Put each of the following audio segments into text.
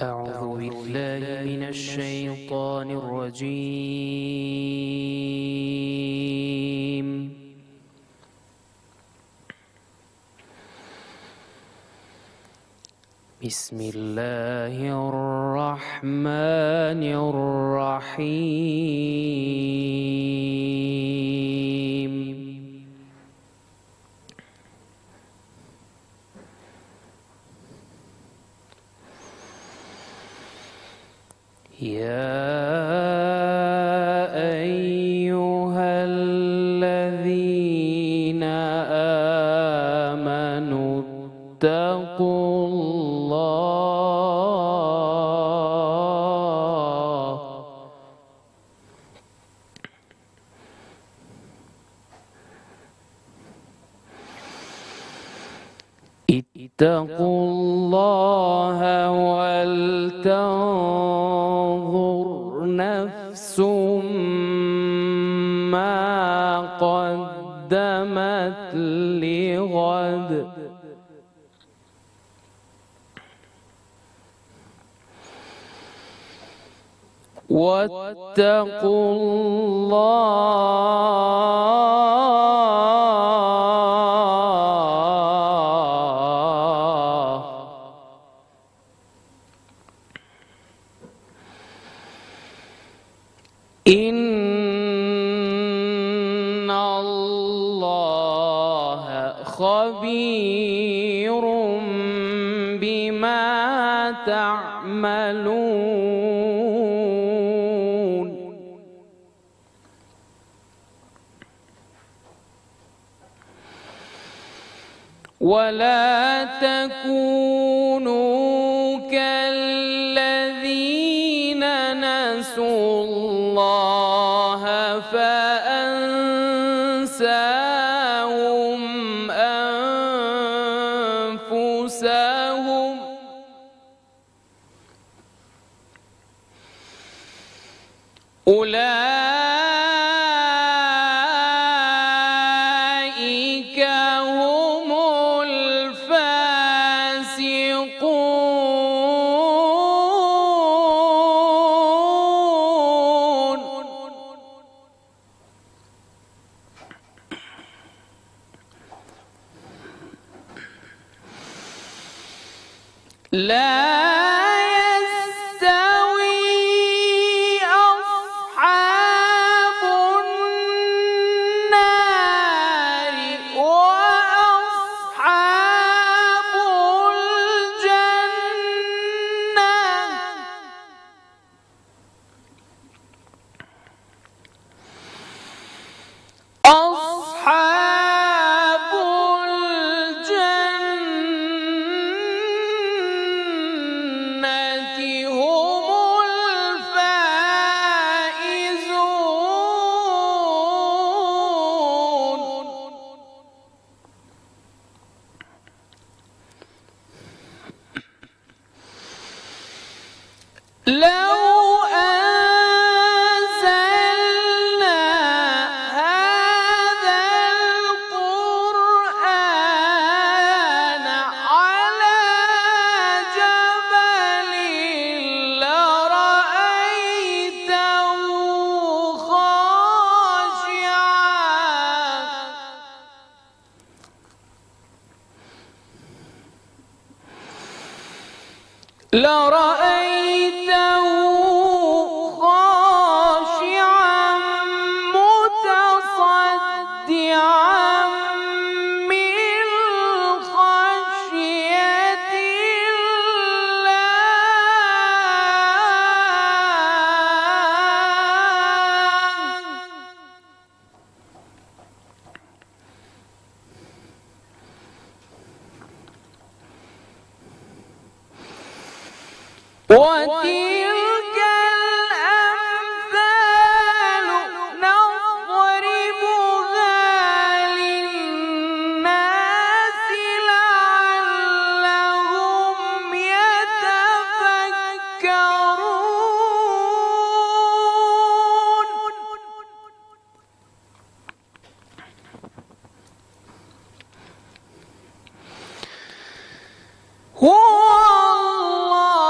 أعوذ بالله من الشيطان الرجيم. بسم الله الرحمن الرحيم. يا أيها الذين آمنوا اتقوا الله ولتنظر نفس ما قدمت لغد واتقوا الله إن الله خبير بما تعملون. ولا تكونوا كالذين نسوا الله فأنساهم أنفسهم أولئك هم الفاسقون. لا يستوي أصحاب النار وأصحاب الجنة. أصحاب الجنة هم الفائزون. لو أنزلنا هذا القرآن على جبل لرأيته خاشعا متصدعا من خشية الله. وتلك الأمثال نضربها للناس لعلهم يتفكرون. هو الله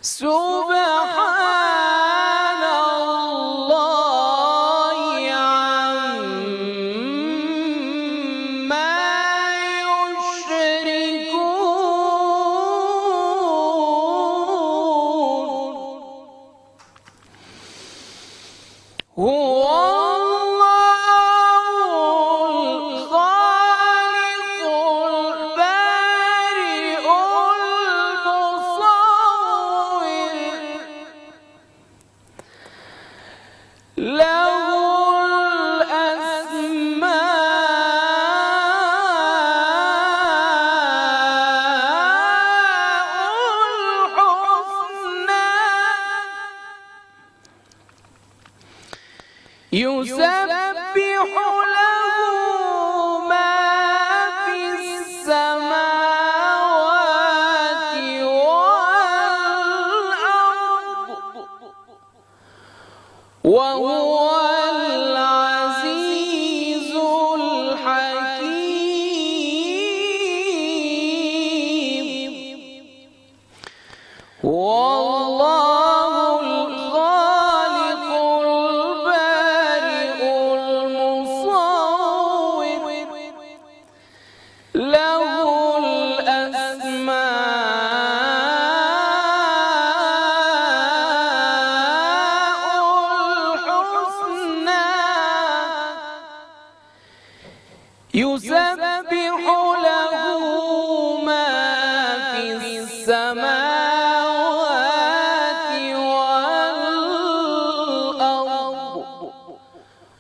سبحان الله عما يشركون هو يسبح له ما في السماوات والأرض وهو العزيز الحكيم والله الخالق البارئ المصور له يسبح له ما في السماوات والأرض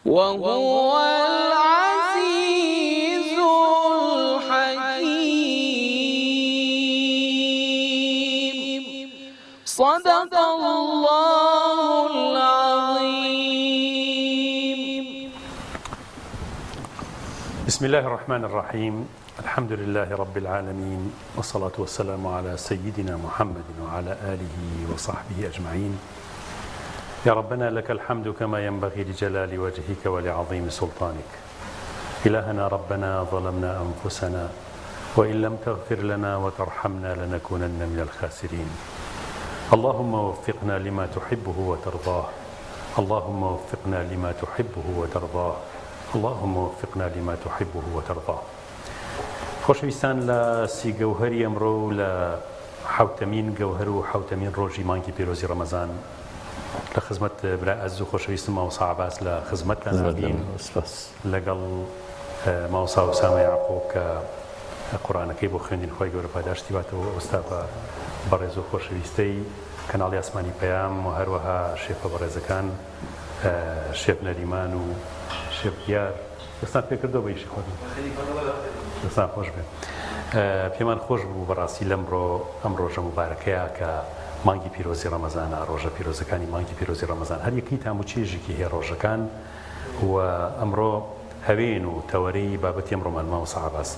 وهو العزيز الحكيم صدق الله العظيم. بسم الله الرحمن الرحيم. الحمد لله رب العالمين والصلاة والسلام على سيدنا محمد وعلى آله وصحبه أجمعين. يا ربنا لك الحمد كما ينبغي لجلال وجهك ولعظيم سلطانك. إلهنا ربنا ظلمنا أنفسنا وإن لم تغفر لنا وترحمنا لنكونن من الخاسرين. اللهم وفقنا لما تحبه وترضاه. اللهم وفقنا لما تحبه وترضاه. اللهم وفقنا لما تحبه وترضاه. خۆشەویستان لە سی گەوهەری ئەمڕۆ لە حوتەمین گەوهەر و حوتەمین ڕۆژی مانگی پیرۆزی ڕەمەزان لە خزمەت برا ئەز و خۆشەویستم ماوەسا عەباس لە خزمەتتان هاتین لەگەڵ ماوەسا ئوسامە یاعقوب کە قورئانەکەی بۆ خوێندین خۆی گەورە پاداشتی باتەوە ئوستا بەڕێز و خۆشەویستەی کەناڵی ئاسمانی پەیام و هەروەها شێفە بەڕێزەکان شێف نەریمان و شێف دیار دەستان پێکردەوە بە ئیشی خۆتان دەستان خۆش بێ. پێمان خۆش بوو بەڕاستی ئەم ڕۆژە مبارەکەیە کە مانگی پیرۆزی ڕەمەزانە ڕۆژە پیرۆزەکانی مانگی پیرۆزی ڕەمەزان هەر یەکەی تام و چێژێکی هەیە ڕۆژەکان و ئەمڕۆ هەوێن و تەوەرەی بابەتی ئەمڕۆمان ماوەسا عەباس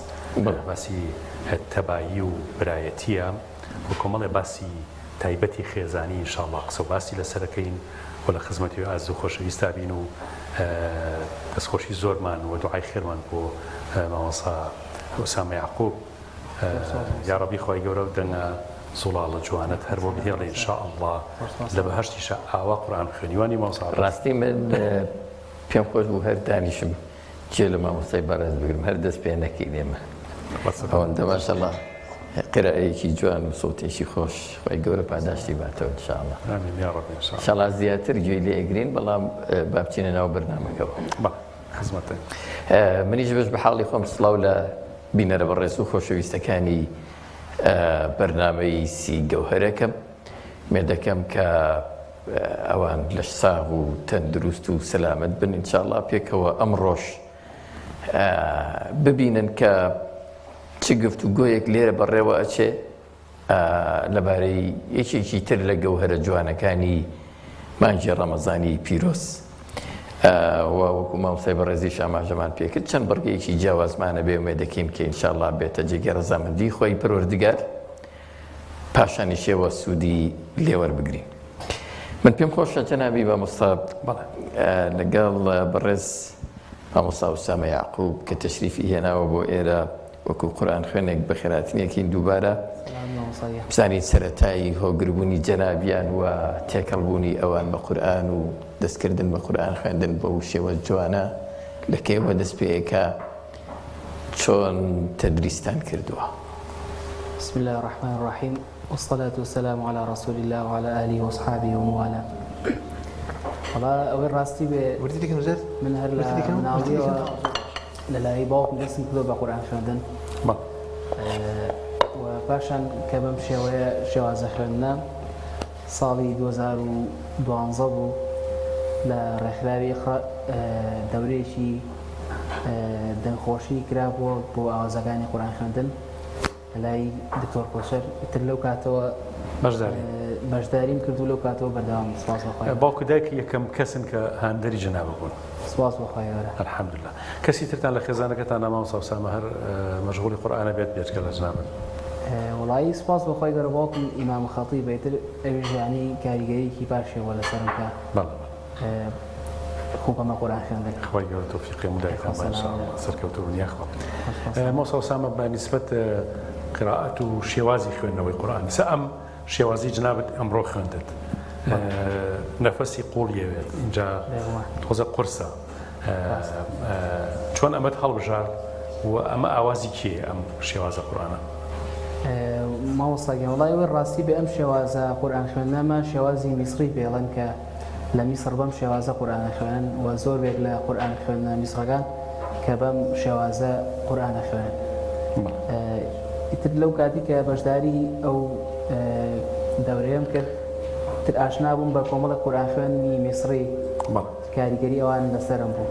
باسی تەبایی و برایەتیە و کۆمەڵێ باسی تایبەتی خێزانی ئینشاءڵڵا قسە و باسی لەسەرەکەین و لە خزمەتی ئاز و خۆشەویستا بین و دەستخۆشی زۆرمان و دوعای خێرمان بۆ ماوەسا ئوسامە یاعقوب یا ڕەبی خۆی گەورە و دەنگە زوڵاڵە جوانت هەر بۆ بهێڵێ ئینشاءڵڵا لە بەهەشتیشە ئاوا قورئان خوێنیوانی ماوەسا ڕاستی من پێم خۆش بوو هەر دانیشم جێ لە مامۆستای بەڕێز بگرم هەر دەست پێ نەکەی لێمە ئەوەندە ماشەڵڵا قرائەیەکی جوان و سەوتێکی خۆش خۆی گەورە پاداشتی باتەوە ئینشاءڵڵا. ئامین یا ڕەبی ئینشاءڵڵا. ئینشاءڵڵا زیاتر گوێی لێ ئەگرین بەڵام با بچینە ناو بەرنامەکەەوە. خزمەتە. منیش بەش بە حاڵی خۆم سڵاو لە بینەرە بەڕێز و خۆشەویستەکانی بەرنامەی سی گەوهەرەکەم مێردەکەم کە ئەوان لەش ساغ و تەندروست و سەلامەت بن ئینشاءڵڵا پێکەوە ئەم ڕۆژ ببینن کە چ گفتوگۆیەک لێرە بەڕێوە ئەچێ لەبارەی یەکێکی تر لە گەوهەرە جوانەکانی مانگی ڕەمەزانی پیرۆز وەکو مامۆستای بەڕێزیش ئاماژەمان پێکرد چەند بڕگەیەکی جیاوازمانە بێ ومێ دەکەین کە ئینشاءڵڵا بێتە جێگە ڕەزامەندی خۆی پەروەردگار پاشانی شێوە سوودی لێوەربگرین. من پێم خۆشە جەنابی مامۆستا لەگەڵ بەڕێز مامۆستا ئوسامە یاعقوب کە تەشریفی هێناوە بۆ ئێرە وەکو قورئان خوێنێک بە خێراتنیەکەین دووبارە بزانین سەرەتایی هۆگربوونی جەنابیان و تێکەڵبوونی ئەوان بە قورئان و دەستکردن بە قورئان خوێندن بەو شێوە جوانە لە کێوە دەست پێیەکە چۆن تەدریستان کردووە؟ بسم الله الرحمن الرحيم والصلاة والسلام على رسول الله وعلى آله وصحبه وموالاه. والله أول راستي من هلا مناوي للاي باوك نسم كله بقرآن خوندن وباشان كبم شوية زخرنا صالي 2012 بو لرخلاري دوريشي دنخوشي كرابو بو آوازگانی قرآن خوندن لای دکتۆر کۆچەر تر لەو کاتەوە بەشداریم کردو لەو کاتەوە بەردەوام سپاس بەخوای باوکو دایک یەکەم کەسن کە هاندەری جەنابە بوون سپاس بەخوای گەورە الحەمدولله. کەسی ترتان لە خێزانەکەتان مامۆستا وسامە هەر مەشغوڵی قورئانە بێت کە لە جەنابن؟ وڵایی سپاس بەخوای گەورە باوکم ئیمام خەتیب ئیتر ئەویش یعنی کاریگەریەکی باشێوە لەسەرم کە خوب بەمە قورئان خوێندن. خوای گەورە تەوفیقی دایکتان بە ئینشاءالله سەرکەوتوو بن یاخوا. مۆستا وسامە بە نیسبەت قراءة وشوازي خوينا والقرآن سأم شوازي جنابت أمره خوندت نفسي قول يوت إنجا توزع قرصة شون أمد حال بجار وأما أوازي كي أم شواز القرآن ما وصل والله والراسي بأم شواز قرآن خونا ما شوازي مصري بيلان ك لمصر بم شواز قرآن خوان وزور بيت لقرآن خونا مصر كان كبم شواز قرآن خوان ئیتر لەو کاتی کە بەشداری ئەو دەورەیەم کرد تر ئاشنا بووم بە کۆمەڵە قورئان خوێندنی میسری کاریگەری ئەوان لەسەرم بوو.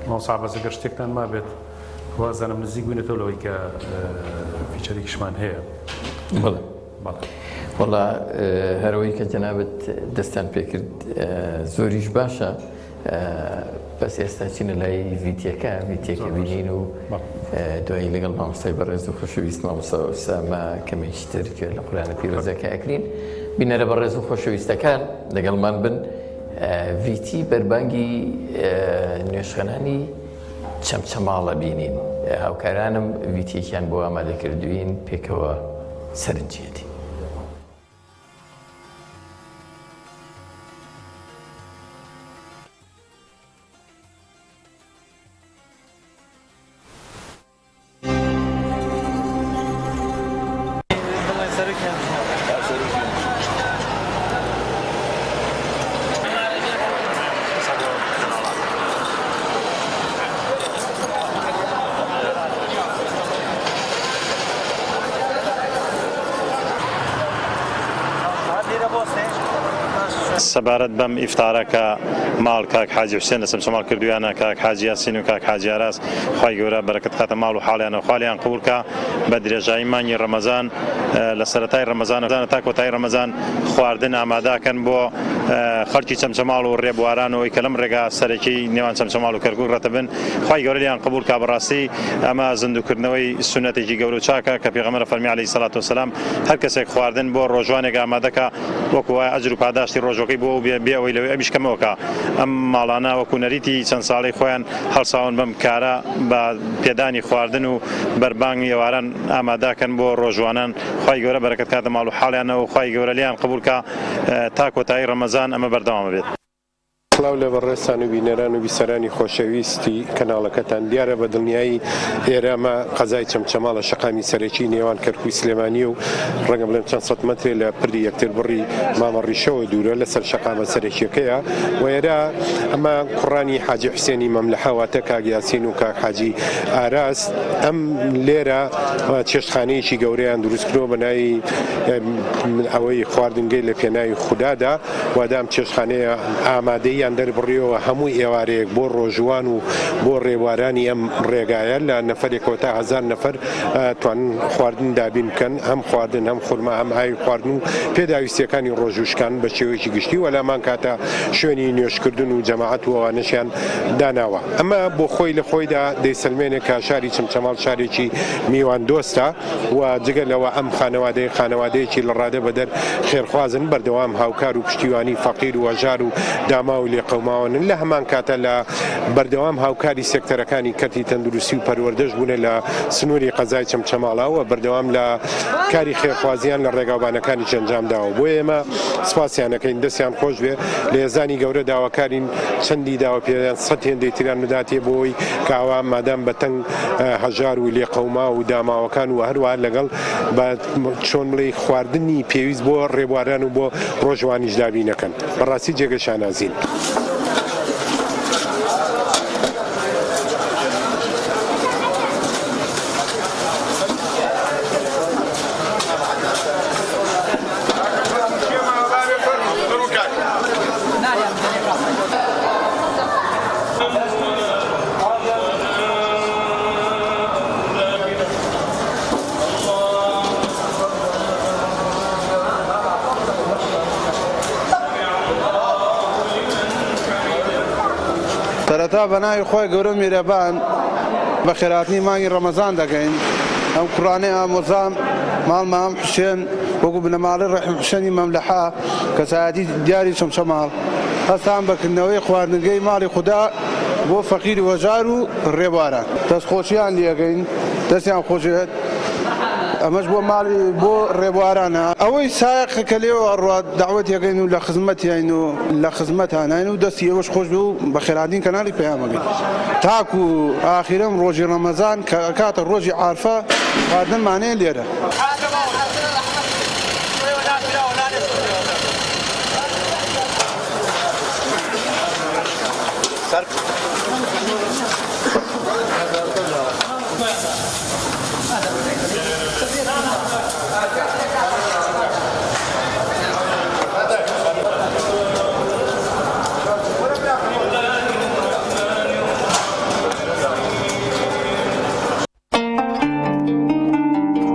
مامۆستا بەزەگەر شتێکتان ما بێت وازانم نزیک بووینەتەوە لەوەی کە فیچەرێکیشمان هەیە. وەڵا هەرەوەی کە جەنابەت دەستان پێکرد زۆریش باشە بەس ئێستا چینە لای ڤیتیەکە بینین و دوایی لەگەڵ مامۆستای بەڕێز و خۆشەویست مامۆستا ئوسامە کەمێکی تر لە قورئانە پیرۆزەکە ئەکرین بینەرە بەڕێز و خۆشەویستەکان لەگەڵمان بن. ڤیتی بەربانگی نوێژخانانی چەمچەماڵە بینین هاوکارانم ڤیتیەکیان بۆ ئامادەکردوین پێکەوە سەرنجێتی. سەبارەت بەم ئیفتارەکە ماڵ کاک حاجی حوسێن لەسەر چەماڵ کردویانە کاک حاجی یاسین و کاک حاجی ئاراس خوای گەورە بەرەکەت کاتە ماڵ و حاڵیانە خوالیان قبولکە بە درێژایی مانگی ڕەمەزان لە سەرەتای ڕەمەزان تا کۆتایی ڕەمەزان خواردن ئامادەکەن بۆ خەڵکی چەمچەماڵ و ڕێبوارانەوەی کە لەم ڕێگا سەرەکی نێوان چەمچەماڵ و کەرکووک ڕەتەبن خوای گەورە لیان قبولکە بەڕاستی ئەمە زیندووکردنەوەی سونەتێکی گەورە و چاکە کە پێغەمبەر فەرمی عەلەیهی سەڵات وسەلام هەر کەسێک خواردن بۆ ڕۆژوانێک ئامادەکە وەکو وایە ئەجر و پاداشتی ڕۆژەکەی بۆ بێەوەی لەوەی ئەمیشکەمەوەکە ئەم ماڵانە وەکو نەریتی چەند ساڵی خۆیان هەڵساون بەم کارە بە پێدانی خواردن و بەربانگ ئێواران ئامادەکەن بۆ ڕۆژوانان خوای گەورە بەرەکەت کاتە ماڵ و حاڵیانەوە و خوای گەورە لیان قبولکە تا کۆتایی ڕەمەزان ئەمە بەردەوام بێت. سڵاو لە بەڕێستان و بینەران و بیسەرانی خۆشەویستی کەناڵەکەتان دیارە بە دڵنیایی ئێرەمە قەزای چەمچەماڵە شەقامی سەرەکی نێوان کەرکووی سلێمانی و ڕەنگە بڵێم چەند سەد مەترێ لە پردی یەکتر بڕی مامەڕیشەوە دوورە لەسەر شەقامە سەرەکیەکەیە و ئێرە ئەمە کوڕانی حاجی حوسێنی مەملەحەواتە کاک یاسین و کاک حاجی ئاراس ئەم لێرە چێشتخانەیەکی گەورەیان دروستکردەوە بە ناوی ئەوەی خواردنگەی لە پێناوی خوددادا وادام چێشتخانەیە ئامادەیە دەربڕیەوە هەموو ئێوارەیەک بۆ ڕۆژوان و بۆ ڕێوارانی ئەم ڕێگایە لە نەفرێکەوە تا 1000 نەفەر توانن خواردن دابین بکەن هەم خواردن هەم خورما هەم ئاوی خواردن و پێداویستیەکانی ڕۆژوشکان بە شێوەیەکی گشتی وەلامان کاتە شوێنی نوێشکردن و جەماعەت و ئەوانەشیان داناوە. ئەمە بۆ خۆی لە خۆیدا دەیسەلمێنێت کە شاری چەمچەماڵ شارێکی میوان دۆستە و جگە لەوە ئەم خانەوادەیەکی لە ڕادە بەدەر خێرخوازن بەردەوام هاوکار و پشتیوانی فەقیر و هەژار و داما و قەوماوەن لە هەمان کاتە لە بەردەوام هاوکاری سێکتەرەکانی کەرتی تەندروستی و پەروەردەش بوون لە سنووری قەزای چەمچەماڵاوە بەردەوام لە کاری خێرخوازیان لە ڕێگاوبانەکانی ئەنجامداوە بۆ ئێمە سپاسیانەکەین دەستیان خۆش بێ لە ێزانی گەورە داواکارین چەندی داوا پێیان سەد هێندەی تیران بداتێ بۆی کاوا مادام بەتەنگ هەژار و لێ قەوما و داماوەکان و هەروە لەگەڵ بە چۆن بڵێ خواردنی پێویست بۆ ڕێبواران و بۆ ڕۆژوانیش دابینەکەن بەڕاستی جێگە شانازین. سەرەتا بەناوی خۆی گەورە میرەبان بە خێراتنی مانگی ڕەمەزان دەکەین ئەم قوڕانەی ئامۆزام ماڵ مام حوسێن وەکو بنەماڵی ڕەحیم حوسێنی مەملەحا کەسایەتی دیاری چەمچەماڵ هەستان بەکردنەوەی خواردنگەی ماڵی خوددا بۆ فەقیری وەژار و ڕێبواران دەستخۆشیان لێگەین دەستیان خۆشێت ئەمەش بۆ ماڵی بۆ ڕێبوارانە ئەوەی سایقە کە لێوە ئەڕات داوەتیەکەین و لە خزمەتیان و لە خزمەتانین و دەستی ئێوەش خۆش و بە خێراتین کەناڵی پەیامەکەین تاکو ئاخیرەم ڕۆژی ڕەمەزان کە کاتە ڕۆژی عارفە خواردنمانەیە لێرە.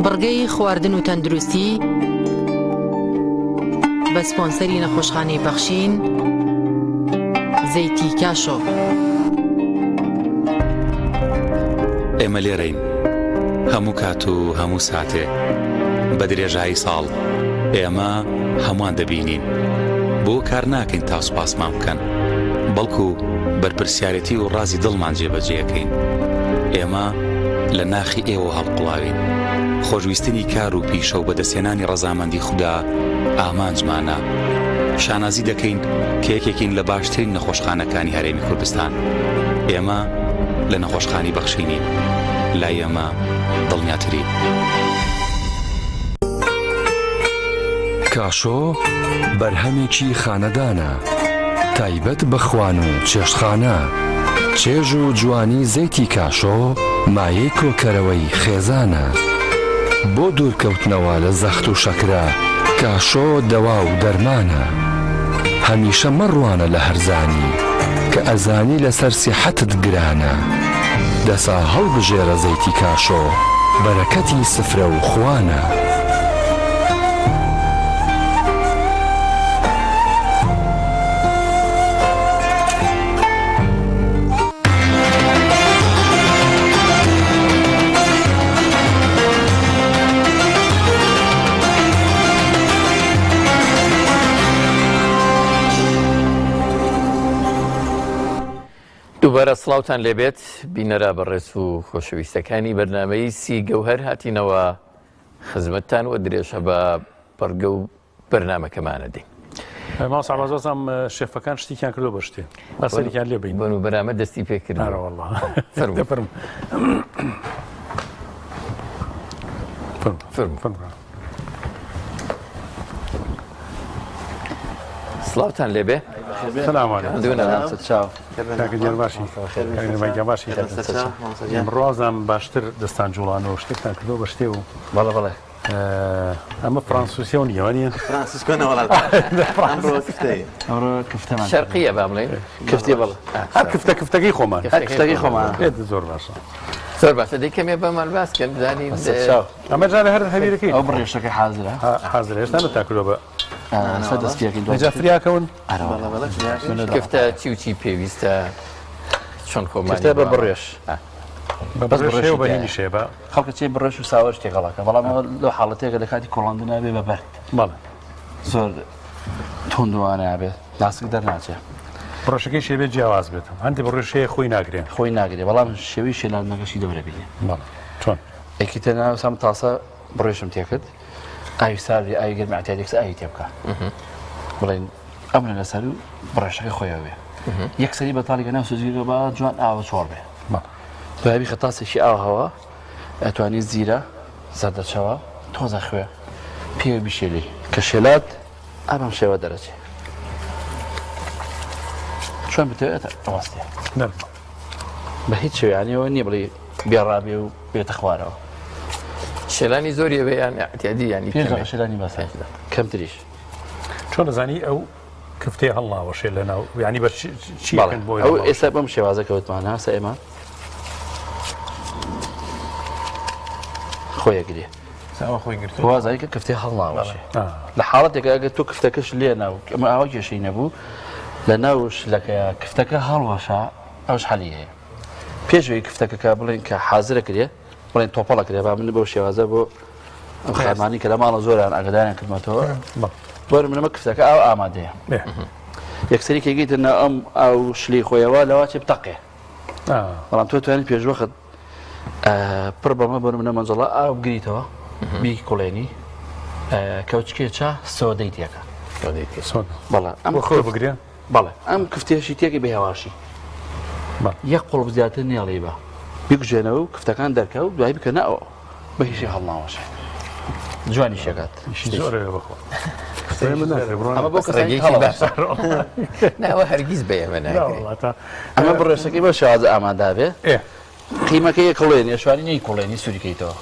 بڕگەی خواردن و تەندروستی بە سپۆنسەری نەخۆشخانەی بەخشین زەیتی کاشۆ. ئێمە لێرەین هەموو کات و هەموو ساتێ بە درێژایی ساڵ ئێمە هەمووان دەبینین بۆ کار ناکەین تا سوپاسمان بکەن بەڵکو بەرپرسیارەتی و ڕازی دڵمان جێبەجێەکەین. ئێمە لە ناخی ئێوە هەڵقڵاوین خۆشویستنی کار و پیشە و بەدەستێنانی ڕەزامەندی خوددا ئامانجمانە. شانازی دەکەین کە یەکێکین لە باشترین نەخۆشخانەکانی هەرێمی کوردستان. ئێمە لە نەخۆشخانی بەخشینین لای ئێمە دڵنیاترین. کاشۆ بەرهەمێکی خانەدانە تایبەت بە خوان و چێشتخانە. چێژ و جوانی زەیتی کاشۆ مایەی کۆکەرەوەی خێزانە بۆ دوورکەوتنەوە لە زەخت و شەکرە. کاشۆ دەوا و دەرمانە هەمیشە مەڕوانە لە هەرزانی کە ئەزانی لەسەر سیحەتت گرانە. دەسا هەڵبژێرە زەیتی کاشۆ بەرەکەتی سفرە و خوانە. دووبارە سڵاوتان لێبێت بینەرا بەڕێز و خۆشەویستەکانی بەرنامەی سی گەوهەر هاتینەوە خزمەتتان و درێژە بە بەڕگە و بەرنامەکەمانە دێ. ماوەسا بازۆزم شێفەکان شتێکیان کردو بە شتێ بەسەریان لێ بین بن و بەرامە دەستی پێکردنەوەڵڵ سڵاوتان لێبێ ڕۆزم باشتر دەستان جوڵانەوە شتێکتان کردو بە شتێ و بەڵێ بەڵێ ئەمە فرانسوسیە و نیوانە شەرقیە با بڵێ کفتی بڵێ هەر کفتەکەی خۆمان زۆر باشە زۆر باشە دەیکەمێ بەمان باسکەن بزانین ئەمە جارە هەر هەویرەکەی ئەو بڕێشەکەی حازرە حازر هێشتا نەتاکرۆ بە دەستپێکی فریاکەون کفتە چی و چی پێویستە چۆن خۆمان بە بڕێش بەڕێ و بەهینی شێبە خەڵکە چێ بڕێش و ساوە شتێکەڵەکە بەڵام لەو حاڵەتێکە لە کاتی کۆڵاندنە بێ بە بەرد بەڵێ زۆر تۆندوانە بێت داسک دەرناچێت بڕۆشەکەی شێبێت جیاواز بێت هەندێک بڕۆشەیە خۆی ناگرێن خۆی ناگرێ بەڵام شێوی شێلانەکەشی دەورە بینێ چۆن ئەیکی تەنها سام تاسە بڕێشم تێکرد ئاوی ساردی ئاوی گەرمی ئاعتیادێکس ئاوی تێ بکە بڵێن ئەمە لەسەر و بڕێشەکەی خۆیەوە بێ یەکسەری بەتاڵیکە ناو سوزیرەکە بە جوان ئاوە چۆڕ بێ دوابی خە تاسێکی ئاوهەوە ئەتوانی زیرە زەردەچەوە تۆزە خوێ پێوە بیشێلی کە شێلات ئەمەم شێوە دەرەچێ چۆن بتەوێت ئەوەستێ بە هیچ شویانیەوە نییە بڵێ بێڕابێ و بێتە خوارەوە شێلانی زۆری بەیان احتیادی ینی پێ شێلانی بەسە کەمتریش چۆن دەزانی ئەو کفتەی هەڵناوە شێ لە ناو ینی بە چیکەن بۆ ئەو ئێستا بەم شێوازە کەوتمانە سە ئێمە خۆیەگرێ وازایی کە کفتەی هەڵناوەشێ لە حاڵەتێکە ئەگەر تۆ کفتەکەش لێ ناو ئەمە ئاوا کێشەی نەبوو لە ناو شلەکەیە کفتەکە هەڵوەشە ئەوش حەلی هەیە پێشوەی کفتەکە بڵێن کە حازرە کرێ بڵێن تۆپەڵە کرێ با من بەو شێوازە بۆ ئەم خەمانی کە لە ماڵە زۆران ئاگداریان کردمەوە بۆ منەمە کفتەکە ئاو ئامادەیە یەکسەری کێگەیتە ناو ئەم ئاو شلی خۆیەوە لەوا چێ بتەقێ بەڵام تۆ توانیت پێشوەخت پڕ بەمە بۆ منە مەنجەڵە ئاو بگریتەوە بیکی کوڵێنی کەوچکێچە سۆدەی تێکە بەڵێ ئەم خۆ بگرێ بەڵێ ئەم کفتێشی تێکی بە هێواشی یەک قوڵ زیاتر نێڵی بە بیگوژێنەوە و کفتەکان دەرکە و دوای بکە ناوە بە هیچی هەڵناوەشە جوانی شێکات زۆرە بخۆ ناوە هەرگیز بە ئێمە ناگرێت ئەمە بڕێشەکەی بە شێوازە ئامادابێ قیمەکەی کڵێن ێشوانی نەی کوڵێنی سووریکەیتەوە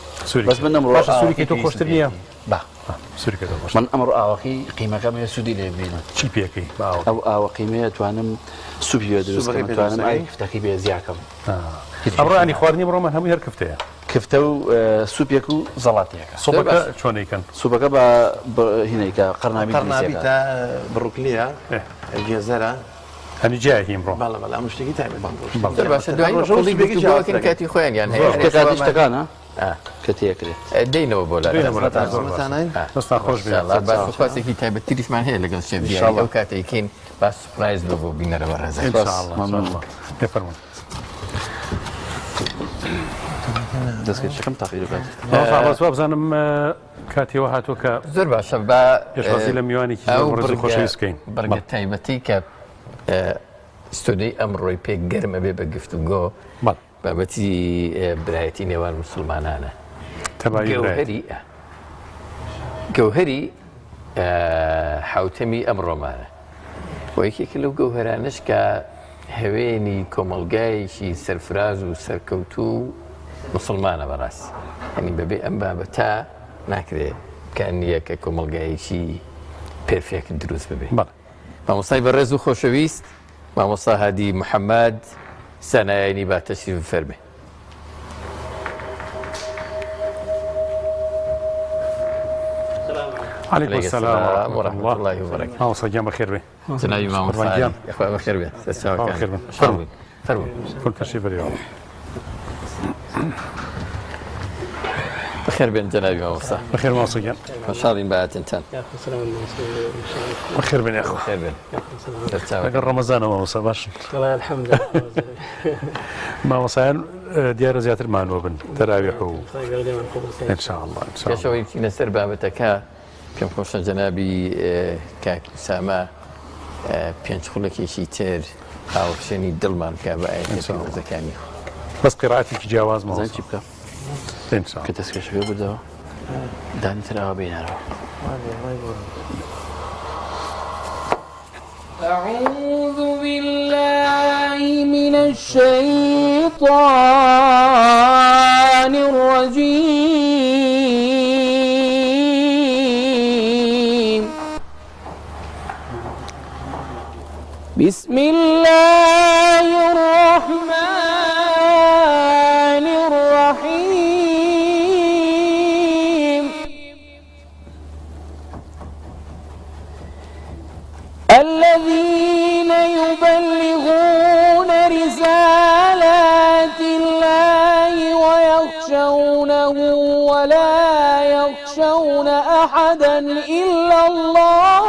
بەس من ئەمڕۆ سووریکەی تۆ خۆشتر نییە من ئەمڕۆ ئاوەکەی قیمەکەم هەیە سوودی لێ ببینم چی پێکەی ئەو ئاوە قیمەیە توانم سوپی بێ دروستکەم توانم ئای کفتەکەی بێ زیاکەم ئەمڕۆ خواردنی بڕۆمان هەمووی هەر کفتەیە کفتە و سوپێک و زەڵاتیەکە سوپەکە چۆنیکەن سوپەکە بە هینەیکە قەرنابی قەرنابیتە بڕوکلیە گێزەرە هەنی جای هیم ڕۆ بەڵێ بەڵام شتێکی تایبەت باشە دوای قوڵی بێگی کاتی خۆیان یان هەیە کاتی شتەکانە کە تێکرێت دێنەوە بۆ لای دەستا خۆش بێت تایبەتتریشمان هەیە لەگەڵ شێ ئەو کاتێکین باس سوپرایز بۆ بینەرەوە ڕێزە بفەرمون دەستکەم تاقیرەکات بزانم کاتیەوە هاتووە کە زۆر باشە پێشوازی لە میوانێکی ڕێز خۆشەویستکەین بەرگە تایبەتی کە ستۆدەی ئەمڕۆی پێک گەرمە بێ بە گفتوگۆ بابەتی برایەتی نێوان موسڵمانانە گەوهەری حوتەمی ئەمڕۆمانە بۆ یەکێکە لەو گەوهەرانش کە هەوێنی کۆمەڵگایەکی سەرفراز و سەرکەوتوو مسلمانە بەڕاست هەنی بەبێ ئەم بابەتە ناکرێت کان نییە کە کۆمەڵگایەکی پێرفێک دروست ببێ مامۆستای بەڕێز و خۆشەویست مامۆستا هادی محەممەد سانایانی با تەشریف فەرمێ عليكم السلام ورحمة الله وبركاته. مامۆستا گیان بەخێر بێ جنابی مامۆستا بەخێر بێ فەرمووی فەرمووی تەشریف بەرێەوە بخير بين جنابي مامۆستا بخير مامۆستا گیان خۆشحاڵین بە هاتنتان بخير بێن یاخۆ بخير بێن لەگەڵ ڕەمەزانە مامۆستا باش الحمد مامۆستایان دیارە زیاتر مانوە بن تەراویح و ان شاء الله پێشەوەی لەسەر بابەتەکە پێم خۆشە جەنابی کاک ئوسامە پێنج خوڵێکێکی تر هاوڕشێنی دڵمان بکە بە ئاەتەکانی بەس قیرعەتێکی جیاواز مامۆستا چی بکە کە دەستکەشەکە بردەوە دانی تراوە بێنەرەوە أعوذ بالله من الشيطان الرجيم بسم الله الرحمن الرحيم الذين يبلغون رسالات الله ويخشونه ولا يخشون أحدا إلا الله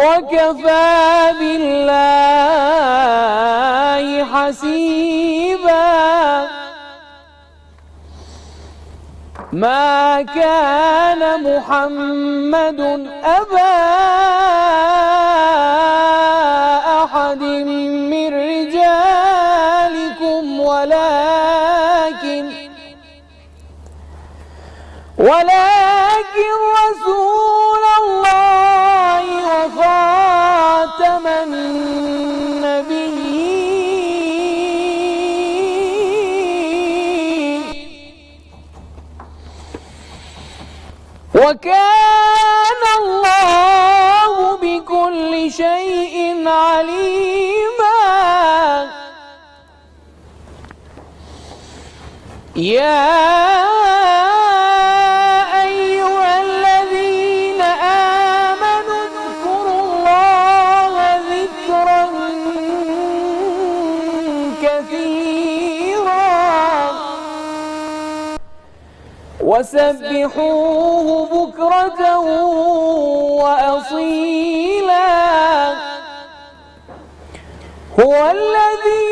وكفى بالله حسيبا ما كان محمد أبا أحد من رجالكم ولكن رسول الله وخاتم النبيين وكان الله بكل شيء عليما يا أيها الذين آمنوا اذكروا الله ذكرا كثيرا وسبحوه بكرة وأصيلا هو الذي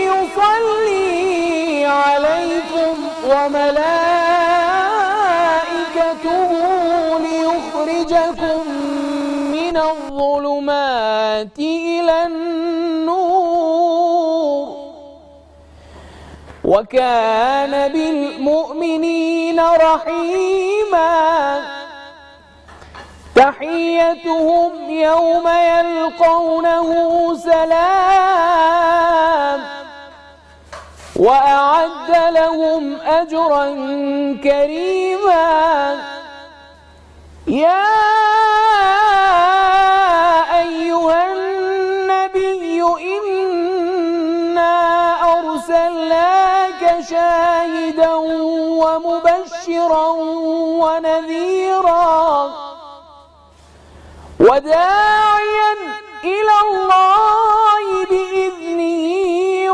يصلي عليكم وملائكته ليخرجكم من الظلمات إلى النور وكان بالمؤمنين رحيما تحيتهم يوم يلقونه سلام وأعد لهم أجرا كريما يا أيها النبي إنا أرسلناك شاهدا ومبشرا ونذيرا وداعيا إلى الله بإذنه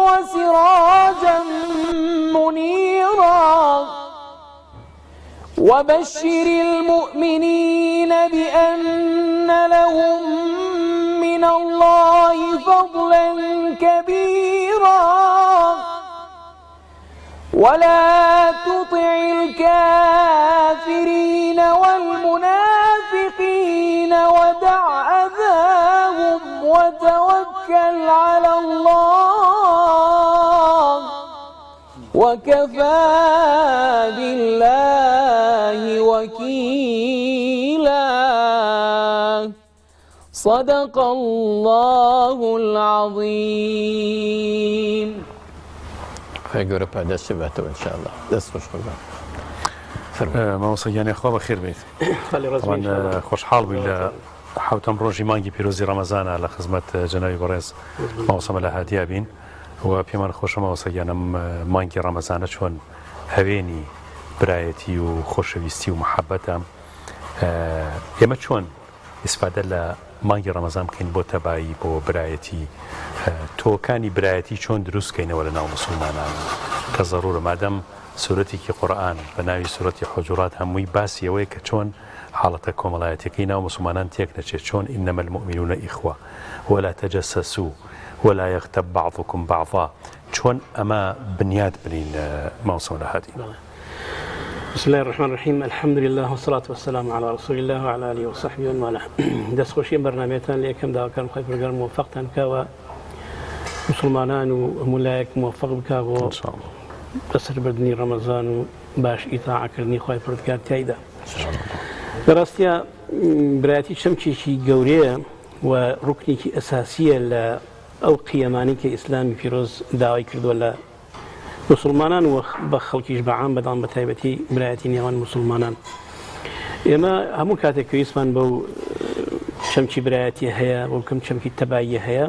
وسراجا منيرا وبشر المؤمنين بأن لهم من الله فضلا كبيرا ولا تطع الكافرين والمنافقين ودع أذاهم وتوكل على الله وكفى بالله وكيلا صدق الله العظيم. خير جورا بعد باتو إن شاء الله دست خوش خورم. ما وصياني أخوة بخير بيت. طبعا خوش حال بالله حوتم روجي مانجي بيروزي رمضان على خدمة جنابي بريز ما وصم لها ديابين وبيمان خوش ما وصيانم مانجي رمضان شون هويني برايتي وخوشويستي ومحبتم يما شون استفاده ل مانگی رمضان کن بۆ تەبایی بۆ برایەتی تۆکانی برایەتی چۆن دروست کەینەوە لە ناو مسلمانان کە ضرورە مادەم سورەتێکی قورئان بە ناوی سورەتی حجورات هەمووی باسی ئەوەیە کە چۆن حاڵەتە کۆمەڵایەتەکەی ناو مسلمانان تێک نەچێت چۆن ئینەمە المؤمنون ئیخوە ولا تجسسوا ولا يغتب بعضكم بعضا چۆن ئەمە بنیاد بنین ماوسەمە لە هادی. بسم الله الرحمن الرحيم الحمد لله والصلاة والسلام على رسول الله وعلى آله وصحبه ومن والاه. دەست خۆشی بەرنامەتان لە یەکەم داواکەم خۆی پەروەردگار موفقتان بکەوە مسلمانان و هەموو لایەک موفق بکا بۆ بەسەربردنی ڕەمەزان و باش ئیتاعەکردنی خۆی پەروەردگار تایدا. بەڕاستیە برایەتی چەمکێکی گەورەیە و ڕوکنێکی ئەساسیە لە ئەو قیەمانەی کە ئیسلامی پیرۆز داوای کردووە لە مسلمانان و بە خەڵکیش بەعام بەدام بە تایبەتی برایەتی نێوان مسلمانان. ئێمە هەموو کاتێک پێویستمان بەو چەمکی برایەتی هەیە بۆ بکەم چەمکی تەباییە هەیە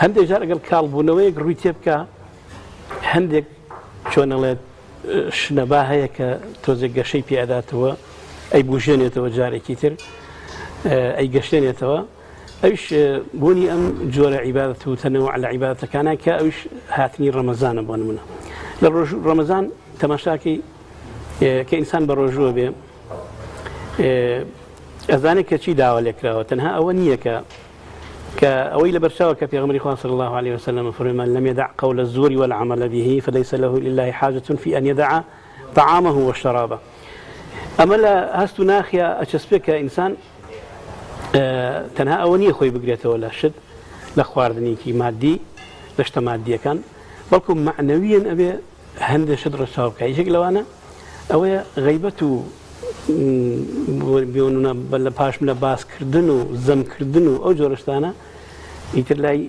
هەندێک جار ئەگەر کاڵبوونەوەیەک ڕووی تێ بکە هەندێک چۆنەڵێت شنەبا هەیە کە تۆزێک گەشەی پێداتەوە ئەی بژێنێتەوە جارێکی تر ئەی گەشتێنێتەوە ئەوش بوونی ئەم جۆرە عیبادەت و تەنەوع لە عیبادەتەکانە کە ئەوش هاتنی ڕەمەزانە بۆ نمونە لە ڕەمەزان تەماشاکەی کە ئینسان بە ڕۆژووە بێ ئەزانێت کە چی داوا لێکراوە تەنها ئەوە نییە کە ئەوەی لە بەرچاوە کە پێغەمبەری خوا صلی الله عليه وسلم فەرموویان لم يدع قول الزور والعمل به فليس له لله حاجة في أن يدع طعامه وشرابه. ئەمە لە هەست و ناخیا ئەچەسپێت کە ئینسان تەنها ئەوە نییە خۆی بگرێتەوە لە شت لە خواردنێکی مادی لە شتە مادیەکان بەڵکو معنەویەن ئەبێ هەندێک شت ڕەچاو بکە. یەکێک لەوانە ئەوەیە غەیبەت و لە پاش لە باسکردن و زەمکردن و ئەو جۆرە شتانە ئیتر لای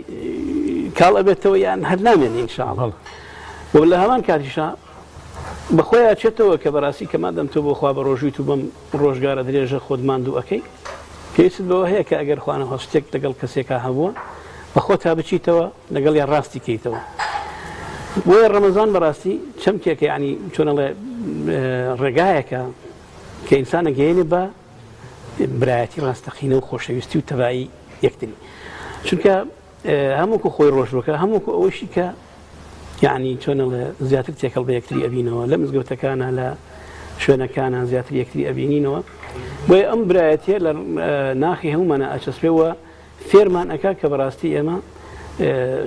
کاڵ ئەبێتەوە یان هەر نامێنێ ئینشاءڵڵا. و لە هەمان کاتیشا بەخۆیان چێتەوە کە بەڕاستی کە مادەم تۆ بۆ خوا بە ڕۆژووی و بەم ڕۆژگارە درێژە خۆت ماندوو ئەەکەی پێویست بەوە هەیە کە ئەگەر خوانەوە شتێک لەگەڵ کەسێکا هەبووە بەخۆ تا بچیتەوە لەگەڵ یان ڕاستی کەیتەوە. بۆیە ڕەمەزان بەڕاستی چەمکێکە یعنی چۆنەڵێ ڕێگایەکە کە ئینسانە گەیەنێ بە برایەتی ڕاستەقینە و خۆشەویستی و تەبایی یەکتری. چونکە هەمووکو خۆی ڕۆژوەکە هەمووکو ئەوەشی کە یعنی چۆنەڵێ زیاتر تێکەڵ بە یەکتری ئەبینەوە لە مزگەوتەکانە لە شوێنەکانە زیاتر یەکتری ئەبینینەوە. بۆیە ئەم برایەتیە لە ناخی هەمومانە ئەچەسپێەوە فێرمان ئەکا کە بەڕاستی ئێمە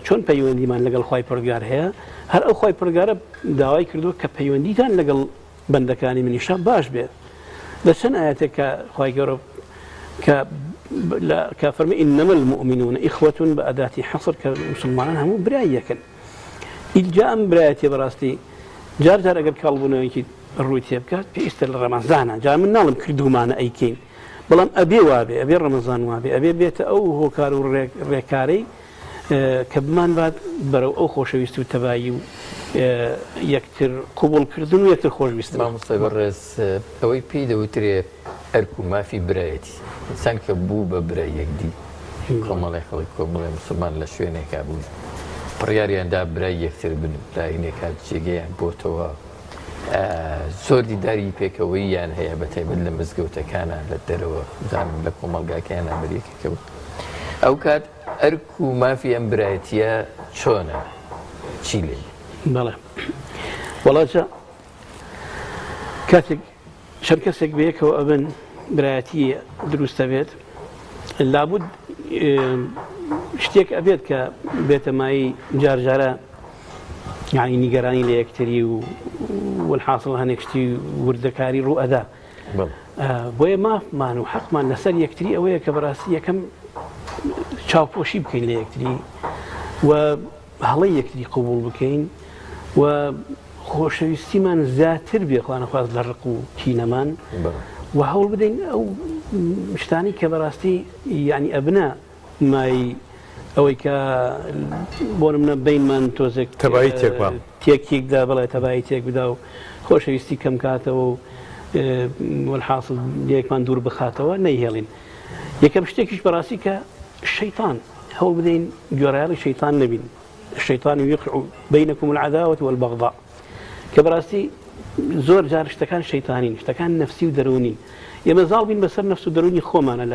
چۆن پەیوەندیمان لەگەڵ خوای پەروەردگار هەیە هەر ئەو خوای پەروەردگارە داوای کردووە کە پەیوەندیتان لەگەڵ بەندەکانی منیشە باش بێت. لە چەند ئاەتێک کە خوای گەورە کە فەرمێ ئینەمە المؤمنون ئیخوة بە ئەداتی حەصر کە موسڵمانان هەموو برای یەکن. ئیجا ئەم برایەتێ بەڕاستی جار جار ئەگەر کاڵبوونەوەیکی ڕووی تێ بکات پێویستە لە ڕەمەزانە جا من ناڵم کردومانە ئەیکەین بەڵام ئەبێ وابێ ئەبێ ڕەمەزان وابێ ئەبێ بێتە ئەو هۆکار و ڕێکارەی کە بمان بات بەرەو ئەو خۆشەویستی و تەبایی و یەکتر قوبوڵکردن و یەکتر خۆشویستن. مامۆستای بەڕێز ئەوەی پێی دەوترێ ئەرک و مافی برایەتی ئینسان کە بوو بە برای یەکدی کۆمەڵی خەڵک کۆمەڵی موسڵمان لە شوێنێکا بوون پڕیاریاندا برای یەکتر بن لاینێکا جێگەیان بۆتەوە زۆر دیداری پێکەوەییان هەیە بەتایبەت لە مزگەوتەکانە لە دەرەوە زانم لە کۆمەلگاکەیانە بەریەکەکەوت ئەو کات ئەرک و مافی ئەم برایەتیە چۆنە چی لێ؟ بەڵێ وەڵاتە کاتێک چەند کەسێک بەیەکەوە ئەبن برایەتی دروستە بێت لابد شتێک ئەبێت کە بێتە مای جارجارە یعنی نیگەرانی لە یەکتری و والحاصل هەنێک شتی وردەکاری ڕوو ئەدا. بۆیە مافمان و حەقمان لەسەر یەکتری ئەوەیە کە بەڕاستی یەکەم چاوپۆشی بکەین لە یەکتری و هەڵی یەکتری قبول بکەین و خۆشەویستیمان زیاتر بێخواانە خواست لە ڕق و کینەمان و هەوڵ بدەین ئەو شتانی کە بەڕاستی یعنی ئەبنە مای ئەوەی کە بۆ منە بینمان تۆزێک تەبایی تێکێکدا بڵێ تەبایی تێک بدا و خۆشەویستی کەم کاتەوە و والحاصل یەکمان دوور بخاتەوە نەیهێڵین. یەکەم شتێکیش بەڕاستی کە شەیطان هەوڵ بدەین گوێڕایاڵی شەیطان نەبین. الشەیطان یوقع بینەکم العەداوة والبەغضاء کە بەڕاستی زۆر جار شتەکان شەیطانین شتەکان نەفسی و دەرونین. ئێمە زاڵ بین بەسەر نەفس و دەرونی خۆمانە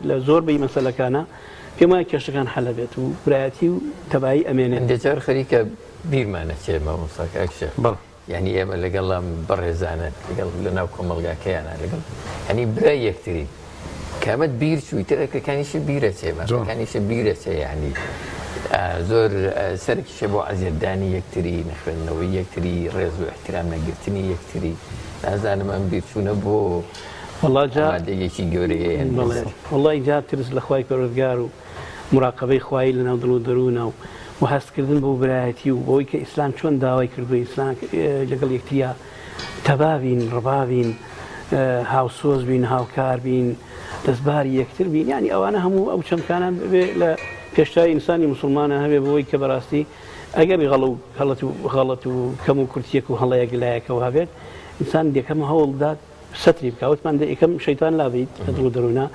لە زۆربەی مەسەلەکانە پێم وایە کێشەکان هەلە بێت و برایەتی و تەبایی ئەمێنێت. دەجار خەریکە بیرمانە چێ مامۆستاکە ئەکشە یعنی ئێمە لەگەڵام بەڕێزانە لەگەڵ لە ناو کۆمەڵگاکەیانە لەگەڵ هەنی برای یەکتری کامەت بیر چوویتەکەەکانیشە بیرە چێمەکانیشە بیرە چێ یعنی زۆر سەرکیشە بۆ عەزیردانی یەکتری نەخوێندنەوەی یەکتری ڕێز و احترام نەگرتنی یەکتری نازانم ئەم بیرچوونە بۆ مادەیەکی گەورەیە. وەڵی جا ترس لە خوای پەروەردگار و مراقبەی خوای لە ناو دڵ و دەروونە و هەستکردن بۆ برایەتی و بۆی کە ئیسلام چۆن داوای کردو ئیسلام لەگەڵ یەکتریە تەبابین ڕبابین هاوسۆز بین هاوکار بین دەستباری یەکتر بین ینی ئەوانە هەموو ئەو چەمکانان بێ لە پێشتای ئینسانی مسلمانە هەبێ بەوەی کە بەڕاستی ئەگەری غەڵەت و کەم و کورتیەک و هەڵەیەک لایەکەوە هەبێت ئینسان یەکەم هەوڵدات ستری بکەوتمان یەکەم شەیطان لابیت لە دڵ و دەروونە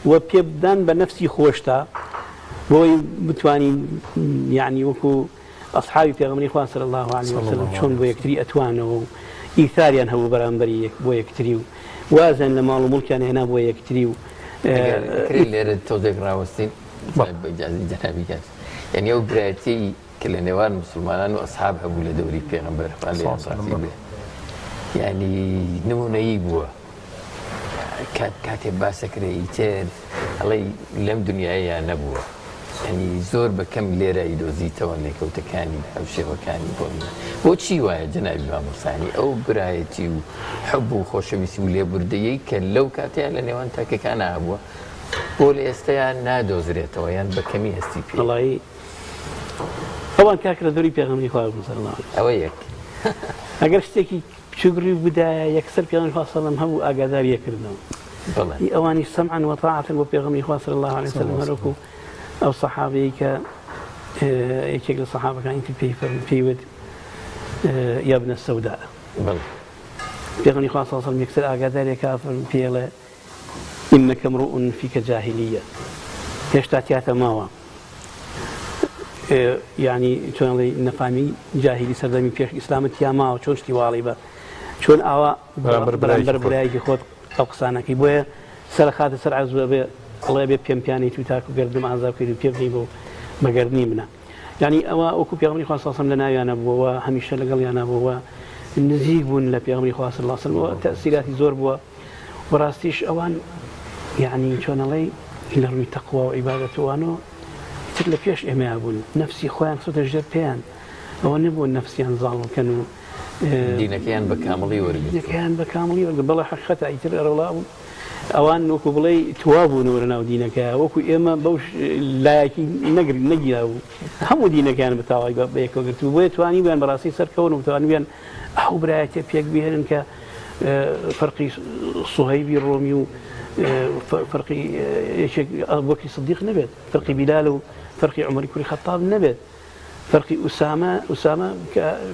و پێبدان بە نەفسی خۆشتا بۆی بتوانین یعنی وەکو ئەصحابی پێغەمبەری خوا صلی الله علیه وسلم چۆن بۆ یەکتری ئەتوانەوە و ئیثاریان هەبوو بەرامبەری بۆ یەکتری و وازن لە ماڵ و موڵکیان هێنا بۆ یەکتری و لێرە تۆزێک ڕاوەستین بەجازی جەنابی کەس یعنی ئەو برایەتی کە لە نێوان مسلمانان و ئەصحاب هەبوو لە دەوری پێغەمبەر خوا لێیان ڕازی بێ یعنی نمونەیی بووە کاتێ باسەکرێ ئیتر ئەڵێ لەم دنیاەیە نەبووە ینی زۆر بەکەم لێرە ئیدۆزیتەوە لێکەوتەکانی هەوشێوەکانی بۆچی وایە جەنابی مامۆستانی ئەو برایەتی و حب و خۆشەویستی و لێبوردەیەی کە لەو کاتەیە لە نێوان تاکەکان هەبووە بۆ لە ئێستایان نادۆزرێتەوە یان بەکەمی هەستی پێ وڵی ئەوان کاکرە دەوری پێغەمبەری خوا ئەوە یەک ئەگەر شتێکی چگری بدایە یەکسەر پێغەمبەری خوا سەڵەم هەبوو ئاگاداریەکردنەوە ئەوانی سەمعن وەطاعەتن بۆ پێغەمبەری خوا صلی الله عليه وسلم هەروەکو ئەو سەحابەی کە یەکێک لە سەحابەکانی پێیوت یا ابن السەوداء پێغەمبەری خوا صلی الله عليه وسلم یەکسەر ئاگاداریەکە پێڵێ إنك امرؤ فيك جاهلية هێشتا تیاتە ماوە یعنی چۆن نەفامی جاهلی سەردەمی پێش ئیسلامت یا ماوە چۆن شتی واڵی بە چۆن ئاوا بەرامبەر برایەکی خۆت ئەو قسانەکەی بۆیە سەر خاتە سەر عەرز بێ ئەڵێ بێ پێم پیانی تو تاکو گەردم ئازاب کرد و پێ بنی بۆ بەگەردنی منە یعنی ئەوە وەکو پێغەمبەری خوا صلی الله علیه و سلم لە ناویانە بووەوە هەمیشە لەگەڵیانە بووەوە نزیک بوون لە پێغەمبەری خوا صلی الله علیه و سلم تەئسیراتی زۆر بووە بەڕاستیش ئەوان يعني چۆن ئەڵێ لە ڕووی تەقوا و عیبادەتوانەوە تر لە پێش ئێمە بوون نەفسی خۆیان سوتە ژێر پێیان ئەوە نەبووە نەفسیان زاڵکەن و دینەکەیان بە کامڵی وەرگرت دینەکەیان بە کامڵی وەرگرت بەڵێ حەقیقەتە ئیتر ئەرەوڵا بوون ئەوان وەکو بڵێ توا بوونەوە لە ناو دینەکە وەکو ئێمە بەوش لایەکی نەگیرا و هەموو دینەکەیان بەتاوای بە یەکەوە گرت و بۆیە توانی بیان بەڕاستی سەرکەون و توانی بیان ئەو برایەتێ پێک بهێنن کە فەرقی سوهەیبی ڕۆمی و فرقي أبو بكر الصديق نبت فرقي بلال وفرقي عمر كوري خطاب نبت فرقي أسامة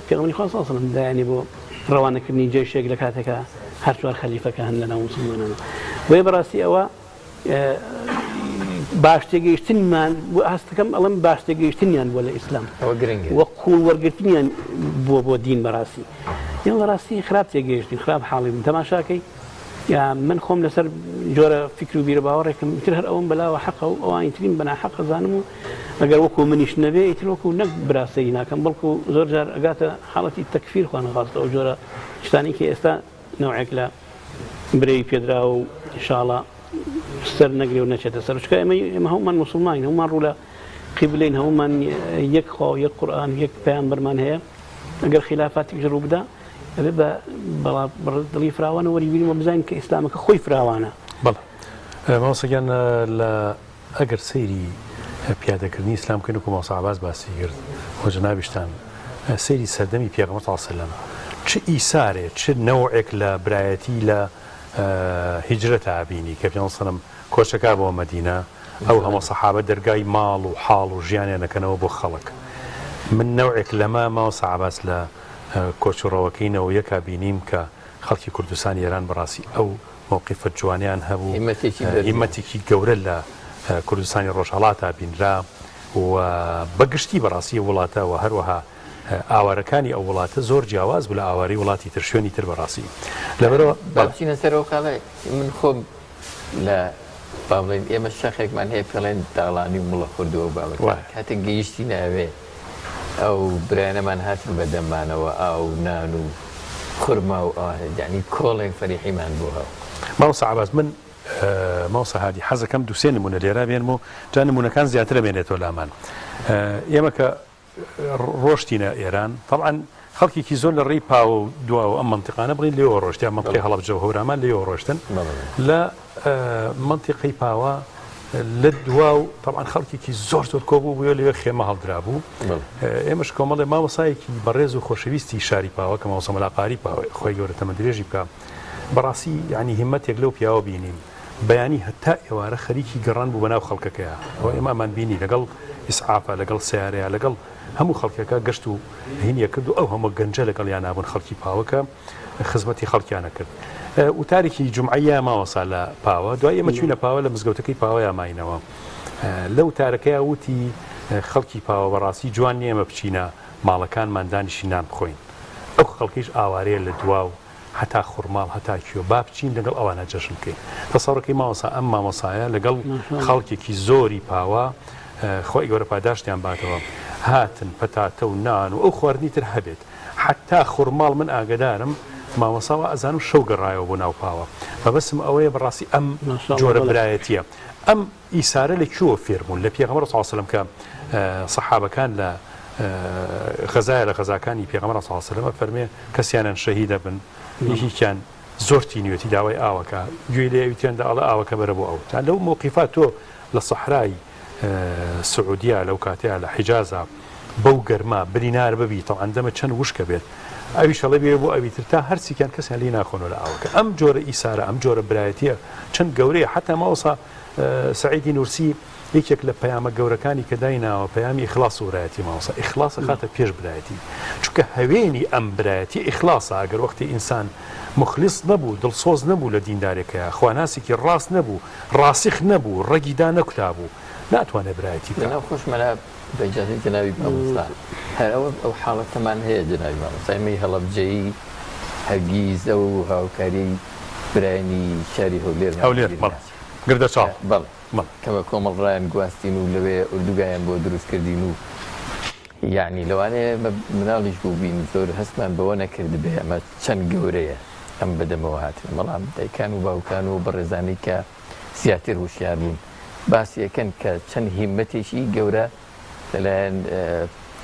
في غمري خاصة أصلا يعني بو روانا كني جيش شيء لكاتك هرتوا الخليفة كهن لنا ومسلمنا ويبراسي أوا باش تيجيشتن من وأستكم ألم باش تيجيشتن يعني ولا إسلام وقول ورقتني بو دين براسي يلا راسي خراب تيجيشتن خراب حالي من تماشاكي يا من خوم لسر جورا فكر وبير باوركم مثل هالأوان بلا وحقه أو يترين بنا حق زانمو أجر وكو منيش نبي يتلوكو نق براسينا كم بلكو زور جار أجاتا حالة التكفير خوانا غلط أو جورا شتاني كي استا نوعك لا بري بيدراو إن شاء الله سر نقري ونشأت سر وش كأما هم من مسلمين هم من رولا قبلين هم من يكخو يك قرآن يك بيان برمان هي أجر خلافات يجرب ده بە بەڵی فراوانە وەریبیری وە بزانین کە ئیسلامەکە خۆی فراوانە بەڵێ مامۆستاگیان لە ئەگەر سەیری پیادەکردنی ئیسلام کردن و مامۆستا عەباس باسی کرد وە جەنابیشتان سەیری سەردەمی پێغەمبەر صلی الله علیه وسلم چ ئیسارێ چ نەوعێک لە برایەتی لە هیجرەتە بینی کە پێغەمبەر صلی الله علیه وسلم کۆچەکە بۆ مەدینە ئەو هەموو سەحابە دەرگای ماڵ و حاڵ و ژیانیانەکەنەوە بۆ خەڵک من نەوعێک لەمە مامۆستا عەباس لە کۆچڕەوەکەینەوە یەکا بینیم کە خەڵکی کوردستان ئێران بەڕاستی ئەو مووقیفە جوانیان هەبوو هیمەتێکی گەورە لە کوردستانی ڕۆژهەڵاتە بینرا و بەگشتی بەڕاستی وڵاتەوە هەروەها ئاوارەکانی ئەو وڵاتە زۆر جیاواز بوو لە ئاواری وڵاتی تر شوێنی تر بەڕاستی لەبەرەوە باچینە سەرەوە کاڵێ من خۆم لە باڵێن ئێمە شەخێکمان هەیە پێڵێن داڵانی و مڵە خوردەوە باڵێ کاتێک گەیشتی ناوێ ئەو برایانەمان هاتن بەدەمانەوە ئاو نان و خورما و یعنی کۆڵێک فەریحیمان بۆ هەو مامۆستا عەباس من مامۆستا هادی حەزەکەم دووسێ نمونە لێرە بێنمەوە جا نمونەکان زیاترە بێنێتەوە لامان ئێمە کە ڕۆشتینە ئێران طبعاً خەڵکێکی زۆر لە ڕێی پاوە و دواوە ئەم منتیقانە بڕین لێوە ڕۆشتیان منتیقی هەڵەبجە و هەورامان لێوە ڕۆشتن لە منتیقی پاوە لە دواو طبعاً خەڵکێکی زۆر کۆبوو بووە لەوێ خێمە هەڵدرا بوو ئێمەش کۆمەڵێ مامۆسایەکی بەڕێز و خۆشەویستی شاری پاوە کە مامۆستا مەلاقاری پاوە خۆی گەورە تەمەندرێژی بکە بەڕاستی یعنی هیمەتێک لەو پیاوە بینیم بەیانی هەتا ئێوارە خەریکی گەڕان بوو بەناو خەڵکەکەیە ئەوە ئێمەمان بینی لەگەڵ ئیسعافە لەگەڵ سیارەیە لەگەڵ هەموو خەڵکەکە گەشت و هینیە کرد و ئەو هەموو گەنجە لەگەڵ یان نابوون خەڵکی پاوەکە خزمەتی خەڵکیانە کرد وتارێکی جمعەیە ماوەسا لە پاوە دوای ئێمە چوینە پاوە لە مزگەوتەکەی پاوەیە ماینەوە لەو تارەکەیە وتی خەڵکی پاوە بەڕاستی جوان نیە ئێمە بچینە ماڵەکانمان دانیشی نان بخۆین ئەو خەڵکیش ئاوارەیە لە دواو هەتا خوڕماڵ هەتا کیۆ با بچین لەگەڵ ئەوانە جەژن بکەین تەسەوڕەکەی مامۆستا ئەم مامۆسایە لەگەڵ خەڵکێکی زۆری پاوە خۆی گەورە پاداشتیان باتەوە هاتن پەتاتە و نان و ئەو خواردنی تر هەبێت حتا خوڕماڵ من ئاگدارم مامۆساوە ئەزانم شەو گەڕایەوە بۆ ناوپاوە بەبەسم ئەوەیە بەڕاستی ئەم جۆرە برایەتیە ئەم ئیسارە لە کوێوە فێربوون لە پێغەمبەر صلی الله علیه و سلم کە سەحابەکان لە غەزایە لە غەزاکانی پێغەمبەر صلی الله علیه و سلم فەرمێ کەسیانیان شەهیدە بن یەکێکیان زۆر تینوێتی داوای ئاوەکە گوێی لێ ئەویتیاندا ئەڵە ئاوەکە بەرە بۆ ئەو تا لەو موقیفات تۆ لە سەحرای سعودیا لەو کاتەیە لە حیجازە بەو گەرما برینار ببی تەڵعاً دەمە چەند وشکە بێت ئەوی شەڵە بێ بۆ ئەویتر تا هەرچیکیان کەسیان لێ ناخۆنەوە لە ئاوەکە ئەم جۆرە ئیسارە ئەم جۆرە برایەتیە چەند گەورەیە حتا ماوەسا سعیدی نورسی یەکێک لە پەیامە گەورەکانی کە دایناوە پەیامی ئیخلاس و برایەتی ماوەسا ئیخلاس خاتە پێش برایەتی چونکە هەوێنی ئەم برایەتی ئیخلاسە ئەگەر وەختی ئینسان مخلص نەبوو دڵسۆز نەبوو لە دیندارێکەیە خواناسێکی ڕاست نەبوو ڕاسخ نەبوو ڕەگیدا نەکوتابوو ناتوانێت برایەتی لەناو خۆشمەلا بەجاتی جناوی مامۆستا هەر ئەو حاڵەتەمان هەیە جناوی مامۆستا ئێمەی هەڵەبجەیی هەرگیز ئەو هاوکاری برایانی شاری هەولێر گردە چاڵ کەمە کۆمەڵڕایان گواستین و لەوێ ئوردوگایان بۆ دروست کردین و یعنی لەوانەیە مناڵیش بوو بین زۆر هەستمان بەوە نەکرد بێ ئەمە چەند گەورەیە ئەم بەدەمەوە هاتن بەڵام دایکان و باوکان و بەڕێزانەی کە زیاتر هوشیار بوون باسی یەکەن کە چەند هیمەتێکی گەورە لەلایەن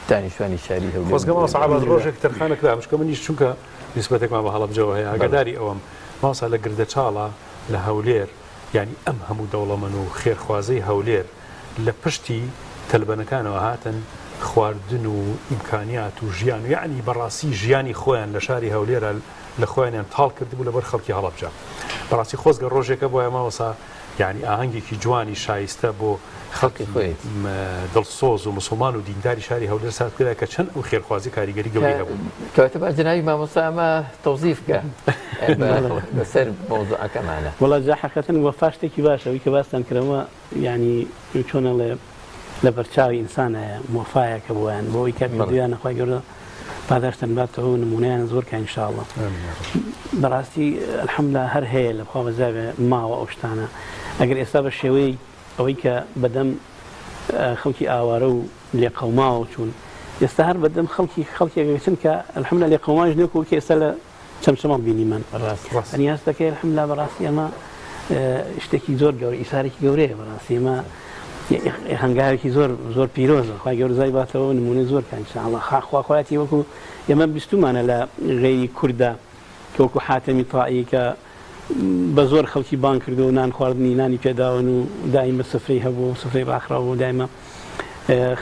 دانیشتوانی شاری هەولێر خۆزگەمەوە سەحابەت ڕۆژێک تەرخانەکرا مشکە منیش چونکە نیسبەتێکمان بە هەڵەبجەوە هەیە ئاگاداری ئەوەم ماوەسا لە گردە چاڵە لە هەولێر یعنی ئەم هەموو دەوڵەمەند و خێرخوازەی هەولێر لە پشتی تەلبەنەکانەوە هاتن خواردن و ئیمکانیات و ژیان و یعنی بەڕاستی ژیانی خۆیان لە شاری هەولێرە لە خۆیانیان تاڵ کردبوو لەبەر خەڵکی هەڵەبجە بەڕاستی خۆزگە ڕۆژێکە بۆیە ماوەسا یعنی ئاهەنگێکی جوانی شایستە بۆ خەڵکی دڵسۆز و مسلمان و دینداری شاری هەولێر سات کرا کە چەند ئەو خێرخوازی کاریگەری گەوری هەبوو کەواتە با جناوی مامۆستا ئەمە تەوزیف بکە بەسەر مۆزوعەکەمانە وەڵا جا حەقیقەتەن وەفا شتێکی باشە ئەوەی کە باستان کردەوە یعنی چۆنە لە بەرچاوی ئینسانە موفایە کە بۆیان بۆی کە دویان نەخوای گەورە پاداشتن باتەوە نمونەیان زۆر کە ئینشاءڵڵا بەڕاستی الحەمدوللا هەر هەیە لە بخوا بەزاوێ ماوە ئەو شتانە ئەگەر ئێستا بە شێوەی ئەوەی کە بەدەم خەڵکی ئاوارە و لێقەوماوە چوون ئێستا هەر بەدەم خەڵکێکچن کە الحەمدوللا لێقەوماش نێکەوە کە ئێستا لە چەمچەمە بینیمان ئەنی هەست دەکەی الحەمدوللا بەڕاستی ئەمە شتێکی زۆر گەورە ئیسارێکی گەورەیە بەڕاستی ئێمە هەنگاوێکی زۆر پیرۆزە خوا گەورە زای باتەوە نمونە زۆر کە ئینشاءڵڵا خواخواتی وەکو ئێمە بیستمانە لە غێری کووردا کە وەکو حاتەمی تائی کە بە زۆر خەڵکی بان کردو و نان خواردنی نانی پێداون و دائیمە سفرەی هەبوو سفرەی ڕاخراوە و دائیمە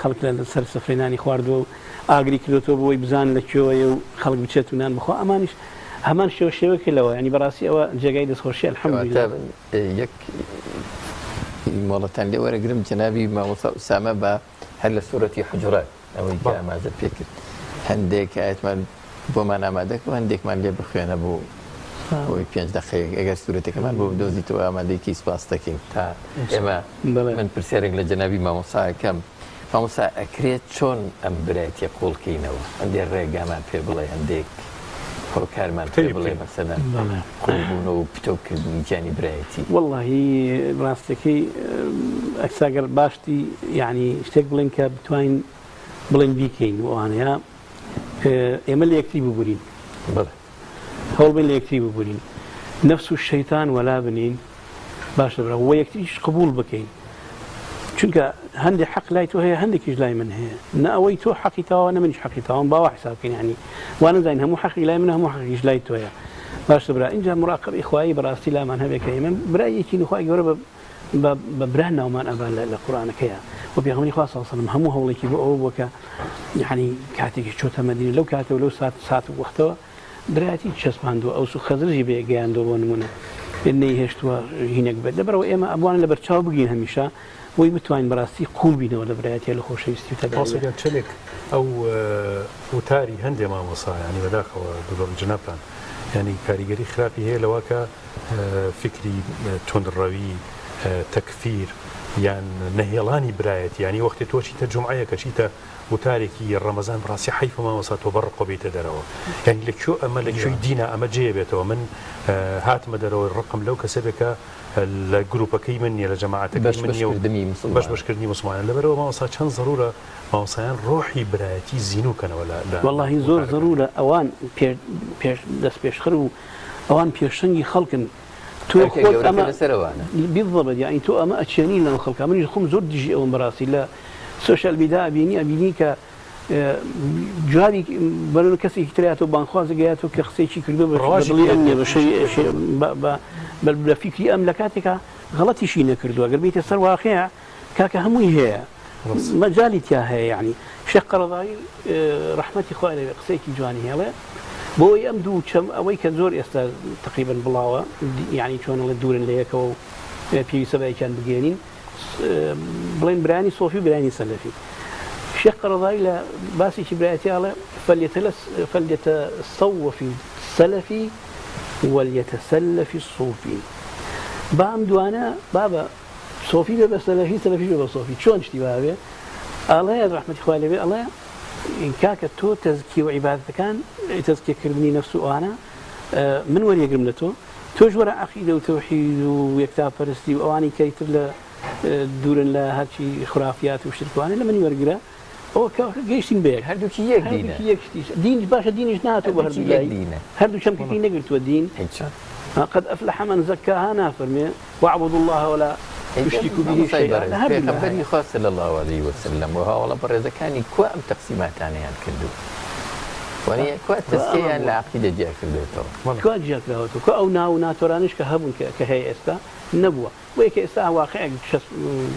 خەڵک لەسەر سفرەی نانی خواردووە و ئاگری کردوتەوە بۆی بزان لەکوێوەیە و خەڵک بچێت و نان بخوا ئەمانیش هەمان شێوەکە لەوە ینی بەڕاستی ئەوە جێگای دەستخۆشی الحەمدوللا یەک مۆڵەتان لێ وەرەگرم جەنابی مامۆستا ئوسامە بە هەر لە سوورەتی حوجرات ئەوەی کە ئاماژە پێ کرد هەندێک ئاەتمان بۆمان ئامادەکە هەندێکمان لێ بخوێنە بۆ ئەوەی 5 دقەیەک ئەگەر سوورەتەکەمان بۆ بدۆزیتەوە ئامادەیەکی سوپاس دەکەین تا ئێمە من پرسیارێک لە جەنابی مامۆستاکەم مامۆستا ئەکرێت چۆن ئەم برایەتیە قوڵکەینەوە هەندێک ڕێگامان پێ بڵێ هەندێک هۆکارمان پێ بڵێ مەسەلەن قوڵبوونەوە و پتۆکردنی گیانی برایەتی وەڵڵاهی ڕاستەکەی ئەکساگەر باشتی یعنی شتێک بڵێن کە بتوانین بڵێن بیکەین وانەیە ئێمە لە یەکتری ببورین هەوڵ بین لە یەکتری ببورین نەفس و شەیتان وەلا بنین باشە برا وە یەکتریش قبول بکەین چونکە هەندێک حەق لای تۆ هەیە هەندێکیش لای من هەیە نە ئەوەی تۆ حەقی تاوە نە منیش حەقی تاوە باوە حساب بکەین ینی وانەزانین هەموو حەقی لای من هەموو حەقیش لای تۆیە باشە برا اینجا مراقبەی خوایی بەڕاستی لامان هەبێت کە ئێمە برایەکی نخوای گەورە بە برا ناومان ئەبان لە قورئانەکەیە و پێغەمبەری خوا صلی الله علیه و سلم هەموو هەوڵێکی بۆ ئەوە بووە کە یعنی کاتێکی چۆتە مەدینە لەو کاتەوە لەو سات و وەختەوە برایەتی چەسپاندووە ئەوس و خەزرجی بێ گەیاندەوە بۆ نمونە نەی هێشتووە هینێک بێت لەبەرەوە ئێمە ئەبوانە لە بەرچاو بگین هەمیشە بۆی بتوانین بەڕاستی قوڵ بینەوە لە برایەتیە لە خۆشەویستی و تەبعیە چەندێک ئەو وتاری هەندێ مامۆستا ینی بەداخەوە دووبەر جنابتان ینی کاریگەری خراپی هەیە لەوە کە فکری تۆندڕەوی تەکفیر یان نەهێڵانی برایەت ینی وەختی تۆچیتە جمعەیە کەچیتە وتارێکی ڕەمەزان بڕاستی حیفە مامۆستا تۆ بەڕقۆ بێتە دەرەوە یعنی لەکوێ ئەمە لەکوێی دینە ئەمە جێ بێتەوە من هاتمە دەرەوە ڕقم لەو کەسێکە لە گروپەکەی من نیە لە جەماعەتەکەی من نیە بەشکردنی مسلمانان لەبەرەوە مامۆستا چەند زەرورە مامۆسایان ڕۆحی برایەتی زیینوکەنەوە لە واللهی زۆر زەرورە ئەوان دەست پێشخەر و ئەوان پێشەنگی خەڵکن تۆ خۆت ئەمە بالضبط یعنی تۆ ئەمە ئەچێنی لەم خەڵکە منیش خۆم زۆر دژی ئەوم بەڕاستی لە سوشال میدیا ئەبینی کە جوابی بەرەو کەسێکی ترایەتەوە بانخوازگەیەتەوە کە قسەیەکی کردو بەڕۆژی ئەم نیە بە فیکری ئەم لە کاتێکە غەڵەتیشی نەکردووە گەر بێتە سەر واقعە کاکە هەمووی هەیە مەجالی تیا هەیە یعنی شێخ قەرەضاوی ڕەحمەتی خوای لەوێ قسەیەکی جوانی هێڵێ بۆی ئەم دوو چەم ئەوەی کە زۆر ئێستا تقریبا بڵاوە یعنی چۆنەڵە دوورن لە یەکەوە و پێویستە بایکیان بگێنین بڵێن برانی سۆفی و برانی سەلەفی شێخ قەرەضاوی لە باسێکی برایەتیاڵێ فەلیەتەسەوەفی السەلەفی وەلیەتەسەلەفی الصوفی با ئەم دوانە بابە سۆفی بێ بە سەلەفی سەلەفی بێ بە سۆفی چۆن شتی بابێ ئەڵێ ڕەحمەتی خوای لەوێ ئەڵێ کاکە تۆ تەزکی و عیبادەتەکان تەزکیەکردنی نەفس و ئەوانە من وەریەگرم لە تۆش وەرە عەقیدە و تەوحید و یەکتاپەرستی و ئەوانی کەیتر لە دوورن لە هەرچی خورافیات و شرکوانە لە منی وەرگرە ئەوە گەیشتین بەیەک هەردووکی یەک دین باشە دینیش نهاتۆ بە هەردوو چەمکەکەی نەگرتووە دین قد أفلح من زكاها نافرمي واعبدوا الله ولا تشركوا به شيئا پیغمبری خاص صلى الله عليه وسلم وها والله برزكاني كوا ام تقسيمات انا كردو وني كوا تسكيه العقيده ديال كردو كوا ديال كردو كوا او ناو ناتورانش كهبون كهي استا نبوه ويك استا واقع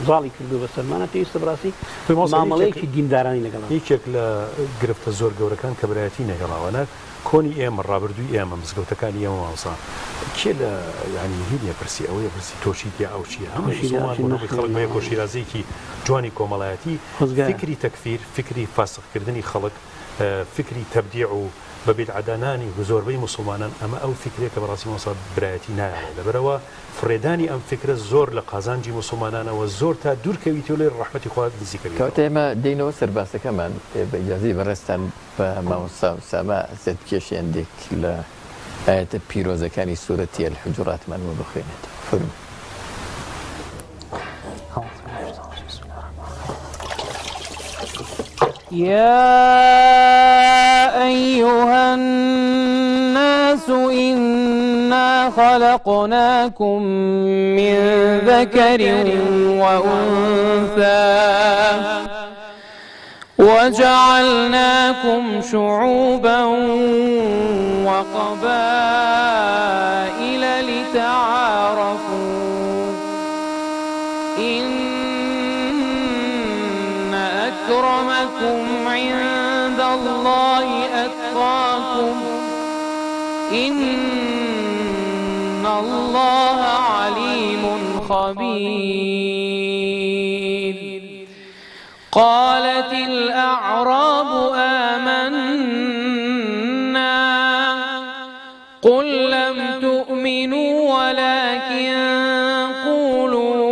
ظالي كردو بس ما تيست براسي ما ملك دين داراني نقلا هيك لا گرفت زور گورکان کبرایتی نگلاوانه كوني ايام الرابردو ايام مسكوتكان ايام وصا كلا يعني هي برسي او برسي توشيتي او شيء هم مسلمان خلق ما يكون شيرازيكي جواني كومالاتي فكري تكفير فكري فاسق كردني خلق فكري تبديع ببيت عدناني وزور بي مسلمان اما او فكري كبراسي مصاب برايتي نايا لبروا فريداني ام فكره زور لقازانجي مسلمانان وزور تا دور كويتو لي رحمه اخوات ذكر كوتما دينو سرباسه كمان باجازي برستان ما سما زد كيش عندك لا آية بيروزة كان سورة الحجرات من مبخينة فرم يا أيها الناس إنا خلقناكم من ذكر وأنثى وجعلناكم شعوبا وقبائل لتعارفوا إن أكرمكم عند الله أتقاكم إن الله عليم خبير قالت الأعراب آمنا قل لم تؤمنوا ولكن قولوا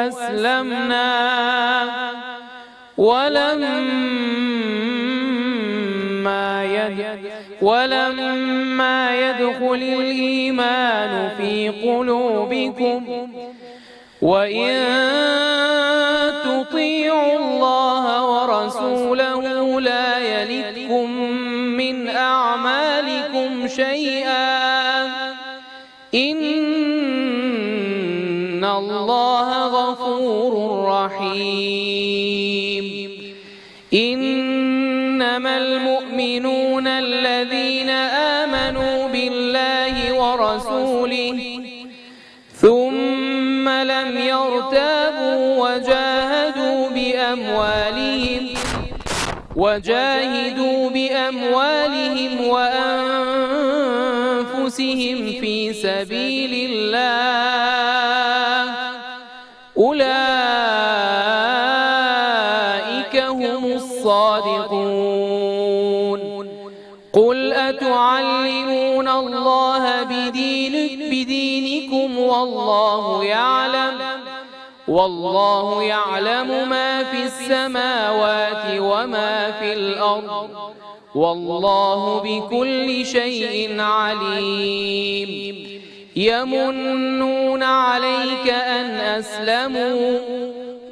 أسلمنا ولما يدخل الإيمان في قلوبكم وإن تطيعوا الله ورسوله لا يلتكم من أعمالكم شيئا إن الله غفور رحيم إنما المؤمنون الذين آمنوا بالله ورسوله ثم لم يرتابوا وجاهدوا بأموالهم وأنفسهم في سبيل الله أولئك هم الصادقون قل أتعلمون الله بدينكم والله والله يعلم ما في السماوات وما في الأرض والله بكل شيء عليم يمنون عليك أن أسلموا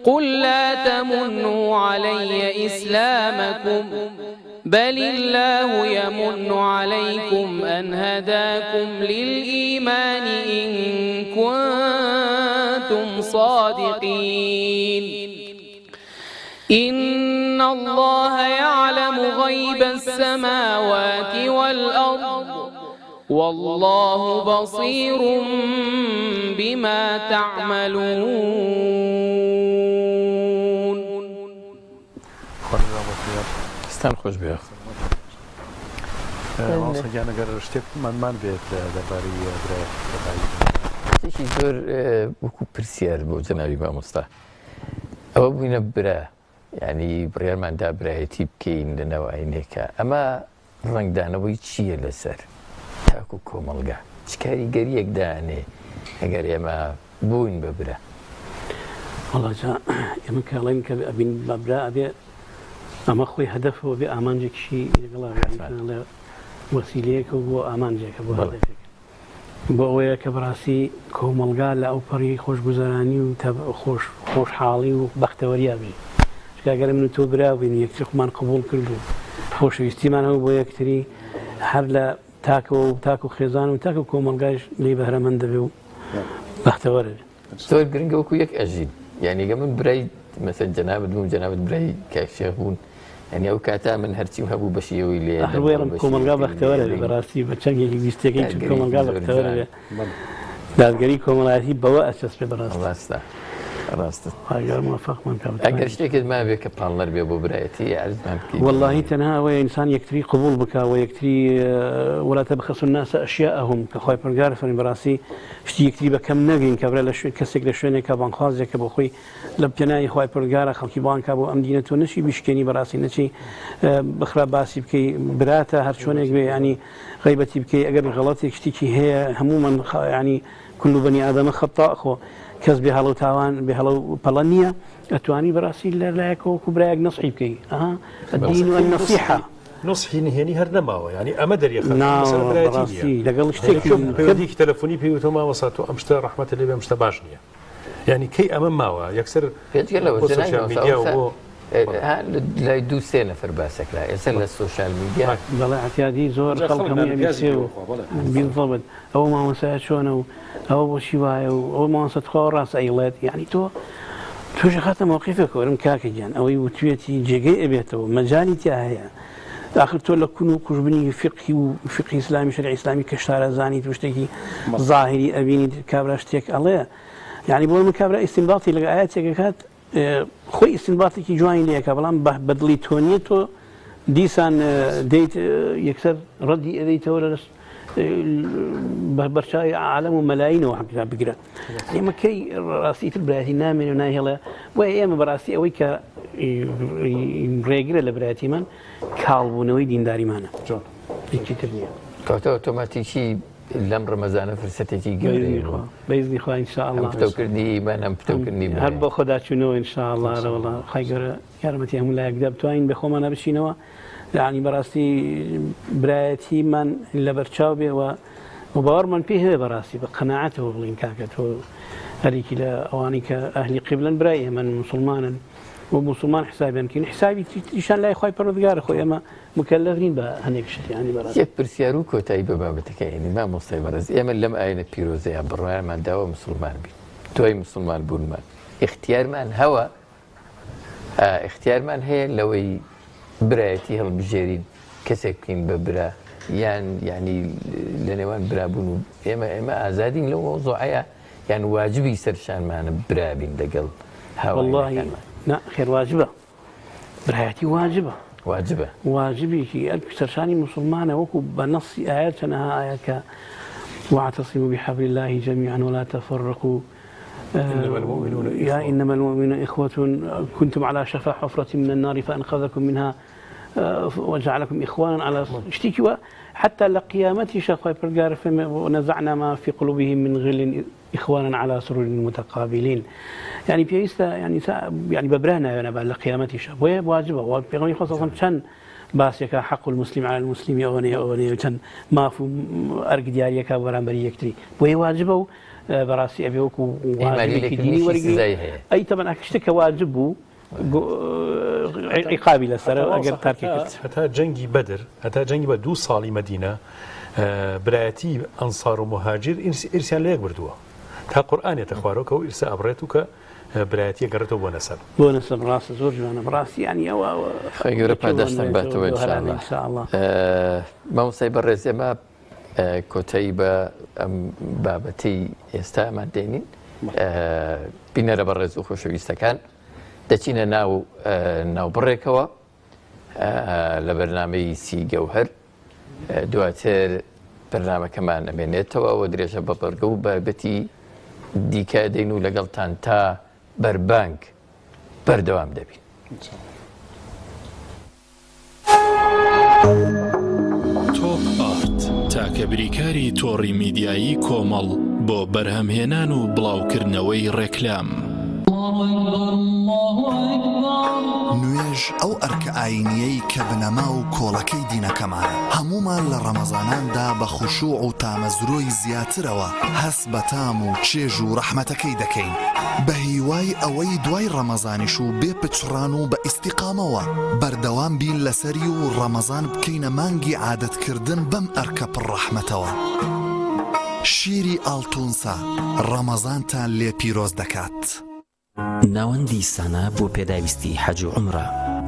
قل لا تمنوا علي إسلامكم بل الله يمن عليكم أن هداكم للإيمان إن كنتم صادقين إن الله يعلم غيب السماوات والأرض والله بصير بما تعملون. ستان خوش بێ ڕاستەگیانەگەر شتێکمانمان بێت دەربارەی شتێکی زۆر وەکو پرسیار بۆ جەنابی مامۆستا ئەوە بووینە برا یعنی بڕیارماندا برایەتی بکەین لەناو ئاینێکە ئەمە ڕنگدانەوەی چییە لەسەر تاکو کۆمەڵگا چ کاریگەریەک دانێ ئەگەر ئێمە بووین بە برا؟ وەڵاجا ئێمە کاڵین کە ئەبین بە برا ئەبێ ئەمە خۆی هەدەفەوە بێ ئامانجێکشی لەگەڵا وەسیلەیەکە بۆ ئامانجێکە بۆ هەدەفێک بۆ ئەوەیە کە بەڕاستی کۆمەڵگا لە ئەو پەڕی خۆشگوزارانی و خۆشحاڵی و بەختەوەریا بێ چکگەرە من تۆ برا بین یەکتر خۆمان قبول کرد و خۆشەویستیمان هەوو بۆ یەکتری هەر لە تاکەوە و تاک و خێزان و تاکە کۆمەلگایش لی بەهرەمەند دەبێ و بەختەوەرە زۆر گرنگە وەکو یەک ئەژین یعنیگە من برای مەسەن جەنابەت بووم جەنابەت برای کاکشێخ بوون یعنی ئەو کاتا من هەرچیم هەبوو بەشیەوەی لێ کۆمەلگا بەختەوەرە بەڕاستی بە چەندێکی ویستەکەی کۆمەلگا بەختەوەرە بێ دادگەری کۆمەڵایەتی بەوە ئەسەس پێ بەڕاستە ڕاستە ئەگەر شتێکت ما بێ کە پاڵنەر بێ بۆ برایەتی عەرزمان بکەین وەڵڵاهی تەنها ئەوەیە ئینسان یەکتری قبول بکاوە یەکتری وەلا تەبخەسوا الناس ئەشیاءهم کە خۆی پەروەردگار فەرمی بەڕاستی شتی یەکتری بەکەم نەگەین کە برا لە کەسێک لە شوێنێکە بانخوازێکە بۆ خۆی لە پێناوی خۆی پەروەردگارە خەڵکی بانکە بۆ ئەم دینە تۆ نەچی بیشکێنی بەڕاستی نەچی بخرا باسی بکەی براتە هەر چۆنێک بێ ینی غیبەتی بکەی ئەگەر غەڵەتێک شتێکی هەیە هەمومان ینی كل بني آدم خطاء خو كسب هلو تاوان بهلو بلانية أتواني براسي لا يكو كبراك نصحي بكي الدين والنصيحة نصحي نهيني هرنماوة يعني أمدر يا خالد مثلا براسي لقل اشتكي بيوديك تلفوني بيوتو ما وصلتو أمشتا رحمة الله بأمشتا باشنية يعني كي أمام ماوة يكسر السوشيال ميديا لا يدو سنة في رباسك لا يسأل السوشيال ميديا والله اعتيادي زور خلق هم يمسيو بالضبط أو ما مساعد شونه أو بشواية أو ما ستخور راس أيلات يعني تو شخص موقفك ورم كاكجان أو يوتيتي جيجي أبيته مجالي تاهيا آخر تقول لك كنوا كجبني فقه إسلامي شرع إسلامي كشتار زاني توشتكي ظاهري أبيني كابراشتك الله يعني بقول من كابرا استنباطي لآياتك كات خوي استنباطي جوين ليك بلان بدلي تونيتو ديسان ديت يكسر ردي ديت ولا برشاي عالم وملايين وحكي بقرا يعني ما كي راسيت البراتي نامن وناهلا وايام براسي اويك ريغرا لبراتي من كالبونوي دينداري مانا جون هيك تبنيه كوتو اوتوماتيكي لم رمضان فرصتي بإذن الله إن شاء الله بتوكرني إيمان هم بتوكرني هرب خدا شنو إن شاء الله والله خير يارمتي هم لا يقدر توين بخو أنا بشينوا يعني براستي برايتي من إلا برشاوبي وبار من فيه براستي بقناعته بالإنكاكته هذيك لا أوانيك أهل قبلا برايه من مسلمانا ومسلمان حسابي يمكن حسابي يشان لا يخاي پروردگار خو اما مكلفين بهنيك شيء يعني برا يك برسيارو كوتاي بابتك يعني ما مصيب برز اما لم اين بيروزي برا ما داو مسلمان بي توي مسلمان بون ما اختيار من هوا اختيار من هي لوي برايتي هل بجيرين كسكين ببرا يعني لنوان برا بون اما ازادين لو موضوعيه يعني واجبي سرشان معنا برا بين دقل هوا والله لا خير واجبة برايتي واجبة واجبي كي أكثر شاني مسلمانة وكو بنص آيات أنها آيات واعتصموا بحبل الله جميعا ولا تفرقوا إنما المؤمنون إخوة كنتم على شفا حفرة من النار فأنقذكم منها وجعلكم إخوانا على اشتكوا حتى لقيامتي شيخ ونزعنا ما في قلوبهم من غل إخوانا على سرور متقابلين يعني بيستا يعني ببرانا أنا بعد قيامتي شاب واجبه وبيغني خصوصا كان باسيك حق المسلم على المسلم أغني كان ما في أرق دياريك ورامبري يكتري واجبه براسي أبيوك واجب ديني ورقي أي طبعا أكشتك واجبه عقابي لسر أجر تركك حتى جنگي بدر حتى جنگي بدر 2 ساڵی مدينة برایەتی ئەنسار و مهاجر ئیرسیان لەیەک بردووە تا قورئانێتە خوارەوە و ئیرسا ئەبڕێت و کە برایەتیە گەڕێتەوە بۆ نەسەب ڕاستە زۆر جوانە بڕاستی ینی ئەوە خۆی گەورە پاداشتن باتەوە ئینشاءالله مامۆستای بەڕێز ئێمە کۆتایی بە ئەم بابەتەی ئێستا ئەمان دێنین بینەرە بەڕێز و خۆشەویستەکان دەچینە ناوبڕێکەوە لە بەرنامەی سی گەوهەر دواتر بەرنامەکەمان ئەمێنێتەوە و درێژە بە بەرگە و بابەتی دیکە دەین و لەگەڵتان تا بەربانگ بەردەوام دەبین. تۆپ ئارت تاکە بریکاری تۆڕی میدیایی کۆمەڵ بۆ بەرهەمهێنان و بڵاوکردنەوەی ڕێکلام. نوێژ ئەو ئەرکە ئاینیەی کە بنەما و کۆڵەکەی دینەکەمانە هەمومان لە ڕەمەزاناندا بە خوشوع و تامەزرۆی زیاترەوە هەست بە تام و چێژ و ڕەحمەتەکەی دەکەین بە هیوای ئەوەی دوای ڕەمەزانیش و بێ پچڕان و بە ئیستیقامەوە بەردەوام بین لەسەری و ڕەمەزان بکەینە مانگی عادەتکردن بەم ئەرکە پڕڕەحمەتەوە. شیری ئاڵتونسا ڕەمەزانتان لێ پیرۆز دەکات. ناوەندی سانە بۆ پێداویستی حەج و عومرە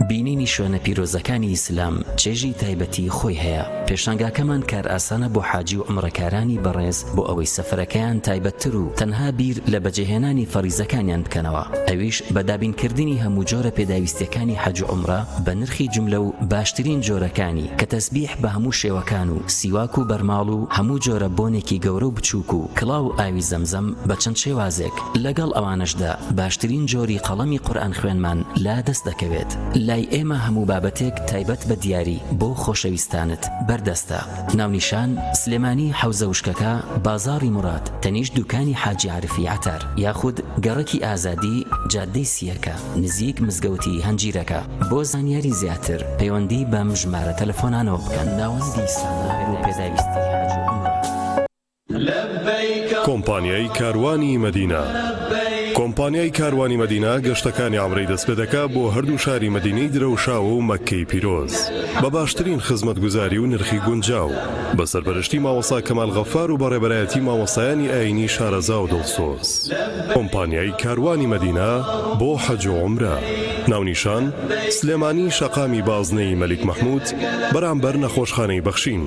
بینینی شوێنە پیرۆزەکانی ئیسلام چێژی تایبەتی خۆی هەیە. پێشانگاکەمان کار ئاسانە بۆ حاجی و عومرەکارانی بەڕێز بۆ ئەوەی سەفەرەکەیان تایبەتتر و تەنها بیر لە بەجێهێنانی فەریزەکانیان بکەنەوە. ئەویش بە دابینکردنی هەموو جۆرە پێداویستیەکانی حەج و عومرە بە نرخی جملە و باشترین جۆرەکانی کە تەسبیح بە هەموو شێوەکان و سیواک و بەرماڵ و هەموو جۆرە بۆنێکی گەورە و بچووک و کڵاو ئاوی زەمزەم بە چەند شێوازێک لەگەڵ ئەوانەشدا باشترین جۆری قەڵەمی قورئان خوێنمان لا دەست دەکەوێت. لای ئێمە هەموو بابەتێک تایبەت بە دیاری بۆ خۆشەویستانت بەردەستە. ناونیشان سلێمانی حەوزە وشکەکە بازاڕی مراد تەنیشت دوکانی حاجی عارفی عتار یاخود گەڕەکی ئازادی جادەی سیەکە نزیک مزگەوتی هەنجیرەکە. بۆ زانیاری زیاتر پەیوەندی بەم ژمارە تەلەفۆنانەوە بکەن. ناوەندی سانە بۆ پێداویستی حاج و عومرە. کۆمپانیای کاروانی مەدینە کۆمپانیای کاروانی مەدینە گەشتەکانی عومرەی دەست پێ دەکات بۆ هەردوو شاری مەدینەی درەوشاوە و مەککەی پیرۆز بە باشترین خزمەتگوزاری و نرخی گونجاو بە سەرپەرشتی مامۆستا کەمال غەفار و بەڕێبەرایەتی مامۆستایانی ئاینی شارەزا و دڵسۆز. کۆمپانیای کاروانی مەدینە بۆ حەج و عومرە. ناونیشان سلێمانی شەقامی بازنەی مەلیک مەحموود بەرامبەر نەخۆشخانەی بەخشین.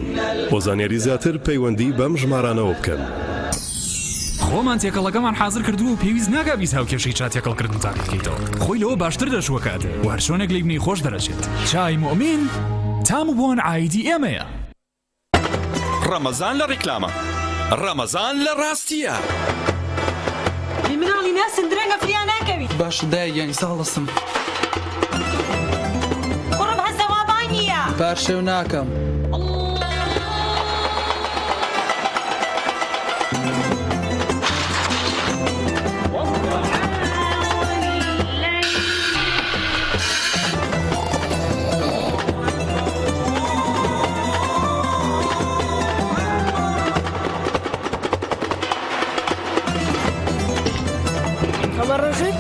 بۆ زانیاری زیاتر پەیوەندی بەم ژمارانەوە بکەن. خۆمان تێکەڵەکەمان حاضر کردو و پێویست ناکا بیست هاوکێشەی چا تێکەڵکردن تاقی بکەیتەوە. خۆی لەوە باشتر دەشوە کاتێ و هەر شۆنێک لێی بنی خۆش دەرەچێت. چای مؤمین تام و بۆن ئایدی ئێمەیە. ڕەمەزان لە ڕێکلامە ڕەمەزان لە ڕاستیە. مناڵی ناسن درەنگە فریان ناکەوی. باش دایگەنی ساڵەسم. کوڕم هەسەوابای نییە. پارشێو ناکەم.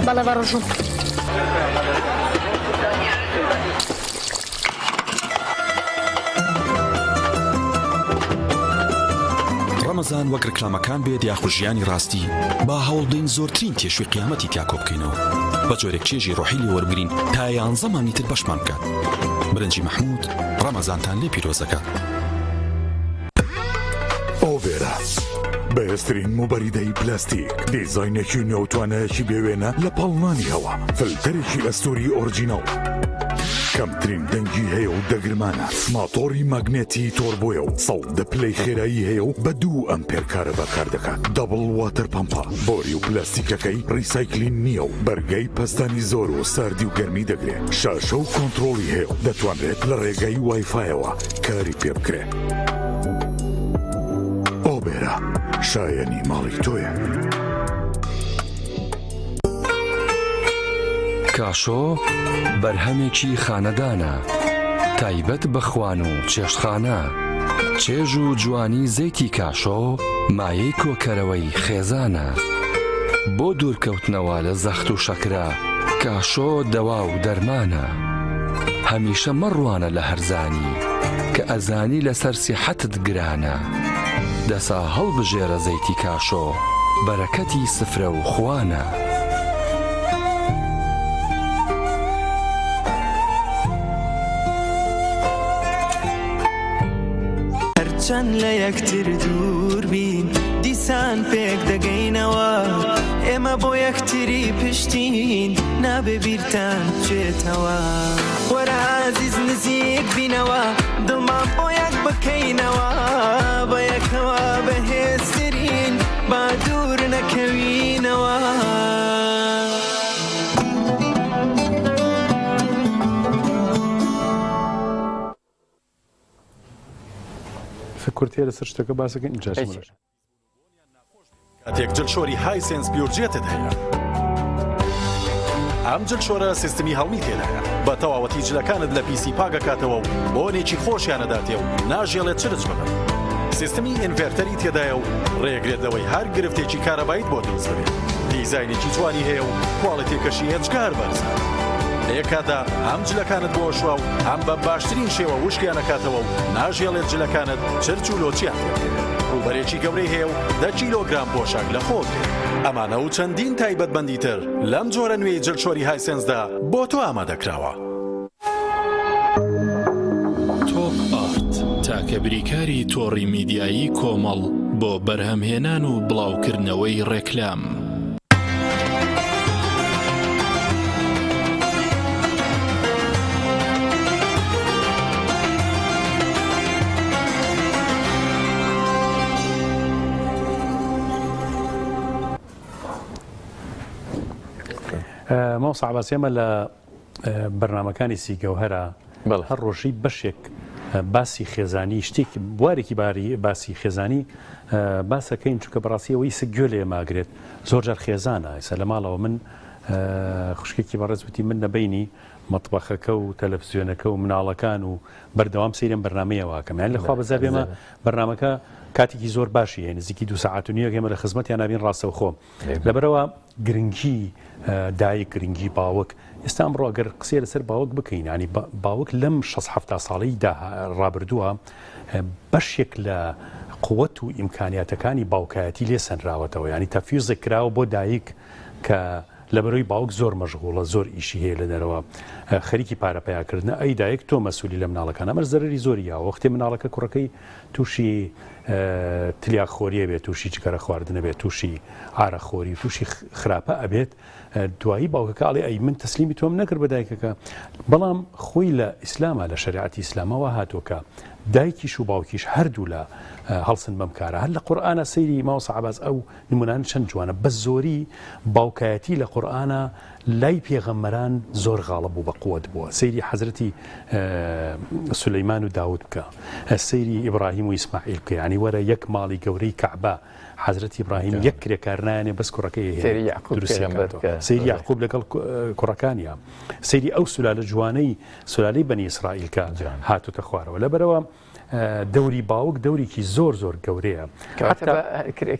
بەڵێ بەڕۆژوو. ڕەمەزان وەک ڕێکلامەکان بێت یاخود ژیانی ڕاستی با هەوڵدەین زۆرترین تێشوی قیامەتی تیا کۆ بکەینەوە بە جۆرێک چێژی ڕۆحی لێ وەربگرین تا 11 مانگی تر بەشمان بکات. برنجی مەحموود ڕەمەزانتان لێ پیرۆزەکە. ئۆڤێرا بەهێزترین موبەریدەی پلاستیک دیزاینێکی نێوتوانەیەکی بێوێنە لە پاڵنانی هەوا فلتەرێکی ئەستۆری ئۆرجینەڵ کەمترین دەنگی هەیە و دەگرمانە ماتۆری ماگنێتی تۆربۆیە و 100 پلەی خێرایی هەیە و بە 2 ئەمپێر کارە بەکار دەکات. دەبڵ واتەر پەمپە بۆری و پلاستیکەکەی ڕیسایکلین نییە و بەرگەی پەستانی زۆر و ساردی و گەرمی دەگرێت. شاشە و کۆنتڕۆڵی هەیە و دەتوانرێت لە ڕێگەی وایفایەوە کاری پێ بکرێت. ئۆبێرا شایەنی ماڵی تۆیە. کاشۆ بەرهەمێکی خانەدانە تایبەت بە خوان و چێشتخانە چێژ و جوانی زەیتی کاشۆ مایەی کۆکەرەوەی خێزانە بۆ دوورکەوتنەوە لە زەخت و شەکرە کاشۆ دەوا و دەرمانە هەمیشە مەڕوانە لە هەرزانی کە ئەزانی لەسەر سیحەتت گرانە دەسا هەڵبژێرە زەیتی کاشۆ بەرەکەتی سفرە و خوانە هەرچەند لە یەکتر دوور بین دیسان پێک دەگەینەوە ئێمە بۆ یەکتری پشتین نابێ بیرتان بچێتەوە وەرە عەزیز نزیک بینەوە دڵمان بۆ یەک بکەینەوە بە یەکەوە بەهێزترین با دوور نەکەوینەوە کورتێ لەسەر شتەکە باسەکە اینجا کاتێک جلشۆری هایسنس بیورجێتت هەیە ئەم جلشۆرە سیستمی هەڵمی تێدایە بە تەواوەتی جلەکانت لە پیسی پاگەکاتەوە و بۆنێکی خۆشیانەداتێ و ناژێڵێت چرج بکەن سیستمی ئینڤێرتەری تێدایە و ڕێگرێتەوەی هەر گرفتێکی کارەبایت بۆ دروست بێت دیزاینێکی جوانی هەیە و کوڵەتێکەشی هێچگار بەرزە لەیەکادا هەم جلەکانت بۆ شووە و هەم بە باشترین شێوە وشکیانەکاتەوە و ناژێڵێت جلەکانت چرج و لۆچیان پێبێت ڕووبەرێکی گەورەی هەیە و 10 کیلۆگرام پۆشاک لە خۆ بێت ئەمانە و چەندین تایبەتمەندی تر لەم جۆرە نوێی جلشۆری هایسنسدا بۆ تۆ ئامادەکراوە تۆپ ئارت تاکە بریکاری تۆڕی میدیایی کۆمەڵ بۆ بەرهەمهێنان و بڵاوکردنەوەی ڕێکلام ماوەسا عەباسی ئەمە لە بەرنامەکانی سیگەوهەرە هەر ڕۆژی بەشێک باسی خێزانی شتێک بوارێکی باسی خێزانی باسەکەین چونکە بەڕاستیەوەی سگوێ لێ ماگرێت زۆر جار خێزانە ئێستا لە ماڵەوە من خوشکێکی بەڕێزوتی من نەبینی مەطبەخەکە و تەلەڤیزیۆنەکە و مناڵەکان و بەردەوام سەیرم بەرنامەیەواکەم یان لەخوا بەزار بێمە بەرنامەکە کاتێکی زۆر باشی نزیکی 2 ساعت و نیوە ئێمە لە خزمەتیان نابین ڕاستەوخۆ لەبەرەوە گرنگی دایک گرنگی باوک ئێستا ئەمڕۆ ئەگەر قسەی لەسەر باوک بکەین ینی باوک لەم 60 ساڵەیدا ڕابردووە بەشێک لە قووەت و ئیمکانیاتەکانی باوکایەتی لێ سەنراوەتەوە ینی تەفیوزێک کراوە بۆ دایک کە لەبەرەوەی باوک زۆر مەشغوڵە زۆر ئیشی هەیە لە دەرەوە خەریکی پارەپەیاکردنە ئەی دایک تۆ مەسوولی لە مناڵەکان ئەمە زەرری زۆریە وەختێ مناڵەکە کوڕەکەی تووشی تلیاخۆریە بێت تووشی جگەرە خواردنە بێت تووشی ئارەخۆری تووشی خراپە ئەبێت دوایی باوکەکە ئاڵێ ئەی من تەسلیمی تۆم نەکرد بە دایکەکە بەڵام خۆی لە ئیسلامە لە شریعەتی ئیسلامەوە هاتووکە دایکیش و باوکیش هەردوو لە هەڵسن بەم کارە هەر لە قورئانە سەیری ماوەسا عەباس ئەو نمونان چەند جوانە بە زۆری باوکایەتی لە قورئانە لای پێغەمبەران زۆر غاڵب بوو بە قووەت بووە سەیری حەزرەتی سولەیمان و داود بکە سەیری ئیبراهیم و ئیسماعیل بکە ینی وەرە یەک ماڵی گەورەی کەعبە حەزرەتی ئیبراهیم یەک کرێکارنایانێ بەس کوڕەکەی هەیە سەیری یعقوب لەگەڵ کوڕەکانیە سەیری ئەو سولالە جوانەی سولالەی بەنی ئیسرائیلکە هاتوتە خوارەوە لەبەرەوە دەوری باوک دەورێکی زۆر زۆر گەورەیە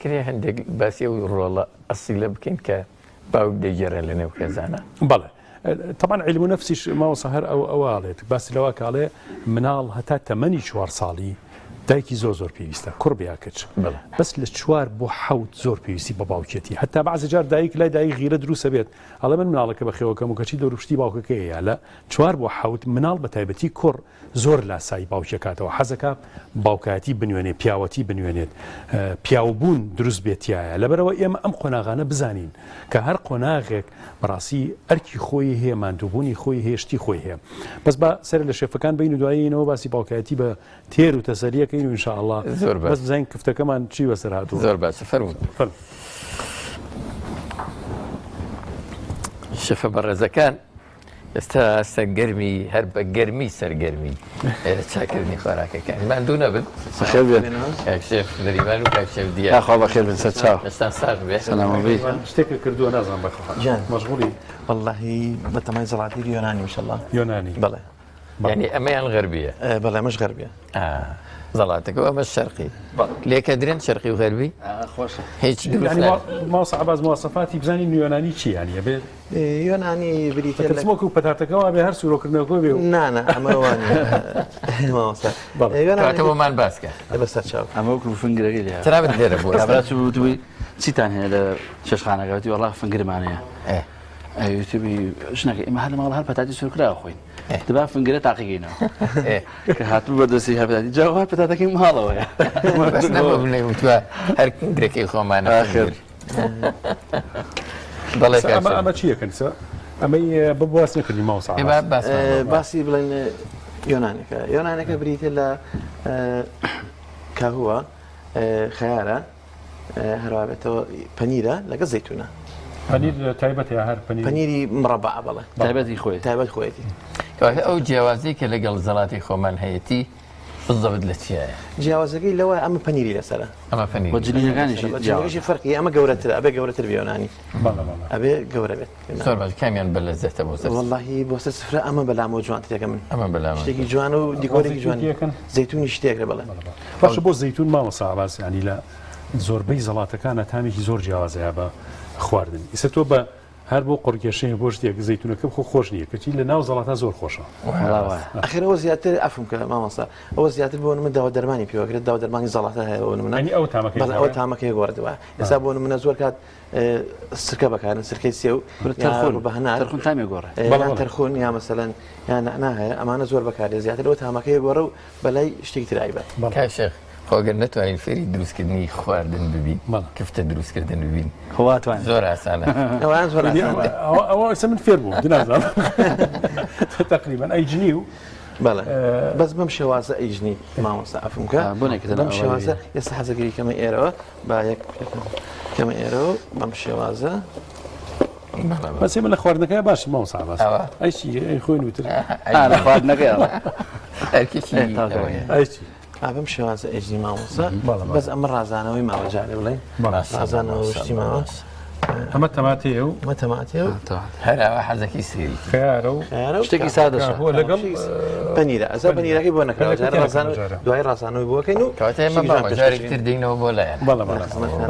کرێ هەندێک باسی و ڕۆڵە ئەسیلە بکەین کە باوک دەیگێڕێ لە نێو خێزانە بەڵێ طبعا علم و نەفسیش ماوەسا هەر ئەوواڵێت باسی لەوە کاڵێ مناڵ هەتا تەمەنی 4 ساڵی دایکی زۆر پێویستە کوڕ بیا کچ بەس لە 4 بۆ 7 زۆر پێویستی بە باوکێتی هەتا بەعزی جار دایک لای دایک غیرە دروسە بێت ئەڵێ من مناڵەکە بەخێوەکەم و کەچی دەوروشتی باوکەکەیە لە 4 بۆ 7 مناڵ بە تایبەتی کوڕ زۆر لاسایی باوکێکاتەوە حەزەکە باوکایەتی بنوێنێ پیاوەتی بنوێنێت پیاوبوون دروست بێتیایە لەبەرەوە ئێمە ئەم قۆناغانە بزانین کە هەر قۆناغێک بەڕاستی ئەرکی خۆی هەیە ماندووبوونی خۆی هێشتی خۆی هەیە بەس بە سەر لە شێفەکان بین و دوایینەوە باسی باوکایەتی بە تێر و تەسەلیەکەین و ئینشاءالله بەس بزانین کفتەکەمان چی بەسەر هاتووە زۆر باشە فەرموون شەفە بەڕێزەکان ئێستا سەرگەرمی هەر بە گەرمی سەرگەرمی چاکردنی خۆراکەکان ماندوو نەبن کاکشێف نەریمان و کاکشێف دیار خوا بەخێر بن سەر چاو ئێستا ساز بێ سەلامەبێ شتێکە کردووە نازانم بەخۆ جان مەشغوڵی واللهی بەتەمای زەڵاتی یۆنانی انشاءالله یۆنانی بەڵێ یعنی ئەمەیان غەربیە بەڵێ ئەمەش غەربیە زەڵاتەکە ئەمە شەرقی لێکە درێن شەرقی و غەربی هیچ ماوەسە عەباس مواصفاتی بزانین یۆنانی چی یانیە بێ یۆنانی بریتە سمۆک و پەتاتەکەەوە بێ هەر سوورۆکردنەوە بێ نانە ئەمە وانە کاتەوەمان باسکە بەسەر چاو ئەمە وەکو فنگرەکەی لێ ترابت لێرە بوو دوی چیتان هەیە لە شەشخانەکەوتی وەڵا فنگرمانەیە یوتیوبی ژنەکە ئێمە هەر لە ماڵ هەر پەتاتی سوورکراوە خۆین دەبا فنگرە تاقیگەینەوە کە هاتوو بەدەستی هەر پەتاتی جاوە هەر پەتاتەکەی ماڵەوەیە وتوە هەر گرێکی خۆمانە بەڵێ ئەمە چیەکەن ئەمەی ببواس نەکردی ماوەسا باسی بڵێن یۆنانەکە بریتە لە کاهووە خەیارە هەروە بێتەوە پەنیرە لەگە زەیتونە پەنیر تایبەت هەر پەنیری مڕەبع بڵێ تایبەتی خۆی تایبەت خۆیەتی ئەو جیاوازی کە لەگەڵ زەڵاتی خۆمان هەیەی بزەوت لە چیایە جیاوازەکەی لەوە ئەمە پەنیری لەسرە ئەمە پەنیر جلینەکانیشی فەرقی ئەمە گەورەتر ئەبێ گەورەتر بیۆنانی ئەبێ گەورە بێت زۆر باش کامیان بە لەزەتە بۆ واللهی بۆ سەر سفرە ئەمە بەلامە جوانترەکە من ئەمە بەلام شتێکی جوان و دیکۆرێکی جوان زەیتونی شتێکە بڵێ باشە بۆ زەیتون مامەسا عەباس ینی لە زۆربەی زەڵاتەکانە تامێکی زۆر جیاوازەیە بە خواردن ئیسە تۆ بە هەر بۆ قڕکێشەیە بۆ شتێک زەیتونەکە خۆ خۆش نییە کەچی لە ناو زەڵاتە زۆر خۆشە ئەخێرەوە زیاتر ئەفم کە مامەسا ئەوە زیاتر بۆ من داوا دەرمانی پێوەگرێت داوا دەرمانی زەڵاتە هەیە منی ئەو ئەو تامەکەی گۆڕدەوە ئێستا بۆ منە زۆر کات سرکە بەکارن سرکەی سێ و بەهەنار تامی گۆڕێ تەرخون یا مەسەلەن یان ناهەیە ئەمانە زۆر بەکارێ زیاتر ئەو تامەکەی گۆڕە و بەلای شتێکی ترایی بێت کاشێخ خۆگەر نتوانین فێری دروستکردنی خواردن ببین کفتە دروستکردن ببین زۆر ئاسانە ئەوە من فێر بوو دنازانم تقریبا ئەیجنی و بەڵێ بەس بەم شێوازە ئەیژنی مامۆستا ئەفمکە بەم شێوازە ئێستا حەزەگەری کەمە ئێرەوە با یەک کەمە ئێرەوە بەم شێوازە بەس من لە خواردنەکەی باش مامۆستا باس ئەیچی خۆی نووتر لە خواردنەکەی ئەرکێکی بەم شێوازە ئەیژنی مامۆستا بەس ئەمە ڕازانەوەی ماوەجارێ بڵێن ڕازانەوە شتی ماوە ئەمە تەماتێ و مەتەماتێ و هەراوە حەزەکی سێری خیارە و شتێکی سادە لەگەڵ پەنیرە ئەزا پەنیرەکەی بۆ نەکراوە دوای ڕازانەوەی بۆکەین و کاتێمەجارێکتر دێنەوە بۆ لایەن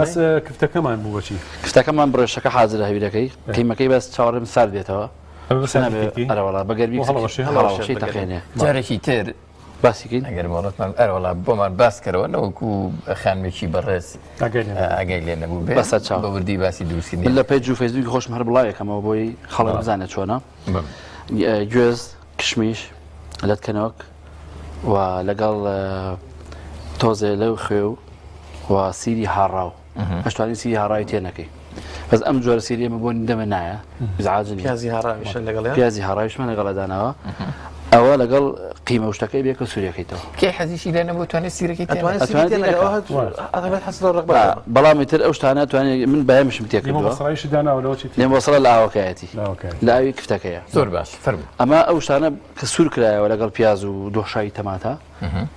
بەس کفتەکەمان بوو بەچی کفتەکەمان بڕێشەکە حاضر هەویرەکەی قیمەکەی بەس چاوەڕێم سار بێتەوە ئەرەوەڵا بەگەربی هەڵەوەشەی تەخێنێ جارێکی تر باسیکەین ئەگەر مۆڵەتمان ئەرەوەڵا بۆمان باس کەرەوە نەوەکو خانمێکی بەڕێز ئەگەی لێ نەبوو بێ بەسە چاو بەوردی باسی دروستکردنی من لە پێیج و فەیسبووکی خۆشم هەر بڵاوێکەمەوە بۆی خەڵک بزانێت چۆنە گوێز کشمیش لەتکەنۆک و لەگەڵ تۆزێ لەو خوێ و سیری هاڕاو هەشتوانی سیری هاڕاوی تێ نەکەی بەس ئەم جۆرە سیری ئەمە بۆ دەمە نایە بزعاجن پیازی هاڕاویشە لەگەڵ پیازی هاڕاویشمان لەگەڵەدانەوە ئەوە لەگەڵ قیمە شتەکەی بێکە سوورەکەیتەوە کێ حەزیشی لێ نەبوو توانێت سیرەکەی بەڵامی تر ئەو شتانە توانێت من بەیەمشم تێکردوە لێم بۆسەڵە لە ئاوەکایەتی لە ئاوی کفتەکەیە زۆر باش ئەمە ئەو شتانە کە سوور کرایەوە لەگەڵ پیاز و دۆشایی تەماتە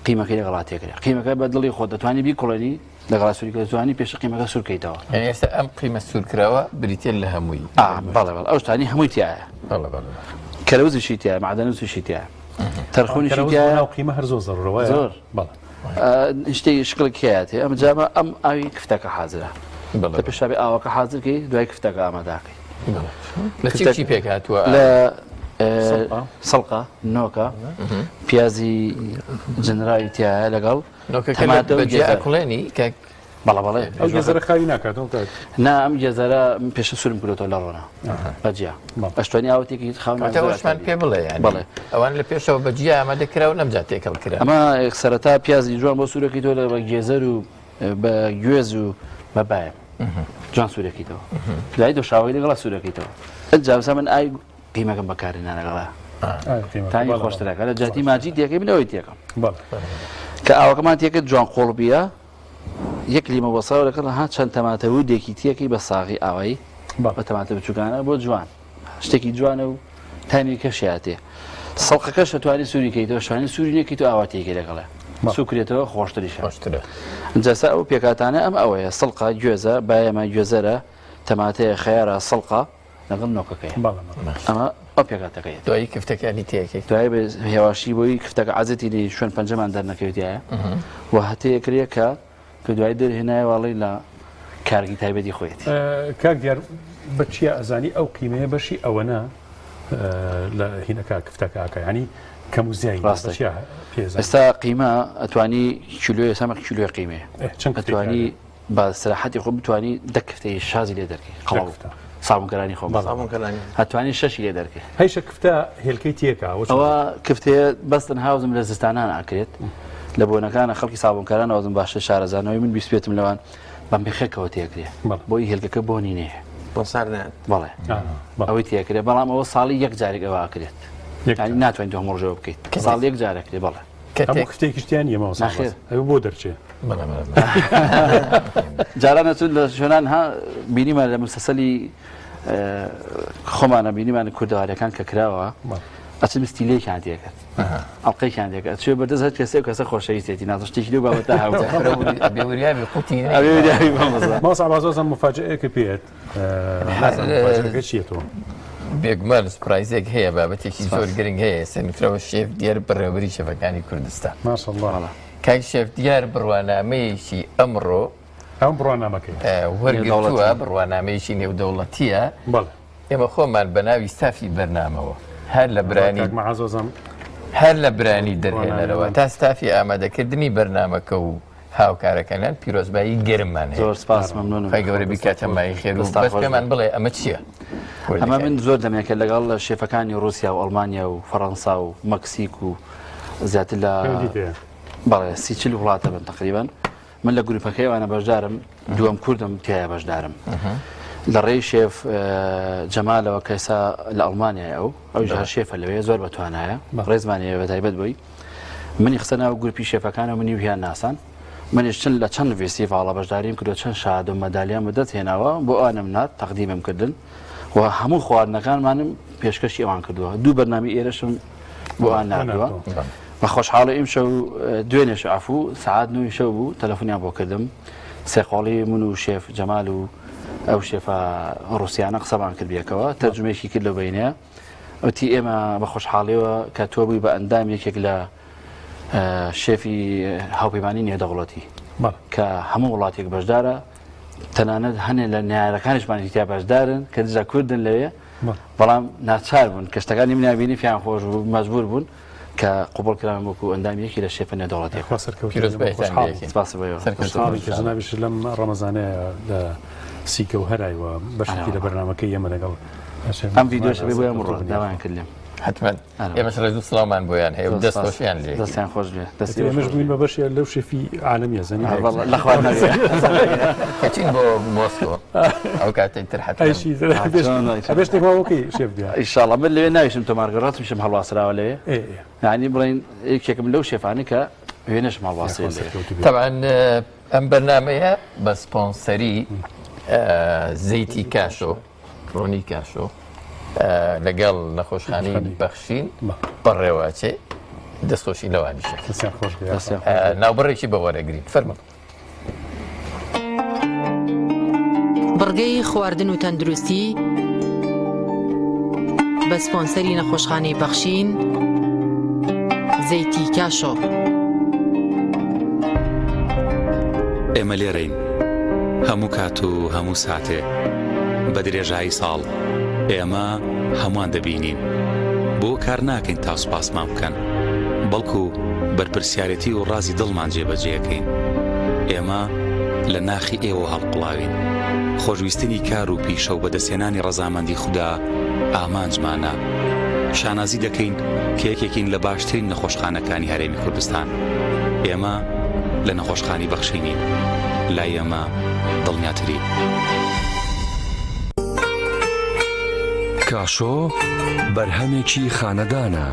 قیمەکەی لەگەڵا تێکرا قیمەکە بە دڵی خۆت دەتوانانی بیکۆڵێنی لەگەڵا سووریکە دەتوانی پێش قیمەکە سوورکەیتەوە ئێستا ئەم قیمە سوورکراوە بریتێ لە هەمووی بەڵێ ئەو شتانی هەمووی تایە کەرەوزیشی تایە معدەنووسیشی تایە تەرخونیشی قیمە هەر زۆر زۆرەوە زۆر شتێکی شکڵکیات ئەم جامە ئەم ئاوی کفتەکە حازرە لە پێشابێ ئاوەکە حازرکەی دوای کفتەکە ئاماداکەی لە چی پێک هاتووە لە سەڵقە نۆکە پیازی جنراوی تایە لەگەڵ ئەکڵێنی بەڵە بەڵێ ئەو گێزەرە خاوی ناکاتەوە نا ئەم گێزەرە پێشە سوورم کردێتەوە لە ڕۆنا بەجیا ئەشتوانی ئاوتێکی خاوەشمان پێ بڵێ بڵێ ئەوان لە پێشەوە بەجیا ئامادەکرا و نەمجا تێکەڵ کرا ئەمە سەرەتا پیازی جوان بۆ سوورەکەی تۆ لە بە گێزەر و بە گوێز و بەبایە جوان سوورەکەیتەوە لای دۆشاوی لەگەڵا سوورەکەیتەوە ئەجامسا من ئای قیمەکەم بەکارێنا لەگەڵا تانی خۆشترەکە لە جاتی ماجی تێکەی منەوەی تێکەم کە ئاوەکەمان تێکت جوان قۆڵ بیە یەک لیمە بەساو لەکە ها چەند تەماتە و دێکی تێکی بە ساغی ئاوایی بە تەماتە بچووکانە بۆ جوان شتێکی جوانە و تانی کەشیاتێ سەڵقەکەش دەتوانانی سووری کەیتەوە شوانی سووری نەکەیت و ئاواتێکی لەگەڵێ سوکرێتەوە خۆشتریشترە جەسا ئەو پێکاتانە ئەم ئەوەیە سەڵقا گوێزە بایەمە گوێزەرە تەماتەیە خەیارە سەڵقا لەگەڵ نۆکەکەی ئەمە ئەو پێکاتەکەی دوایی کفتەکانی تێکی دوای بە هێواشی بۆی کفتەکە عازەتی لی شوێن پەنجەمان دەرنەکەوتیایە و هەتەیەکرێ کە دوای دەرهێنایە واڵی لە کارگی تایبەتی خۆیت کاک دیار بەچیە ئەزانی ئەو قیمەیە بەشی ئەوەنە لە هینەکە کفتەکەکە ینی کەم و زیایی ئێستا قیمە ئەتوانی کیلۆی سەمەق کیلۆی قیمێ ئەتوانی بە سەراحەتی خۆ بتوانی دەکفتەی شازی لێ دەرکەی قەڵاو سابونکەرانی خۆ هەتوانی شەشی لێ دەرکەی هەیشە کفتە هێلکەی تێکە ئەوە کفتەیە بەستن هاوزم لە زستانان ئاکرێت لە بۆنەکانە خەڵکی سابونکاران ئەوزم باشە شارەزانەوەی من بیسپێتم لەوان بەم بخێکەوە تێکرێ بۆی هێلکەکە بۆنی نێ بۆ ساردان بەڵێ ئەوەی تێکرێ بەڵام ئەوە ساڵی یەک جارێک ئەوە ئاکرێت ناتوانین دو هەمڕۆژەوە بکەیت ساڵ یەک جارێکرێ بەڵێ هەموو کفتێکی شتیان ئێمە ئەوە بۆ دەرچێ جارانە چون لە شوێنان ها بینیمان لە مسەسەلی خۆمانە بینیمان کوردەوارەکان کە کراوە ئەچ مستیلەیەکیان تێکرد ئەڵقەیەکیان تێکرد ئەچێ بەردەست هەر کەسێک کەسە خۆشەویستێتی نازشتێکی لێ بابەتە ماسا بازۆزم مفاجئەیەکە پێێت چیەوە بێگومان سپرایزێک هەیە بابەتێکی زۆر گرنگ هەیە سنووترەوە شێف دیار بەڕێوەبەری شەفەکانی کوردستان ماشەڵڵا کاک شێف دیار بڕوانامەیەکی ئەمڕۆ ئەم بڕوانامەکەی وەرگرتووە بڕوانامەیەکی نێودەوڵەتیە ئێمە خۆمان بە ناوی ستافی بەرنامەوە هەر لە برانی هەر لە برانی دەرهێنەرەوە تا ستافی ئامادەکردنی بەرنامەکە و هاوکارەکانیان پیرۆزبایی گەرممان هەیە زۆر سپاس مەمنون خی گەورە بیکاتە مای خێر و بەس پێمان بڵێ ئەمە چییە؟ ئەمە من زۆر دەمێکە لەگەڵ شێفەکانی رووسیا و ئەڵمانیا و فەڕەنسا و مەکسیک و زیاتر لە بەڵێ سیچل وڵاتە بن تقریبان من لە گروپەکەیوانە بەشدارم دووەم کوردم تایە بەشدارم لە ڕێی شێف جەمالەوە کەسا لە ئەڵمانیا ئەو ژار شێفە لەوەیە زۆر بەتوانایە ڕێزمانەیە بەتایبەت بووی منی قسە ناو گروپی شێفەکانە منی ویان ناسان منیش چەند لە چەند فێستیڤاڵە بەشداریم کردو چەند شاد و مەدالیان بەدەست هێناوە بۆ ئانم نات تەقدیمم کردن و هەموو خواردنەکانمانم پێشکەشی ئەوان کردووە دوو بەرنامی ئێرەشم بۆ ئان ناردووە بە خۆشحاڵە ئیم شەو دوێنێش عفوو سعات 9 شەو بوو تەلەفۆنیان بۆ کردم سێقۆڵی من و شێف جەمال و ئەو شێفە ڕوسیانە قسەمان کرد بێکەوە تەرجمەیەکی کرد لە بینەیە ئەوتی ئێمە بە خۆشحاڵیەوە کە تۆ بووی بە ئەندام یەکێک لە شێفی هاوپەیمانی نێودەوڵەتی کە هەموو وڵاتێک بەشدارە تەنانەت هەنێ لە نیارەکانیشمان تیا بەشدارن کە دژە کوردن لەوێ بەڵام ناچار بوون کە شتەکانی منابینی فیان خۆش و مەجبور بوون کە قوبڵکران وەکو ئەندامێکی لە شێفە نێودەوڵەتی جنابیش لەم ڕەمەزانەیە لە سیکە و هەرایوە بەشێکی لە بەرنامەکەی ئێمە لەگەڵ ئەم ڤیدیۆش بۆ ئەمڕۆ داوایان کردیم حتمما ئێمەش ڕێز و سڵامان بۆیان هەیە و دەست خۆشیان لێ دەستیان خۆش بێ ئێمەش بووین بە بەشێ لەو شێفی عالەمیە زەنی لە خوارد کەچین بۆ مۆسکۆ ئەو کاتەی تر حتمما شتێکەوەکەی شێف دیار ئینشاڵڵا من لەوێ ناویشم تۆمارگەڕات میشم هەڵواسراوە لێ یعنی بڵین یەکێکم لەو شێفانی کە وێنەشم هەڵواسێ طبعا ئەم بەرنامەیە بە سپۆنسەری زەیتی کاشۆ ڕۆنی کاشۆ لەگەڵ نەخۆشخانەی بەخشین بەڕێواچێ دەستخۆشی لەوانیشە ناوبڕێکی بە وەرەگرین فەرمە بڕگەی خواردن و تەندروستی بە سپۆنسەری نەخۆشخانەی بەخشین زەیتی کاشۆ ئێمە لێرەین هەموو کات و هەموو ساتێ بە درێژایی ساڵ ئێمە هەمووان دەبینین بۆ کار ناکەین تا سوپاسمان بکەن بەڵکو بەرپرسیارەتی و ڕازی دڵمان جێبەجێەکەین ئێمە لە ناخی ئێوە هەڵقڵاوین خۆشویستنی کار و پیشە و بەدەستێنانی ڕەزامەندی خوددا ئامانجمانە شانازی دەکەین کە یەکێکین لە باشترین نەخۆشخانەکانی هەرێمی کوردستان ئێمە لە نەخۆشخانی بەخشینین لای ئێمە دڵنیاترین کاشۆ بەرهەمێکی خانەدانە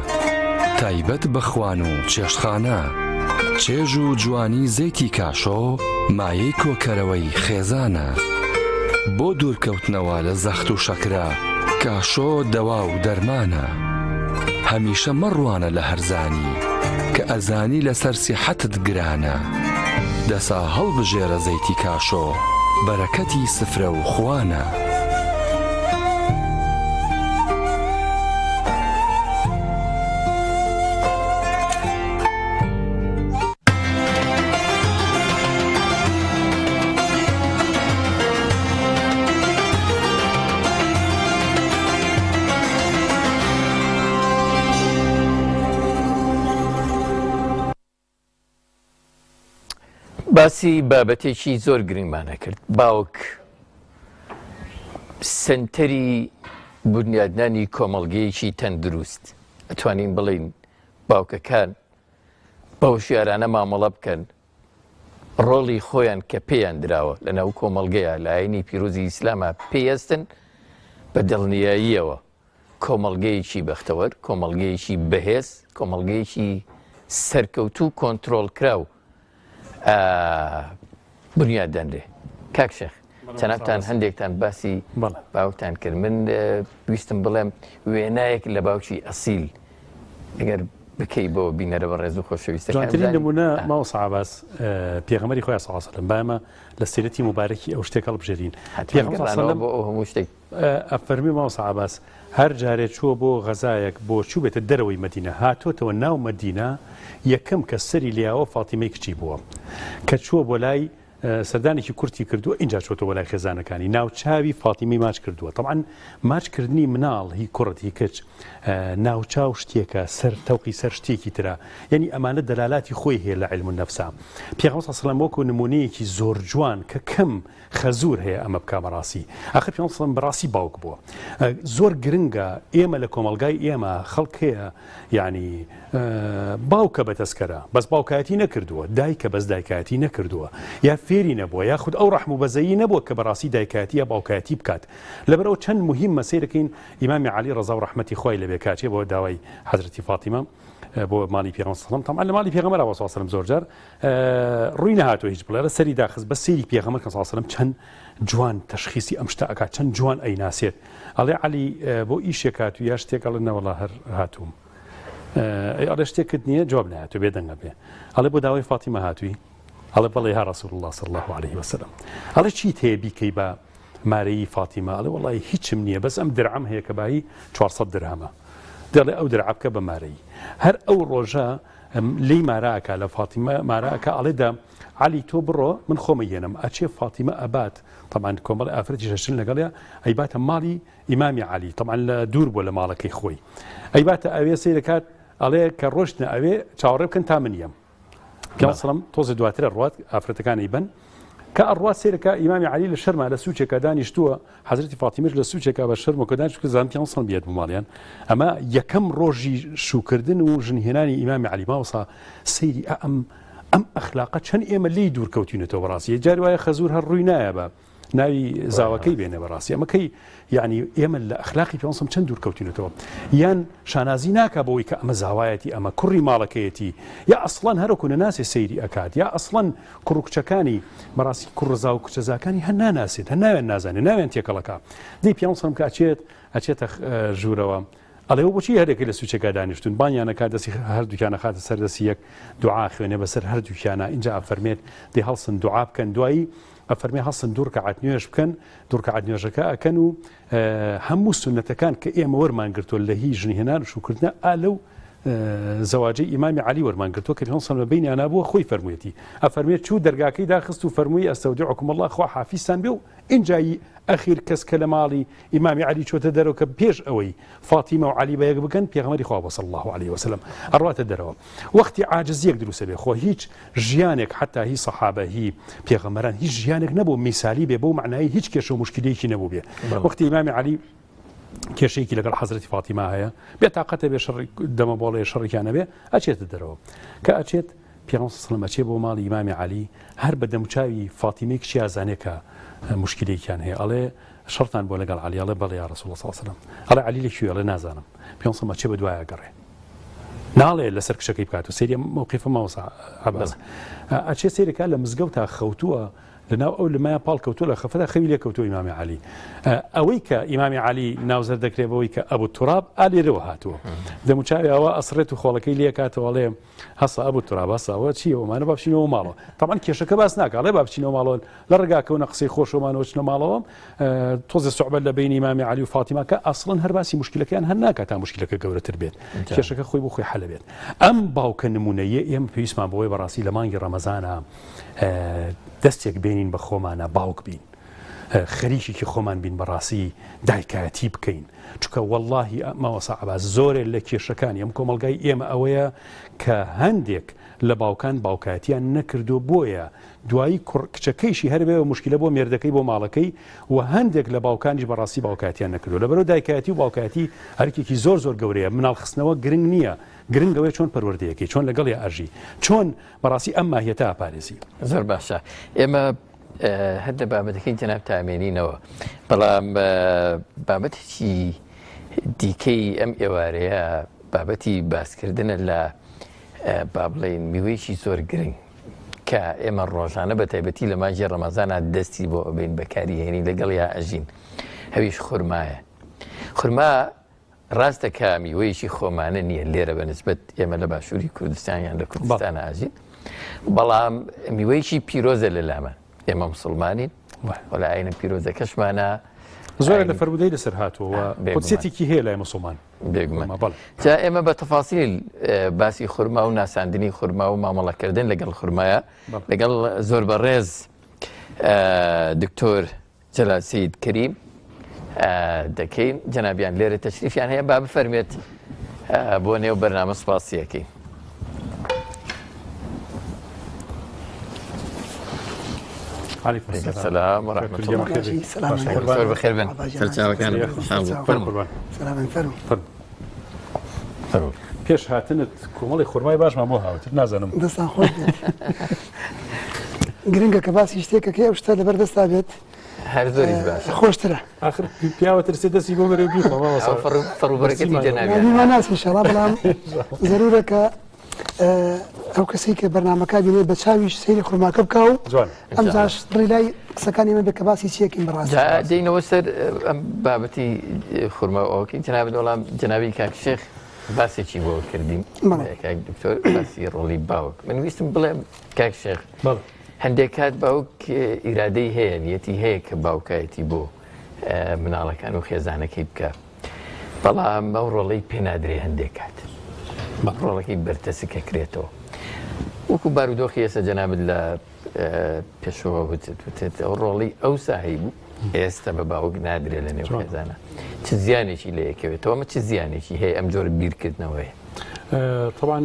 تایبەت بە خوان و چێشتخانە چێژ و جوانی زەیتی کاشۆ مایەی کۆکەرەوەی خێزانە بۆ دوورکەوتنەوە لە زەخت و شەکرە کاشۆ دەوا و دەرمانە هەمیشە مەڕوانە لە هەرزانی کە ئەزانی لەسەر سیحەتت گرانە دەسا هەڵبژێرە زەیتی کاشۆ بەرەکەتی سفرە و خوانە باسی بابەتێکی زۆر گرنگمانە کرد باوک سنتەری بنیادنانی کۆمەڵگەیەکی تەندروست ئەتوانین بڵین باوکەکان بەو شیارانە مامەڵە بکەن ڕۆڵی خۆیان کە پێیان دراوە لە ناو کۆمەڵگەیە لە ئاینی پیرۆزی ئیسلامە پێیەستن بە دڵنیاییەوە کۆمەڵگەیەکی بەختەوەر کۆمەڵگەیەکی بەهێز کۆمەڵگەیەکی سەرکەوتوو کۆنتترۆل کراو بنیاددانرێ کاک شێخ چەنابتان هەندێکتان باسی باوکتان کرد من ویستم بڵێم وێنایەک لە باوکی ئەسیل ئەگەر بکەی بۆ بینەرە بە ڕێز و خۆشەویستەکان جوانترین نمونە ماوەسا عەباس پێغەمبەری خۆی صلی الله علیه و سلم بایمە لە سیرەتی مبارەکی ئەو شتێک هەڵبژێرین پێغەمبەر صلی الله بۆ ئەو هەموو شتێک ئەفەرمی ماوەسا عەباس هەر جارێک چووە بۆ غەزایەک بۆ چوو بێتە دەرەوەی مەدینە هاتۆتەوە ناو مەدینە یەکەم کە سەری لیاوە فاتیمەی کچی بووە کە چووە بۆ لای سەردانێکی کورتی کردووە اینجا چۆتە بۆ لای خێزانەکانی ناوچاوی فاتیمەی ماچ کردووە طبعاً ماچکردنی مناڵ هی کوڕت هی کچ ناوچاو شتێکە سەر تەوقی سەر شتێکی ترە یعنی ئەمانە دەلالاتی خۆی هەیە لە عیلم النەفسا پێغەمبەر صلی الله علیه و سلم وەکو نمونەیەکی زۆر جوان کە کەم خەزور هەیە ئەمە بکا بەڕاستی ئاخر پێغەمبەر صلی الله علیه و سلم بەڕاستی باوک بووە زۆر گرنگە ئێمە لە کۆمەڵگای ئێمە خەڵک هەیە یعنی باوکە بەتەسکەرە بەس باوکایەتی نەکردووە دایکە بەس دایکایەتی نەکردووە یا فێری نەبووە یا خود ئەو ڕەحم و بەزەیی نەبووە کە بەڕاستی دایکایەتی یا باوکایەتی بکات لەبەرەوە چەند مهم مەسیرەکەین ئیمامی عەلی ڕەزا و ڕەحمەتی خوای لەبێ کاتێ بۆ داوای حەزرەتی فاتیمە بۆ ماڵی پێغەمبەر صلی الله علیه و سلم طبعا لە ماڵی پێغەمبەر صلی الله علیه و سلم زۆر جار ڕووی نەهاتوە هیچ بڵێرە سەری داخست بە سەیری پێغەمبەر صلی الله علیه و سلم چەند جوان تەشخیصی ئەم شتە ئەکات چەند جوان ئەیناسێت ئەڵێ عەلی بۆ ئیشێک هاتووی یا شتێک ئەڵێ نەوەڵا هەر هاتووم ئەڵێ شتێکت نییە جواب نهاتوو بێدەنگە بێ ئەڵێ بۆ داوای فاتیمە هاتووی ئەڵێ بەڵێ یا ڕەسوول الله صلی الله علیه و سلم ئەڵێ چیت هەیە بیکەی بە مارەی فاتیمە ئەڵێ وەڵی هیچم نییە بەس ئەم درعم هەیە کە باهی 400 درهمە دەڵێ ئەو درعە بکە بە مارەی هەر ئەو ڕۆژە لی ماراکە لە فاتیمە ماراکە ئەڵێدا علی تۆ بڕۆ من خۆمە هێنم ئەچێ فاتیمە ئەبات طبعا کۆمەڵ ئافرەتی شەشن لەگەڵە ئەیباتە ماڵی ئیمامی علی طبعا لە دوور بووە لە ماڵەکەی خۆی ئەیباتە ئەوێ سەیرە کات ئەڵێ کە ڕۆشتنە ئەوێ چاوەڕێ بکەن تا منیم پێغەمبەر سەڵەم تۆزە دواترە ڕوات ئافرەتەکانی بن کە ئەڕوات سێرەکە ئیمامی عەلی لە شەرما لە سوچێکە دانیشتووە حەزرەتی فاتیمەش لە سوچێکە بە شەرمەکە دانیشتووە زانام پێغەمبەر سەڵەم بێت بوو ماڵیان ئەمە یەکەم ڕۆژی شوکردن و ژنهێنانی ئیمامی عەلی ماوەسا سەیری ئەم ئەخلاقە چەند ئێمە لی دوورکەوتینەوە بەڕاستی جاری وایە خەزور هەر ڕووی نایە بە ناوی زاوەکەی بێنە بەڕاستی ئەمەکەی یعنی ئێمە لە ئەخلاقی پێغەمبەر سەڵەم چەند دوورکەوتینەوە یان شانازی ناکە بەوەی کە ئەمە زاوایەتی ئەمە کوڕی ماڵەکەیەتی یا ئەسڵەن هەرەکو نەناسێ سەیری ئەکات یا ئەسڵەن کوڕ و کچەکانی بەڕاستی کوڕزا و کچەزاکانی هەر ناناسێت هەر ناوێن نازانێت ناوێن تێکەڵەکە دەی پێغەمبەر سەڵەم کە ئەچێتە ژوورەوە ئەڵێ بۆچی هەرێکی لە سوچێکا دانیشتون بانیانەکە دەستی هەردووکیانە خاتە سەر دەستی یەک دوعا خوێنێ بەسەر هەردووکیانە اینجا ئەفەرمێت دێ هەڵسن دوعا بکەن دوایی ئەفەرمێ هەڵسن دوو ڕکعات نوێژ بکەن دوو ڕکعات نوێژەکە ئەکەن و هەموو سونەتەکان کە ئێمە وەرمان گرتووە لە هی ژنهێنان و شوکردنە ئالەو زەواجەی ئیمامی عەلی وەرمان گرتووە کە پێغەمبەر سەڵەم بەینیانە بووە خۆی فەرموویەتی ئەفەرمێت چوو دەرگاکەی داخست و فەرمووی ئەستەودیعکم الله خوا حافیزتان بێ و ئینجایی ئەخیر کەس کە لە ماڵی ئیمامی عەلی چۆتە دەرەوە کە پێش ئەوەی فاتیمە و عەلی بەیەک بکەن پێغەمبەری خوا صلی الله علیه و سلم ئەڕواتە دەرەوە وەختی عاجزیەک دروستە بێ خۆ هیچ ژیانێک حتا هی سەحابە هی پێغەمبەران هیچ ژیانێک نەبوو میسالی بێ بۆ معنای هیچ کێشە و مشکلەیەکی نەبوو بێ وەختی ئیمامی عەلی کێشەیەکی لەگەڵ حەزرەتی فاتیمە هەیە بێتاقەتە بێ شەڕی دەمەبۆڵەیە شەڕێکیانە بێ ئەچێتە دەرەوە کە ئەچێت پێغەمبەر صلی الله علیه و سلم ئەچێ بۆ ماڵی ئیمامی عەلی هەر بە دەموچاوی فاتیمەی کچی ئازانێ کە مشکلەیەکیان هەیە ئەڵێ شەڕتان بۆ لەگەڵ عەلی ئەڵێ بەڵێ یا ڕەسوول الله صلی الله علیه و سلم ئەڵێ عەلی لەکوێ ئەڵێ نازانم پێغەمبەر صلی الله علیه و سلم ئەچێ بە دوایە گەڕێ ناڵێ لەسەر کشەکەی بکات و سەیری موقیفە ماوەسا عەباس ئەچێ سەیرەکە لە مزگەوتا خەوتووە لەناو ئەو لەمایە پاڵ کەوتو لە خەفەدا خەوی لێ کەوتو ئیمامی عەلی ئەوەی کە ئیمامی عەلی ناوزەر دەکرێت بەوەی کە ئەبوو توراب ئالێرەوە هاتووە دەموچاوی ئەوە ئەسڕێت و خۆڵەکەی لێ کاتەوەڵێ هەسا ئەبوو توراب هەساوە چیە ئەومانە با بچینەوە ماڵەوە تەمان کێشەکە باس ناکڵێ با بچینەوە ماڵەوە لە ڕێگاکەونە قسەی خۆشەوەمانەوە چنە ماڵەوە تۆزە سوعبەت لە بینی ئیمامی عەلی و فاتیمە کە ئەسڵەن هەر باسی مشکلەکەیان هەر ناکات تا مشکلەکە گەورەتر بێت کێشەکە خۆی بۆ خۆی حەلە بێت ئەم باوکە نمونەیە ئێمە پێویستمان بەوەی بەڕاستی لە مانگی ڕەمەزانە دەستێک بینین بە خۆمانە باوک بین خەریکێکی خۆمان بین بەڕاستی دایکایەتی بکەین چونکە وەڵڵاهی ماوەسا عەباس زۆرێک لە کێشەکانی ئەم کۆمەلگای ئێمە ئەوەیە کە هەندێک لە باوکان باوکایەتیان نەکردو بۆیە دوایی کچەکەیشی هەر بێ مشکلە بۆ مێردەکەی بۆ ماڵەکەی و هەندێک لە باوکانیش بەڕاستی باوکایەتیان نەکردو لەبەرەوە دایکایەتی و باوکایەتی هەرکێکی زۆر گەورەیە مناڵخستنەوە گرنگ نییە گرنگەوەی چۆن پەروەردەیەکی چۆن لەگەڵ یا ئەژی چۆن بەڕاستی ئەم ماهیەتە ئاپارێزی زۆر باشە ئێمە هەردە بابەتەکەی جەناب تامێنینەوە بەڵام بابەتێکی دیکەی ئەم ئێوارەیە بابەتی باسکردنە لە با بڵێن میوەیەکی زۆر گرنگ کە ئێمە ڕۆژانە بە تایبەتی لە مانگی ڕەمەزانە دەستی بۆ ئەبین بەکاریهێنی لەگەڵ یا ئەژین هەویش خورمایە خورما ڕاستەکە میوەیەکی خۆمانە نییە لێرە بەنسبەت ئێمە لە باشووری کوردستانیان لە کوردستانە ئاژین بەڵام میوەیەکی پیرۆزە لە لامە ئێمە مسڵمانین وەلا ئاینە پیرۆزەکەشمانە زۆر لە فەرمودەی لەسەر هاتووە قودسێتێکی هەیە لای مسڵمان بێگومان جا ئێمە بە تەفاسیل باسی خورما و ناساندنی خورما و مامەڵەکردن لەگەڵ خورمایە لەگەڵ زۆر بەڕێز دکتۆر جەلال سەید کەریم دەکەین جەنابیان لێرە تەشریفیان هەیە با بفەرمێت بۆ نێو بەرنامە سوپاسیەکەی عليكم السلام ورحمة الله وبركاته. بخير بن. سلام فرمو. پیش هاتنت کومەڵی خورمای باش ما بۆ هاوتر نازانم. دەستان خۆش گرنگە کە باسی شتێکە کە ئەو شتە لەبەر دەستا بێت هەر زۆریش باش خۆشترە. آخر پیاوە ترسێ دەستی بۆ بەرەو بیخۆ فەڕوبەرەکەتی جەنابیان. ما ناس ئینشاڵڵا بەڵام زەرورە کە ئەو کەسی کە بەرنامەکە بینێت بە چاویش سەیری خورماکە بکە و ئەمجاش ڕێلای قسەکانی ئێمە بێت کە باسی چیەکەین بەڕاستی. دێینەوە سەر ئەم بابەتی خورما ئەوکەی جەنابێت وەڵام جەنابی کاک شێخ باسێکی بۆ کردیم کاک دکتۆر باسی ڕۆڵی باوک من ویستم بڵێم کاک شێخ هەندێک کات باوک ئیرادەی هەیە نیەتی هەیە کە باوکایەتی بۆ مناڵەکان و خێزانەکەی بکە بەڵام ئەو ڕۆڵەی پێنادرێ هەندێک کات ڕۆڵەکەی بەرتەسکە کرێتەوە وەکو بارودۆخی ئێستا جەنابەت لە پێشەوە وتێت ئەو ڕۆڵی ئەو ساهەی بوو ئێستا بە باوک نادرێ لە نێو خێزانە چ زیانێکی لە یەکەوێتەوە ئەمە چ زیانێکی هەیە ئەم جۆرە بیرکردنەوەی طبعا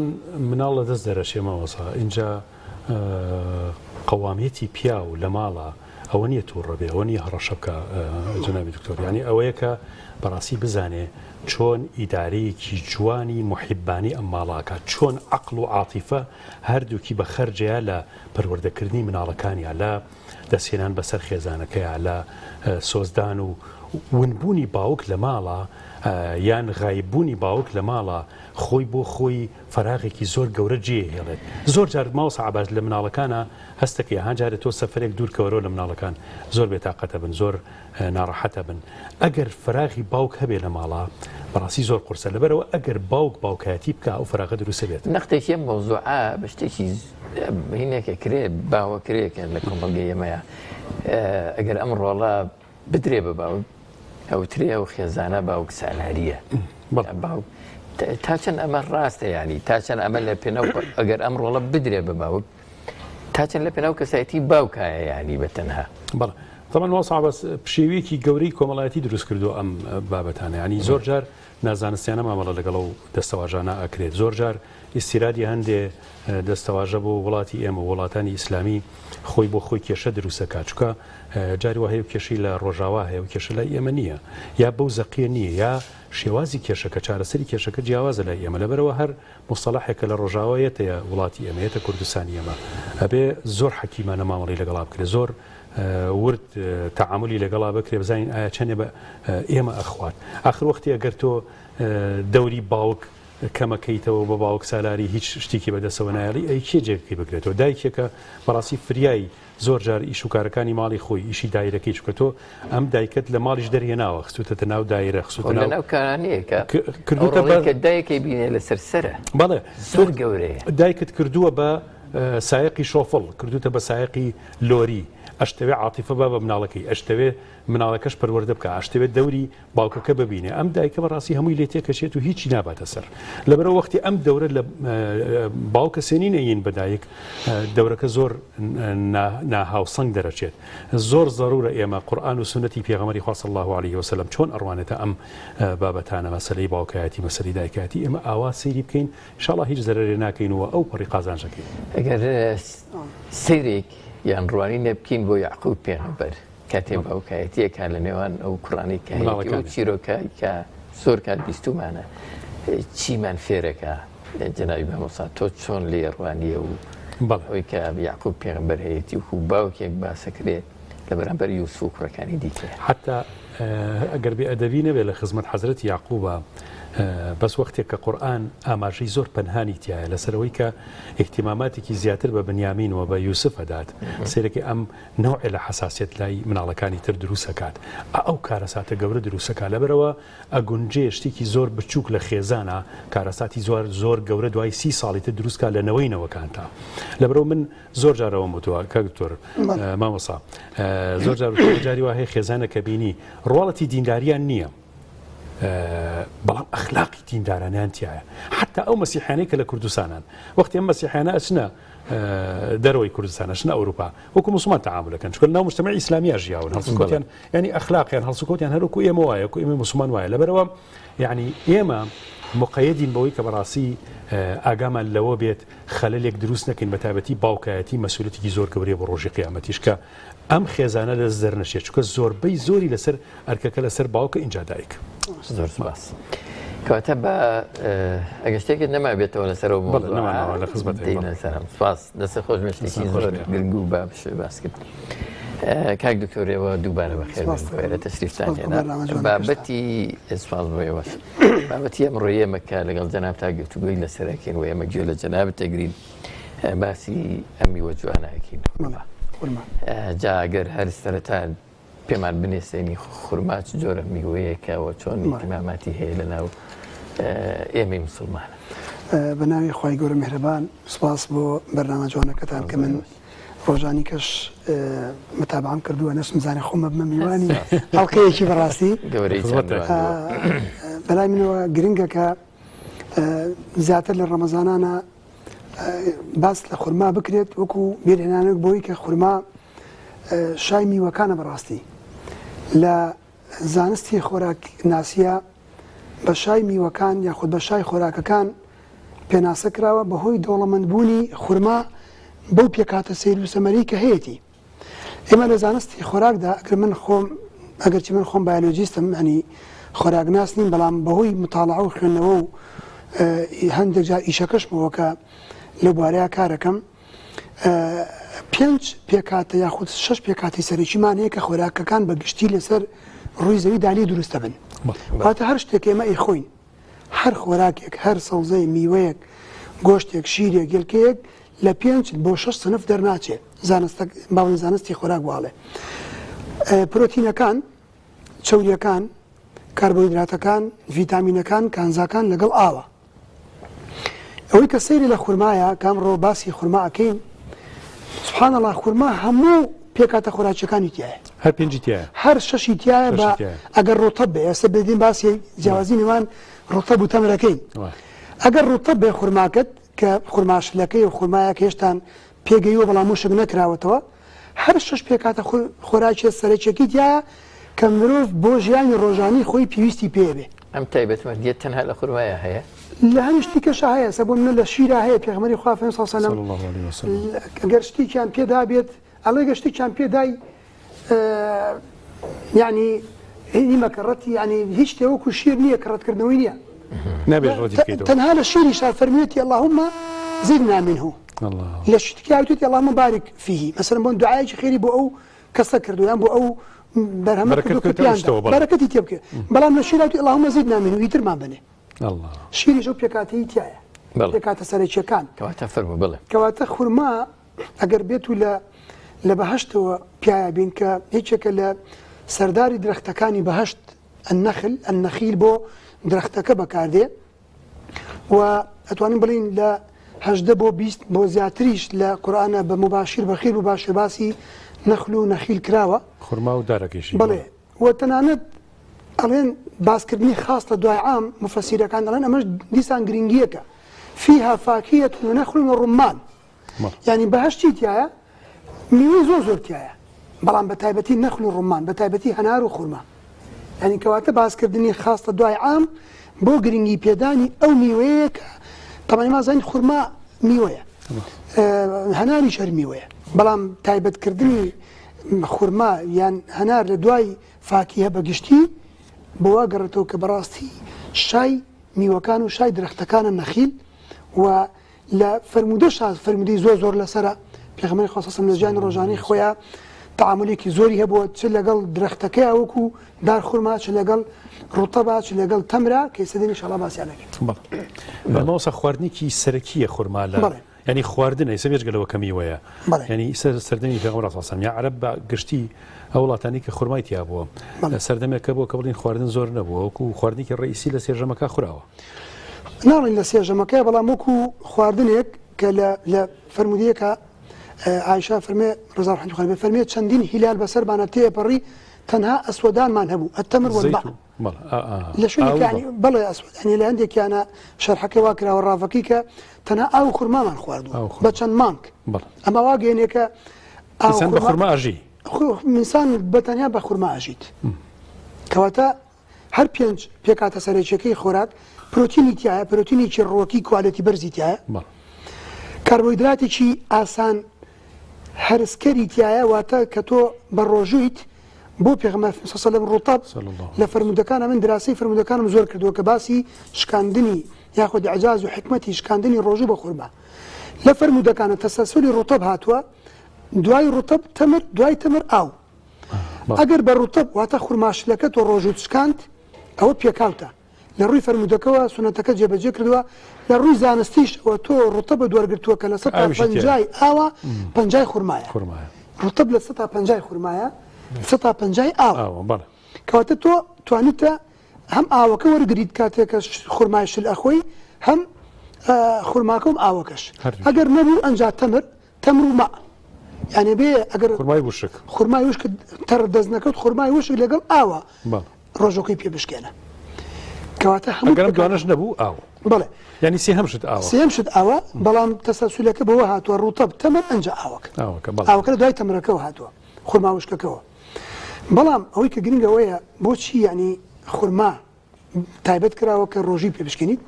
مناڵ لە دەست دەرەشێمەوەسا اینجا قەوامیەتی پیا و لە ماڵە ئەوە نییە تووڕەبێ ئەوە نیە هەڕەشە بکە جەنابی دکتۆر ینی ئەوەیە کە بەڕاستی بزانێ چۆن ئیدارەیەکی جوانی محیبانی ئەم ماڵاکە چۆن عەقڵ و عاتیفە هەردووکی بە خەرجەیە لە پەروەردەکردنی مناڵەکانیان لە دەستهێنان بەسەر خێزانەکەیە لە سۆزدان و ونبوونی باوک لە ماڵە یان غایبوونی باوک لە ماڵە خۆی بۆ خۆی فەراغێکی زۆر گەورە جێهێڵێت زۆر جار ماوەسە عەباس لە مناڵەکانە هەستەکەی هەنجارێت تۆ سەفەرێک دوورکەوەرەوە لە مناڵەکان زۆر بێتاقەتە بن زۆر ناڕەحەتە بن ئەگەر فەراغی باوک هەبێ لە ماڵە بەڕاستی زۆر قورسە لەبەرەوە ئەگەر باوک باوکایەتی بکە ئەو فەراغە دروستە بێت نەختێکی ئەم مەوزوعە بە شتێکی هینێکە کرێ باوە کرێکە لە کۆمەڵگەی ئێمەیە ئەگەر ئەم ڕۆڵە بدرێ بە باوک ئەوترێ و خێزانە باوک سالاریە باوک تا چەند ئەمە ڕاستە ینی تا چەند ئەمە لە پێنەوە ئەگەر ئەم ڕۆڵە بدرێ بە باوک تا چەند لە پێناو کەسایەتی باوکایە ینی بەتەنها بەڵێ طبعا واسە عەباس پشێوەیەکی گەورەی کۆمەڵایەتی دروست کردو ئەم بابەتانە ینی زۆر جار نازانستیانە مامەڵە لەگەڵ و دەستەواژانە ئەکرێت زۆر جار ئیسیرادی هەندێ دەستەواژە بۆ وڵاتی ئێمە وڵاتانی ئیسلامی خۆی بۆ خۆی کێشە دروستەکە چووکە جاری وهەیە و کێشەی لە ڕۆژاوا هەیە و کێشە لای ئێمە نییە یا بەو زەقیە نییە یا شێوازی کێشەکە چارەسەری کێشەکە جیاوازە لای ئێمە لەبەرەوە هەر مستەلاحێکە لە ڕۆژاوایەتەیە وڵاتی ئێمەیەتە کوردستانی ئێمە ئەبێ زۆر حەکیمانە مامەڵی لەگەڵا بکرێت زۆر ورد تعاملی لەگەڵا بکرێ بزانین ئایا چەندێ بە ئێمە ئەخوات آخر وەختی ئەگەر تۆ دەوری باوک کەمەکەیتەوە بە باوک سالاری هیچ شتێکی بەدەستەوە نایڵی ئەی کێ جێگەکەی بگرێتەوە دایکێکە بەڕاستی فریایی زۆر جار ئیش و کارەکانی ماڵی خۆی ئیشی دایرەکەی چکە تۆ ئەم دایکت لە ماڵیش دەرهێناوە خستوتە ناو دایرە خستوتە ناو کارانەیە کردوتە دایەکی بینێ لە سەرسرە بەڵێ زۆر گەورەیە دایکت کردووە بە سایقی شۆفڵ کردوتە بە سایقی لۆری ئەشتەوێ عاتیفە بە مناڵەکەی ئەشتەوێ مناڵەکەش پەروەردە بکە ئەشتەوێت دەوری باوکەکە ببینێ ئەم دایکە بەڕاستی هەمووی لێ تێکەچێت و هیچی ناباتە سەر لەبەرەوە وەختی ئەم دەورە لە باوکە سێنینەیین بەدایک دەورەکە زۆر ناهاوسەنگ دەرەچێت زۆر ضرورە ئێمە قورئان و سنەتی پێغەمبەری خوا صلی الله علیه وسلم چۆن ئەڕوانێتە ئەم بابەتانە مەسەلەی باوکایەتی مەسەلەی دایکایەتی ئێمە ئاوا سەیری بکەین ئینشاءالله هیچ زەرەرێ ناکەینەوە ئەو پەڕی قازانجەکەی ئەگەر سەیرێک یان ڕوانی نەبکەین بۆ یعقوب پێغەمبەر کاتێ باوکایەتیەکە لە نێوان ئەو کوڕانەی کە هەیە و چیرۆکە کە زۆر کات بیستومانە چیمان فێرەکە جەنابی مامۆستا تۆ چۆن لێ ڕوانیە و ئەوەی کە یعقوب پێغەمبەر هەیەی و باوکێک باسەکرێت لە بەرامبەر یوسف و کوڕەکانی دیکە حتا ئەگەر بێ ئەدەبی نەبێت لە خزمەت حەزرەتی یعقوبە بەس وەختێک کە قورئان ئاماژەی زۆر پەنهانی تایە لەسەرەوەی کە احتیماماتێکی زیاتر بە بنیامین و بە یوسف هەدات سێرەکە ئەم نەوعێ لە حەساسیت لای مناڵەکانی تر دروستەکات ئەو کارەساتە گەورە دروستەکە لەبەرەوە ئەگونجێ شتێکی زۆر بچووک لە خێزانە کارەساتی زۆر گەورە دوای 30 ساڵی تر دروستکە لە نەوەینەوەکانتە لەبەرەوە من زۆر جارەوە وتووە کە دکتۆر مامۆستا زۆر جاری وا هەیە خێزانە کە بینی ڕواڵەتی دینداریان نییە بەڵام ئەخلاقی دیندارانیان تایە حتا ئەو مەسیحیانەی کە لە کوردستانان وەختی ئەم مەسیحیانە ئەچنە دەرەوەی کوردستانە چنە ئەوروپا وەکو موسڵمان تەعاملەکەن چونکە ناو مجتەمەعی ئیسلامیە ژیاون هەڵسوکەوتیان ینی ئەخلاقیان هەڵسوکەوتیان هەروەکو ئێمە وایە وەکو ئێمە موسڵمان وایە لەبەرەوە یعنی ئێمە مقەیەدین بەوەی کە بەڕاستی ئاگامان لەوە بێت خەلەلێک دروست نەکەین بە تایبەتی باوکایەتی مەسئولیەتێکی زۆر گەورەیە بۆ ڕۆژی قیامەتیش کە ئەم خێزانە لە زەر نەچێت چونکە زۆربەی زۆری لەسەر ئەرکەکە لەسەر باوکە ئینجا دایک زۆر سپاس کەواتە بە ئەگەر شتێکت نەما بێتەوە لەسەرەوە لە خزمەتتە سەرم سپاس دەستە خۆش مشتێکی زۆر گرنگ و باس کرد کاک دکتۆرەوە دووبارە بەخێر بخوێرە تەشریفتان هێنا بابەتی سپاس بۆیەوەش بابەتی ئەمڕۆیێمە کە لەگەڵ جەناب تا گفتوگوی لەسەرەکەین و ئێمە گوێ لە جەنابت دەگرین باسی ئەمی وەجوانەکەین جا ئەگەر هەر سەرەتا پێمان بنێسێنی خورما چ جۆرە میوەیەکەوە چۆن ئیماماتی هەیە لە ناو ئێمەی مسلمانە بە ناوی خوای گەورە میهرەبان سپاس بۆ بەرنامە جوانەکەتان کە من ڕۆژانی کەش متابعەم کردووە نەشمزانێ خۆمە بمە میوانی هەڵقەیەکی بەڕاستی بەلای منەوە گرنگە کە زیاتر لە ڕەمەزانانە باس لە خورما بکرێت وەکو بیرهێنانێک بۆی کە خورما شای میوەکانە بەڕاستی لە زانستی خۆراک ناسیە بە شای میوەکان یاخود بە شای خۆراکەکان پێناسە کراوە بەهۆی دەوڵەمەندبوونی خورما بەو پێکاتە سیر و سەمەری کە هەیەی ئێمە لە زانستی خۆراکدا ئەگەرچی من خۆم بایۆلۆجیستم ئەنی خۆراک ناس نیم بەڵام بەهۆی مطالعە و خوێندنەوە و هەندێک جار ئیشەکەشمەوە کە لەو بارەیە کارەکەم 5 پێکاتە یاخود 6 پێکاتی سەرەکیمان هەیە کە خۆراکەکان بە گشتی لەسەر ڕووی زەوی دانی دروستە بن واتە هەر شتێک ئێمە ئەیخۆین هەر خۆراکێک هەر سەوزەی میوەیەک گۆشتێک شیرێک گێلکەیەک لە 5 بۆ 6 سنف دەرناچێت باوەڕ زانستی خۆراک واڵێ پرۆتینەکان چەوریەکان کاربۆهیدراتەکان ڤیتامینەکان کانزاکان لەگەڵ ئاوە ئەوەی کە سەیری لە خورمایە کامڕۆ باسی خورما ئەکەین سبحان الله خورما هەموو پێکاتە خۆراکیەکانی تایە هەر 5 تایە هەر 6 تایە بە ئەگەر ڕۆتەب بێ ئێستا بێدین باسی جیاوازی نێوان ڕۆتەب و تەمرەکەین ئەگەر ڕۆتەب بێ خورماکەت کە خورماشلەکەی و خورمایەکە هێشتان پێگەیوە بەڵام شک نەکراوەتەوە هەر 6 پێکاتە خۆراکی سەرەکیەکی تایە کە مرۆڤ بۆ ژیانی ڕۆژانی خۆی پێویستی پێ بێ ئەم تایبەتمەندیەت تەنها لە خورمایە هەیە لە هەر شتێکەش هەیە سە بۆ منە لە شیرە هەیە پێغەمبەری خوا فەرمووی صلی الله علیه و سلم ئەگەر شتێکیان پێدا بێت ئەڵێ گە شتێکیان پێدای یعنی هینی مەکەڕەتی یعنی هیچ شتێ وەکو شیر نییە کەڕەتکردنەوەی نییە تەنها لە شیریشا فەرموویەتی اللهم زدنا منه لە شتێکی هاتوویەتی اللهم بارك فيه مثلا بۆ دوعایەکی خێری بۆ ئەو کەسە کردویان بۆ ئەو بەرهەمە کردو بەرەکەتی تێ بکە بەڵام لە شیر هاتووی اللهم زدنا منه ئیترمان بنێ شیری ئەو پێکاتی تایە پێکاتە سەرچیەکان کەواتە فەرموو بڵێ کەواتە خورما ئەگەر بێت و لە بەهەشتەوە پیاە بین کە هیچێکە لە سەرداری درەختەکانی بەهەشت النەخیل بۆ درەختەکە بەکاردێ و ئەتوانین بڵین لە 18 بۆ 20 بۆ زیاتریش لە قورئانە بە مباشر بەخیر و باشێ باسی نەخل و نەخیل کراوە خورما و دارەکەیشی بڵێ و تەنانەت ئەڵێن باسکردنی خاص لە دوای عام مفەسیرەکان دەڵێن ئەمەش دیسان گرنگیەکە فيها فاكهة ونخل ورمان يعني بەهەشتی تایە میوەی زۆر تایە بەڵام بە تایبەتی نەخل و ڕمان بە تایبەتی هەنار و خورما يعني کەواتە باسکردنی خاص لە دوای عام بۆ گرنگی پێدانی ئەو میوەیە کە تەمەنی مازانی خورما میوەیە هەناری شەر میوەیە بەڵام تایبەتکردنی خورما یان هەنار لە دوای فاکیهە بەگشتی بۆ گەڕێتەوە کە بەڕاستی شای میوەکان و شای درەختەکانە نەخیل و لە فەرمودەی زۆر لەسرە پێغەمبەری خوا لە ژیانی ڕۆژانەی خۆیان تعاملێکی زۆری هەبووە چ لەگەڵ درەختەکەی وەکو دار خورما چ لەگەڵ ڕوتەبا چ لەگەڵ تەمرە کە ئێستا دێنی ئینشاڵڵا باسییان نەکەین بەڵام خواردنێکی سەرەکیە خورما لە ینی خواردنە ئێستا بێژگەلەوە کە میوەیە ینی سەردەمی پێغەمبەر صلی الله علیه و عەرەب بە گشتی ئەو وڵاتانی کە خورمای تیا بووە لە سەردەمێکە بووە کە بڵین خواردن زۆر نەبووە وەکو خواردنێکی ڕئیسی لە سێژەمەکە خوراوە ناڵین لە سێژەمەکەی بەڵام وەکو خواردنێک کە لە فەرمودیەکە عایشە فەرمێ ڕزا ڕەحمەتی خوای لێبێ فەرمێ چەندین هیلال بەسەرمانە تێپەڕی تەنها ئەسوەدانمان هەبوو التەمر والماء لە شوێنێک یعنی بەڵێ ئەسوەد یعنی لە هەندێکیانە شەرحەکەی وا کراوە ڕافەکەی کە تەنها ئاو خورمامان خواردووە بە چەند مانگ ئەمە وا گەیەنێکە بە خورما ئاژی ئینسان بەتەنیا بە خورما ئاژیت کەواتە هەر پێنج پێکاتە سەرچیەکەی خۆراک پرۆتینی تایە پرۆتینێکی ڕۆکی کوالەتی بەرزی تایە کاربۆیدراتێکی ئاسان هەرسکەری تایە واتە کە تۆ بە ڕۆژوویت بۆ پێغەمبەر سەلەم ڕوتەب لە فەرمودەکانە من دراسی فەرمودەکانم زۆر کردووە کە باسی شکاندنی یاخود عجاز و حکمەتی شکاندنی ڕۆژوو بە خورما لە فەرمودەکانە تەسەلسولی ڕوتەب هاتووە دوای ڕوتەب تەمر دوای تەمر ئاو ئەگەر بە ڕوتەب واتە خورماشلەکە تۆ ڕۆژوت شکاند ئەوە پێکاوتە لە ڕووی فەرمودەکەەوە سونەتەکە جێبەجێ کردووە لە ڕووی زانستیش ئەوە تۆ ڕوتەب دووەرگرتووە کە لە 150 ئاوە 50 خورمایە ڕوتەب لە 150 خورمایە 150 ئاوە کەواتە تۆ توانیتە هەم ئاوەکە وەرگریت کاتێکە خورمای شل ئەخۆی هەم خورماکەم ئاوەکەش ئەگەر نەبوو ئەنجا تەمر و ما یعنی بێ ئەگەر خورمای وشک تەر دەست نەکەوت خورمای وشک لەگەڵ ئاوە ڕۆژۆکەی پێ بشکێنە کەواتە هەموو دوانش نەبوو ئاو بڵێ ینی سێهەم شت ئاوە سێم شت ئاوە بەڵام تەسەلسولەکە بەوە هاتووە ڕوتەب تەمر ئەنجا ئاوەکە دوای تەمرەکەەوە هاتووە خورما وشکەکەەوە بەڵام ئەوەی کە گرنگەوەیە بۆچی ینی خورما تایبەت کراوە کە ڕۆژی پێ بشکێنیت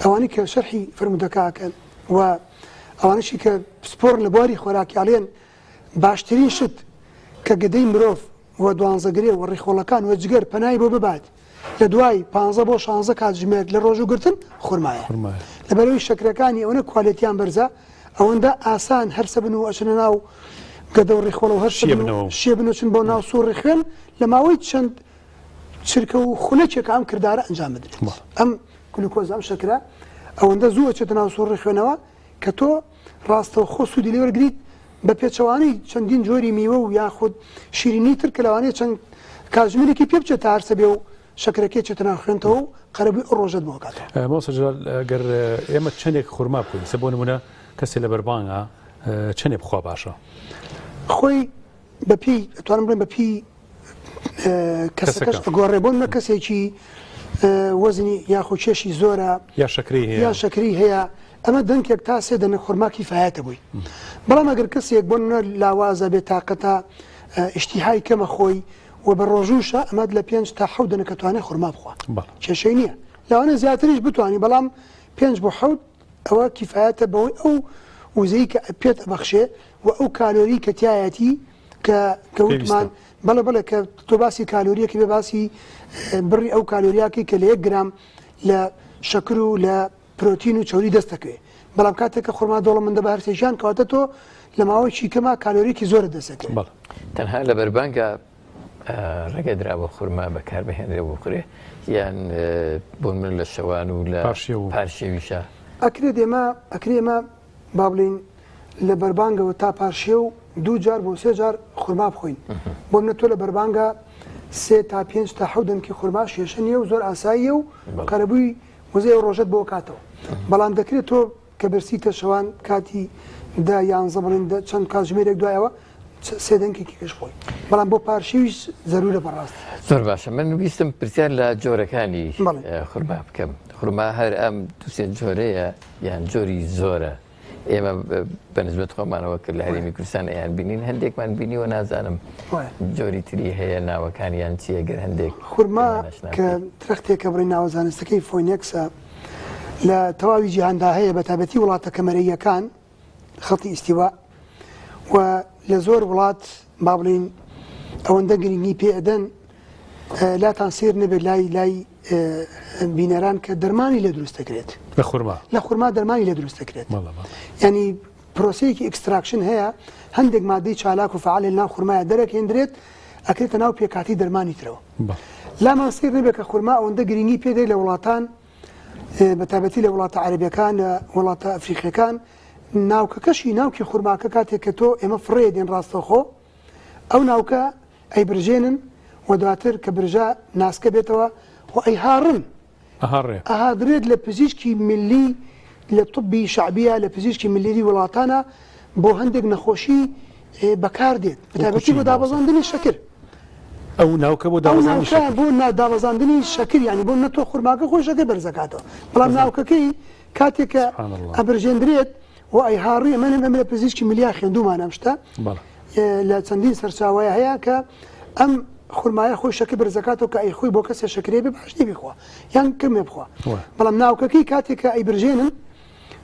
ئەوانی کە شەرحی فەرمودەکەکەن و ئەوانشی کە سپۆر لە بواری خۆراکیاڵێن باشترین شت کە گەدەی مرۆڤ و دوانزەگرێ و ڕێخۆڵەکان و جگەر پەنای بۆ ببات لە دوای 15 بۆ 16 کاتژمێر لە ڕۆژ و گرتن خورمایە لەبەرەوەی شەکرەکانی ئەوەنە کوالێتیان بەرزە ئەوەندە ئاسان هەرسە بن و ئەچنە ناو گەدە و ڕێخۆڵە و هەر شێ بنوچن بۆ ناو سوور ڕێخوێن لە ماوەی چەند چرکە و خولەکێکە ئەم کردارە ئەنجام بدرێت ئەم گلوکۆز ئەم شەکرە ئەوەندە زوو ئەچێتە ناو سوور ڕێخوێنەوە کە تۆ ڕاستەوە خۆ سوودی لێ وەرگریت بە پێچەوانەی چەندین جۆری میوە و یاخود شیرینی تر کە لەوانەیە چەند کاتژمێرێکی پێ بچێتە هەرسە بێ و شەکرەکەی چێتە ناو خوێنتەوە و قەرەبووی ڕۆژەت بۆ کاتەوە مۆسەجال ئەگەر ئێمە چەندێک خورما بکەین سە بۆ نمونە کەسێ لە بەربانگە چەندێ بخوا باشە خۆی بەپی ئەتوانم بڵێم بەپی کەسەکەش گۆڕێبوون نە کەسێکی وەزنی یاخود کێشی زۆرە یا شەکری هەیە ئەمە دەنگێک تا سێ دەنە خورماکی فایەتە بووی بەڵام ئەگەر کەسێک بۆ لاوازە بێت تااقەتە ئیشتیهای کەمە خۆی و بە ڕۆژوشە ئەمەد لە 5 تا 7 دەنە کە توانێت خورما بخوا کێشەی نییە لەوانە زیاتریش بتوانانی بەڵام 5 بۆ 7 ئەوە کیفایەتە بەوەی ئەو وزەی کە پێت ئەبەخشێ و ئەو کالۆری کە تایەتی کە گەوتمان بەڵێ کە تۆ باسی کالۆریەکی بێ باسی بڕی ئەو کالۆریاکی کە لە 1 گرام لە شەکر و لە پرۆتین و چۆری دەست دەکەوێت بەڵام کاتێککە خورما دۆڵەمەندە بە هەرسێژیان کەواتە تۆ لە ماوەی کەمە کالۆریکی زۆر دەست دەکەوێت تەنها لە بەربانگە ڕێگەدرا بە خورما بەکاربهێنرێ بۆ بخورێ یان بۆ من لە شەوان و لە پارشێویشە ئەکرێت ئێمە با بڵین لە بەربانگەوە تا پارشێ و 2 جار بۆ 3 جار خورما بخۆین بۆ منە تۆ لە بەربانگە 3 تا 5 تا 7 دەنکی خورما شێشە نیە و زۆر ئاساییە و کارەبووی وزەی ڕۆژەت بۆ کاتەوە بەڵام دەکرێت تۆ کە بەرسیتە شەوان کاتی دا یانزە بڵین چەند کاتژمێرێک دوایەوە 3 دەنکێکی کەش خۆی بەڵام بۆ پارشێویش زەرورە بەڕاست زۆر باشە من ویستم پرسیار لە جۆرەکانی خورما بکەم خورما هەر ئەم 2 جۆرەیە یان جۆری زۆرە ئێمە بەنسبەت خۆمانەوە کرد لە هەرێمی کوردستان یان بینین هەندێکمان بینیوە نازانم جۆری تری هەیە ناوەکانیان چیە گەر هەندێک خورما کە درەختێکە بڕی ناوەزانستەکەی فۆینێکسە لە تەواوی جیهاندا هەیە بە تایبەتی وڵاتە کەمەرەییەکان خەڵی ئیستیوا و لە زۆر وڵات با بڵین ئەوەندە گرنگی پێدەن لاتان سیر نەبێت لای بینەران کە دەرمانی لە دروست دەکرێت لە خورما دەرمانی لە دروست دەکرێت ینی پرۆسەیەکی ئەکستراکشن هەیە هەندێک مادەی چالاک و فعال لە ناو خورمایە دەرەکێندرێت ئەکرێتە ناو پێکاتی دەرمانی ترەوە لامان سیر نەبێت کە خورما ئەوەندە گرنگی پێدەی لە وڵاتان بە تایبەتی لە وڵاتە عەرەبیەکان لە وڵاتە ئەفریقیەکان ناوکەکەشی ناوکی خورماکە کاتێک کە تۆ ئێمە فڕێ دێن ڕاستەخۆ ئەو ناوکە ئەی برژێنن و دواتر کە برژا ناسکە بێتەوە و ئەی هاڕن ئەهادرێت لە پزیشکی ملی لە طبی شعبیە لە پزیشکی ملیری وڵاتانە بۆ هەندێک نەخۆشی بەکاردێت بەتایبەتی بۆ دابەزاندنی شەکر ئەو ناوکە بۆ دابەزاندنی شەکر ینی بۆ نەتۆ خورماکە خۆی شەکر بەرزەکاتەوە بەڵام ناوکەکەی کاتێک کە ئەبرژێندرێت و ئەی هاڕی ئەمە لە پزیشکی ملیا خوێندومان ئەم شتە لە چەندین سەرچاوەیە هەیە کە ئەم خورمایە خۆی شەکر بەرزەکاتەوە کە ئەی خۆی بۆ کەسێ شەکرێ بێ باشنی بخوا یان کەمێ بخوا بەڵام ناوکەکەی کاتێک کە ئەی برژێنن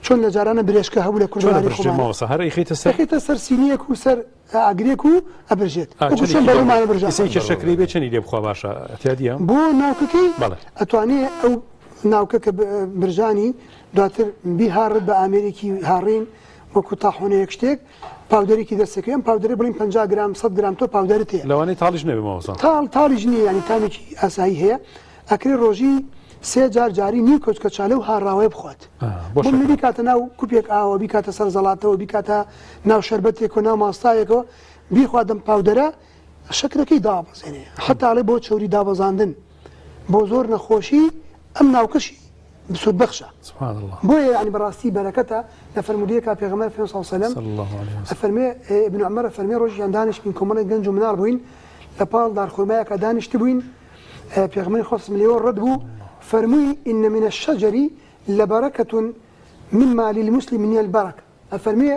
چۆن لە جارانە برێشکە هەبوو لە کوردستانی خۆمانەخیتە سەر سینیەک و سەر ئاگرێک و ئەبرژێت بەڵمانە برژێت شەکری بێ چەندی لێ بخوا باشە ئەتیادیە بۆ ناوکەکەی ئەتوانێت ئەو ناوکە کە برژانی دواتر بیهاڕت بە ئامێرێکی هاڕین وەکو تاحۆنەیەک شتێک پاودەرێکی دەستەکەم پاودەری بڵین 50 گرام 100 گرام تۆ پاودەرت هەیە لەوانەی تاڵیش نەبێ ماوەسا تاڵیش نییە ینی تامێکی ئاسایی هەیە ئەکرێ ڕۆژی 3 جاری نیو کۆچکە چالە و هاڕاوەیە بخوات بۆ منی کاتە ناو کوپێک ئاوە بیکاتە سەر زەڵاتەوە بیکاتە ناو شەربەتێک و ناو ماستایەکەوە بیخوادەم پاودەرە شەکرەکەی دابەزێنێ حتاڵێ بۆ چۆری دابەزاندن بۆ زۆر نەخۆشی ئەم ناوکەشی بسود بەخشە بۆیە ینی بەڕاستی بەرەکەتە لە فەرمودیەکە پێغەمبەر صلی الله علیه وسلم ئەفەرمێ ابن عمر ئەفەرمێ ڕۆژیان دانیشتین کۆمەڵێک گەنج و مناڵ بووین لە پاڵ دارخورمایەکە دانیشت بووین پێغەمبەری خۆ صلی الله ڕەت بوو فەرمووی ئین من الشجر لبركة مما للمسلم من البركة ئەفەرمێ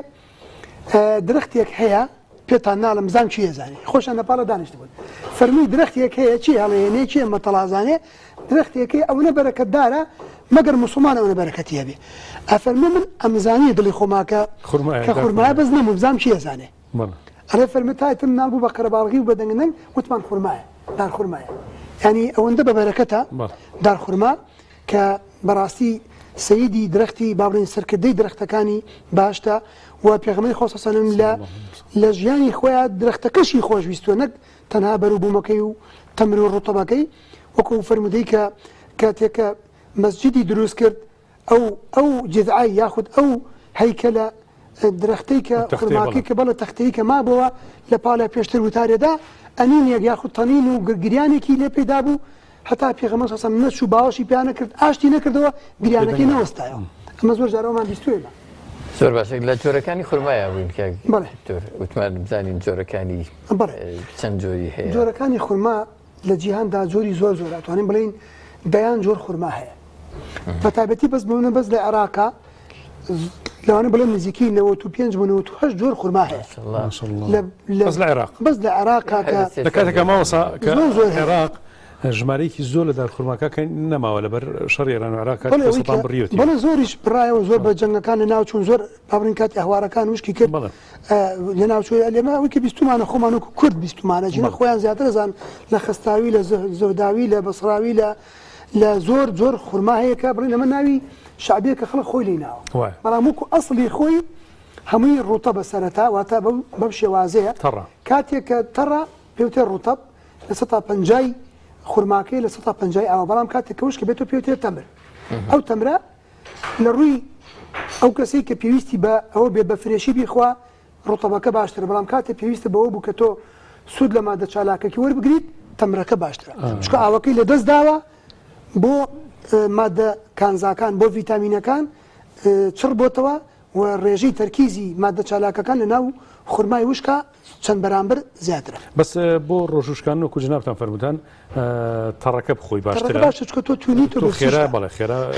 درەختێک هەیە پێتان ناڵم زان چیە زانێ خۆشان لە پاڵە دانیشت بوون فەرمووی درەختێک هەیە چی هەڵەیەنێ چیە مەتەڵازانێ درەختێکی ئەوە بەرەکەتدارە مەگەر مسلمان ئەوە بەرەکەتیە بێ ئەفەرمێ من ئەمزانی دڵی خۆماکە کە خورمایە بەس نەموو بزام چیە زانێ ئەرێ فەرمێ تایتم ناڵ بوو بە قەرەباڵغی و بەدەنگنەنگ وتمان خورمایە دار خورمایە ینی ئەوەندە بە بەرەکەتە دار خورما کە بەڕاستی سەیدی درەختی بابڵین سەرکردەی درەختەکانی باشتە و پێغەمبەری خۆ صلی الله علیه وسلم لە ژیانی خۆیان درەختەکەشی خۆشویستووە نەک تەنها بەرووبوومەکەی و تەمر و ڕوتەبەکەی وەکو فەرمودەی کە کاتێکە مەسجدی دروست کرد ئەو جذعای یاخود ئەو هەیکەلە درەختەی کە خورماکەی کە بەڵە تەختەی کە مابەوە لە پاڵە پێشتر وتارێدا ئەنینێک یاخود تەنین و گریانێکی لێ پێدا بوو هەتا پێغەمبەر صلی الله علیه وسلم نەچوو باوەشی پێیان نەکرد ئاشتی نەکردەوە گریانەکەی نەوەستایەوە ئەمە زۆر جارەوەمان بیستووە زۆر باشە لە جۆرەکانی خورمایە بووین کە وتمان بزانین جۆرەکانی چەند جۆری هەیە جۆرەکانی خورما لە جیهاندا جۆری زۆر زۆر ئەتوانین بڵین دەیان جۆر خورما هەیە بە تایبەتی بەس بوونە بەس لە عێراقا لەوانە بڵێن نزیکی 95 بۆ 98 جۆر خورما هەیە بەس لە عێراق بەس لە عێراقا لە کاتێکە ماوەسا کە عێراق ژمارەیەکی زۆر لە دارخورماکە کە نەماوە لەبەر شەڕی ئێران و عێراق سەڵتان بڕیوتی بەڵێ زۆریش بڕایەوە زۆر بە جەنگەکان لە ناوچوون زۆر باڕین کاتی ئەهوارەکان وشکی کرد لە ناوچوی لێمە وەکی بیستمانە خۆمان و کورد بیستمانە ژینە خۆیان زیاتر زان لە خستاوی لە زەوداوی لە بەسراوی لە زۆر خورما هەیە کە بڕین لەمە ناوی شعبیە کە خەڵک خۆی لێناوە بەڵام وەکو ئەسڵی خۆی هەمووی ڕوتە بە سەرەتا واتە بەم شێوازەیە کاتێک کە تەڕە پێوتێ ڕوتەب لە 150 خورماکەی لە 150 ئاوە بەڵام کاتێک کەوش کە بێتەوە پێوترێت تەمر ئەو تەمرە لە ڕووی ئەو کەسەی کە پێویستی بە ئەوە بێ بە فرێشی بیخوا ڕۆتەبەکە باشترە بەڵام کاتێک پێویستە بەوە بوو کە تۆ سوود لە مادە چالاکەکی وەربگریت تەمرەکە باشترە چکە ئاوەکەی لە دەست داوە بۆ مادە کانزاکان بۆ ڤیتامینەکان چڕ بۆتەوە و ڕێژەی تەرکیزی مادە چالاکەکان لە ناو خورمای وشکە چەند بەرامبەر زیاترە بەس بۆ ڕۆژوشکان و کوجنابتان فەرموتان تەڕەکە بخۆی باشترە باشە چکە تۆ توانی تۆ خێرا بەڵێ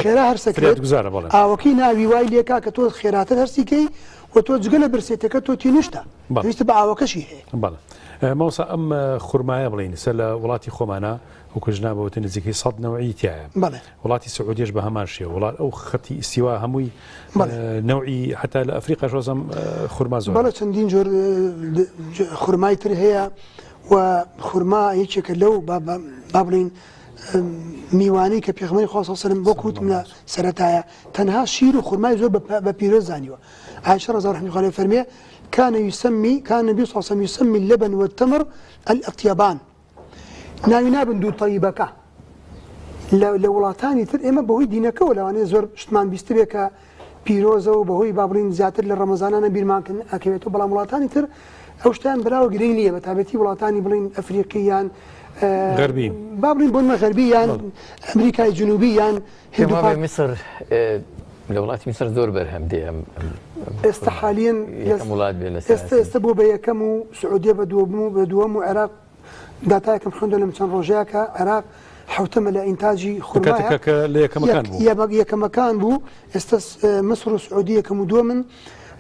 خێرا هەرسەکرێت گوزارە بەڵێ ئاوەکەی ناوی وای لێکا کە تۆ خێراتر هەرسیکەی و تۆ جگە لە برسێتەکە تۆ تینشتە پێویستە بە ئاوەکەشی هەیە بەڵێ ماوسا ئەم خورمایە بڵین سەر لە وڵاتی خۆمانە و کوژنابەوەتە نزیکەی 100 نەوعی تایە وڵاتی سعودیش بە هەمان شێ وڵات ئەو خەتی ئیستیوا هەمووی نەوعی حتا لە ئەفریقا شۆزم خورما زۆر بەڵێ چەندین جۆر خورمای تر هەیە و خورما یەکێکە لەو با بڵین میوانەی کە پێغمبەری خوا صلی الله علیه و سلم بۆ کوتم لە سەرەتایە تەنها شیر و خورمای زۆر بە پیرۆز زانیوە عایشە رضی الله عنها فەرمێ كان النبي صلى الله عليه وسلم يسمي اللبن والتمر الأطيبان ناوي نابن دو طيبكا لو وڵاتانی تر ئێمە بەهۆی دینەکەەوە لەوانەیە زۆر شتمان بیست بێ کە پیرۆزە و بەهۆی بابڵین زیاتر لە ڕەمەزانانە بیرمانکن ئەکەوێتەوە بەڵام وڵاتانی تر ئەو شتیان بەراوە گرنگ نییە بە تابەتی وڵاتانی بڵین ئەفریقییان غەربی بابڵین بۆنمە غەربییان ئەمریکای جنوبییان میسر لە وڵاتی میسر زۆر بەرهەم دێ ئێستا حالیان ئێستا بۆ بە یەکەم و سعودیە بە دووەم و عێراق داتایەکەم خوێندە لەم چەند ڕۆژەیە کە عێراق حوتەمە لە ئینتاجی خورمایە یەکەمەکان بوو ئێستا مەسر و سعودی یەکەم و دووەمن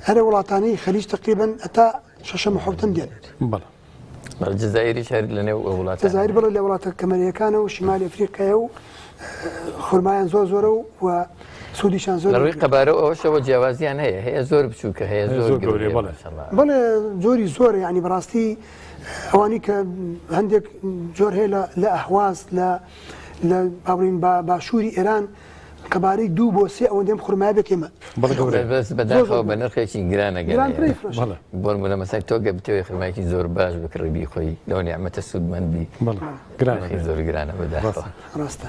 هەرە وڵاتانەی خەلیج تقریباً ئەتا شەشەم و حوتەم دێن جزایری شار لەنێو وڵات جزایر بڵێ لە وڵاتە کەمەریەکانە و شیمالی ئەفریقایە و خورمایان زۆر زۆرە و سوودیشان زۆر ڕووی قەبارە ئەوشەوە جیاوازیان هەیە زۆر بچووکە هەیە زۆر بەڵێ زۆری زۆر ینی بەڕاستی ئەوانی کە هەندێک جۆر هەیە لە ئەهواز لە باڵین باشووری ئێران قەبارەی 2 بۆ 3 ئەوەندەم خورمای بکەمە بەداخەوە بە نرخێکی گرانە بۆن بوو لە مەسای تۆ گە بتەوەی خرمایکی زۆر باش بکڕبی خۆی لەو نیعمەتە سوودمەندبی زۆر گرانە بەداخەوە ڕاستە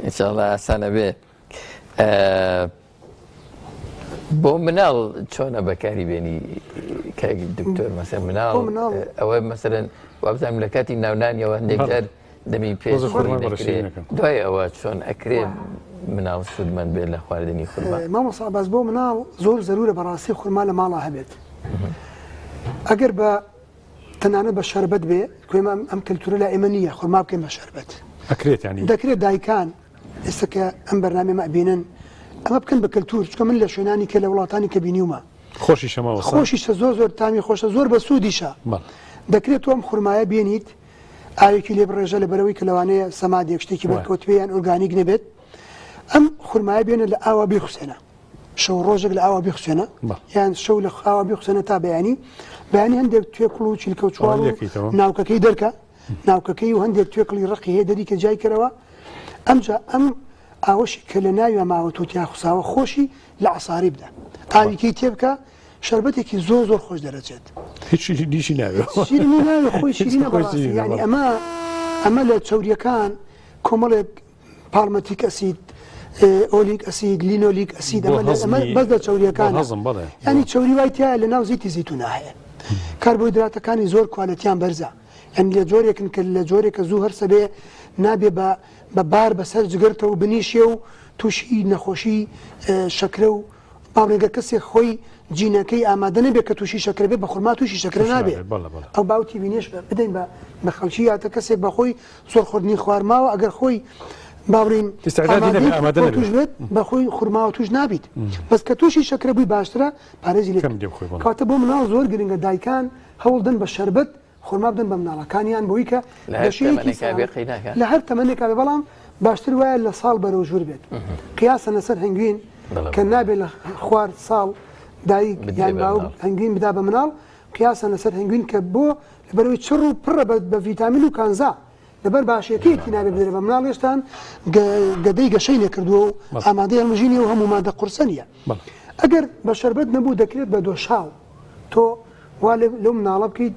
ئینشاءڵڵا ئاسانە بێ بۆ مناڵ چۆنە بەکاری بێنی کاکی دکتۆر مەسەر مناڵ ئەوە مەسەرەن وابزانم لە کاتی ناونانیەوە هەندێک جار دەمی پێش دوای ئەوە چۆن ئەکرێ مناڵ سوودمەند بێت لە خواردنی خورما مامۆستا باس بۆ مناڵ زۆر زەرورە بەڕاستی خورما لە ماڵا هەبێت ئەگەر بە تەنانەت بە شەربەت بێ کوێمە ئەم کەلتورە لە ئێمە نییە خورما بکەین بە شەربەت دەکرێت دایکان ئێستا کە ئەم بەرنامێمە بینن ئەمە بکەن بە کەلتور چکە من لە شوێنانی کە لە وڵاتانی کە بینیومە خۆشیشە زۆر تامی خۆشە زۆر بە سوودیشە دەکرێت تۆ ئەم خورمایە بێنیت ئاوێکی لێ بڕێژە لە بەرەوەی کە لەوانەیە سەمادێک شتێکی بەرکەوتوێیان ئۆرگانیک نەبێت ئەم خورمایە بێنە لە ئاوا بیخوسێنە شەو ڕۆژێک لە ئاوا بیخوسێنە یان شەو لە ئاوا بیخوسێنە تا بەیانی هەندێک توێکڵ و چیلکە و چوار و ناوکەکەی دەرکە ناوکەکەی و هەندێک توێکڵی ڕقی هەیە دەری کە جای کەرەوە ئەمجا ئەم ئاوەشی کە لە ناوی ماوە تووتیا خوساوە خۆشی لە عساری بدە ئاویکەی تێبکە شربەتێکی زۆر خۆش دەرەچێت هیچ دیشی ناوێت خۆی شیرینە بەڕاستی یعنی ئەمە لە چەوریەکان کۆمەڵێک پالمەتیک ئەسید ئۆلیک ئەسید لینۆلیک ئەسید بەس لە چەوریەکان ینی چەوری وای تایە لە ناو زیتی زیتونە هەیە کاربۆهیدراتەکانی زۆر کوالەتیان بەرزە ئەم لە جۆرێکن کە لە جۆرێکە زوو هەرسە بێ نابێ بە بار بەسەر جگرتە و بنیشێ و تووشی نەخۆشی شەکرە و باڵێگە کەسێک خۆی جینەکەی ئامادە نەبێت کە تووشی شەکرە بێت بە خورما تووشی شەکرە نابێت ئەو باوتی بینێش بدەین بە خەڵکی یاتە کەسێک بە خۆی زۆر خۆردنی خوارماوە ئەگەر خۆی باڵین توش بێت بە خۆی خورماوە توش نابیت بەس کە تووشی شەکرە بووی باشترە پارێزی لێ کاتە بۆ مناڵ زۆر گرنگە دایکان هەوڵدن بە شەربەت خورما بدەن بە مناڵەکانیان بۆی کە لە هەر تەمەنێکا بێ بەڵام باشتر وایە لە ساڵ بەرەو ژوور بێت قیاسە لەسەر هەنگوین کە نابێت لە خوارد ساڵ دایک یان باو هەنگوین بدا بە مناڵ قیاسە لەسەر هەنگوین کە بۆ لەبەرەوەی چڕ و پڕە بە ڤیتامین و کانزا لەبەر باشەکەیەکی نابێت بدرێت بە مناڵ هێشتان گەدەی گەشەی نەکردووە و ئامادەی هەڵمژینی و هەموو مادە قورسە نیە ئەگەر بە شەربەت نەبوو دەکرێت بە دۆشاو تۆ وا لەو مناڵە بکەیت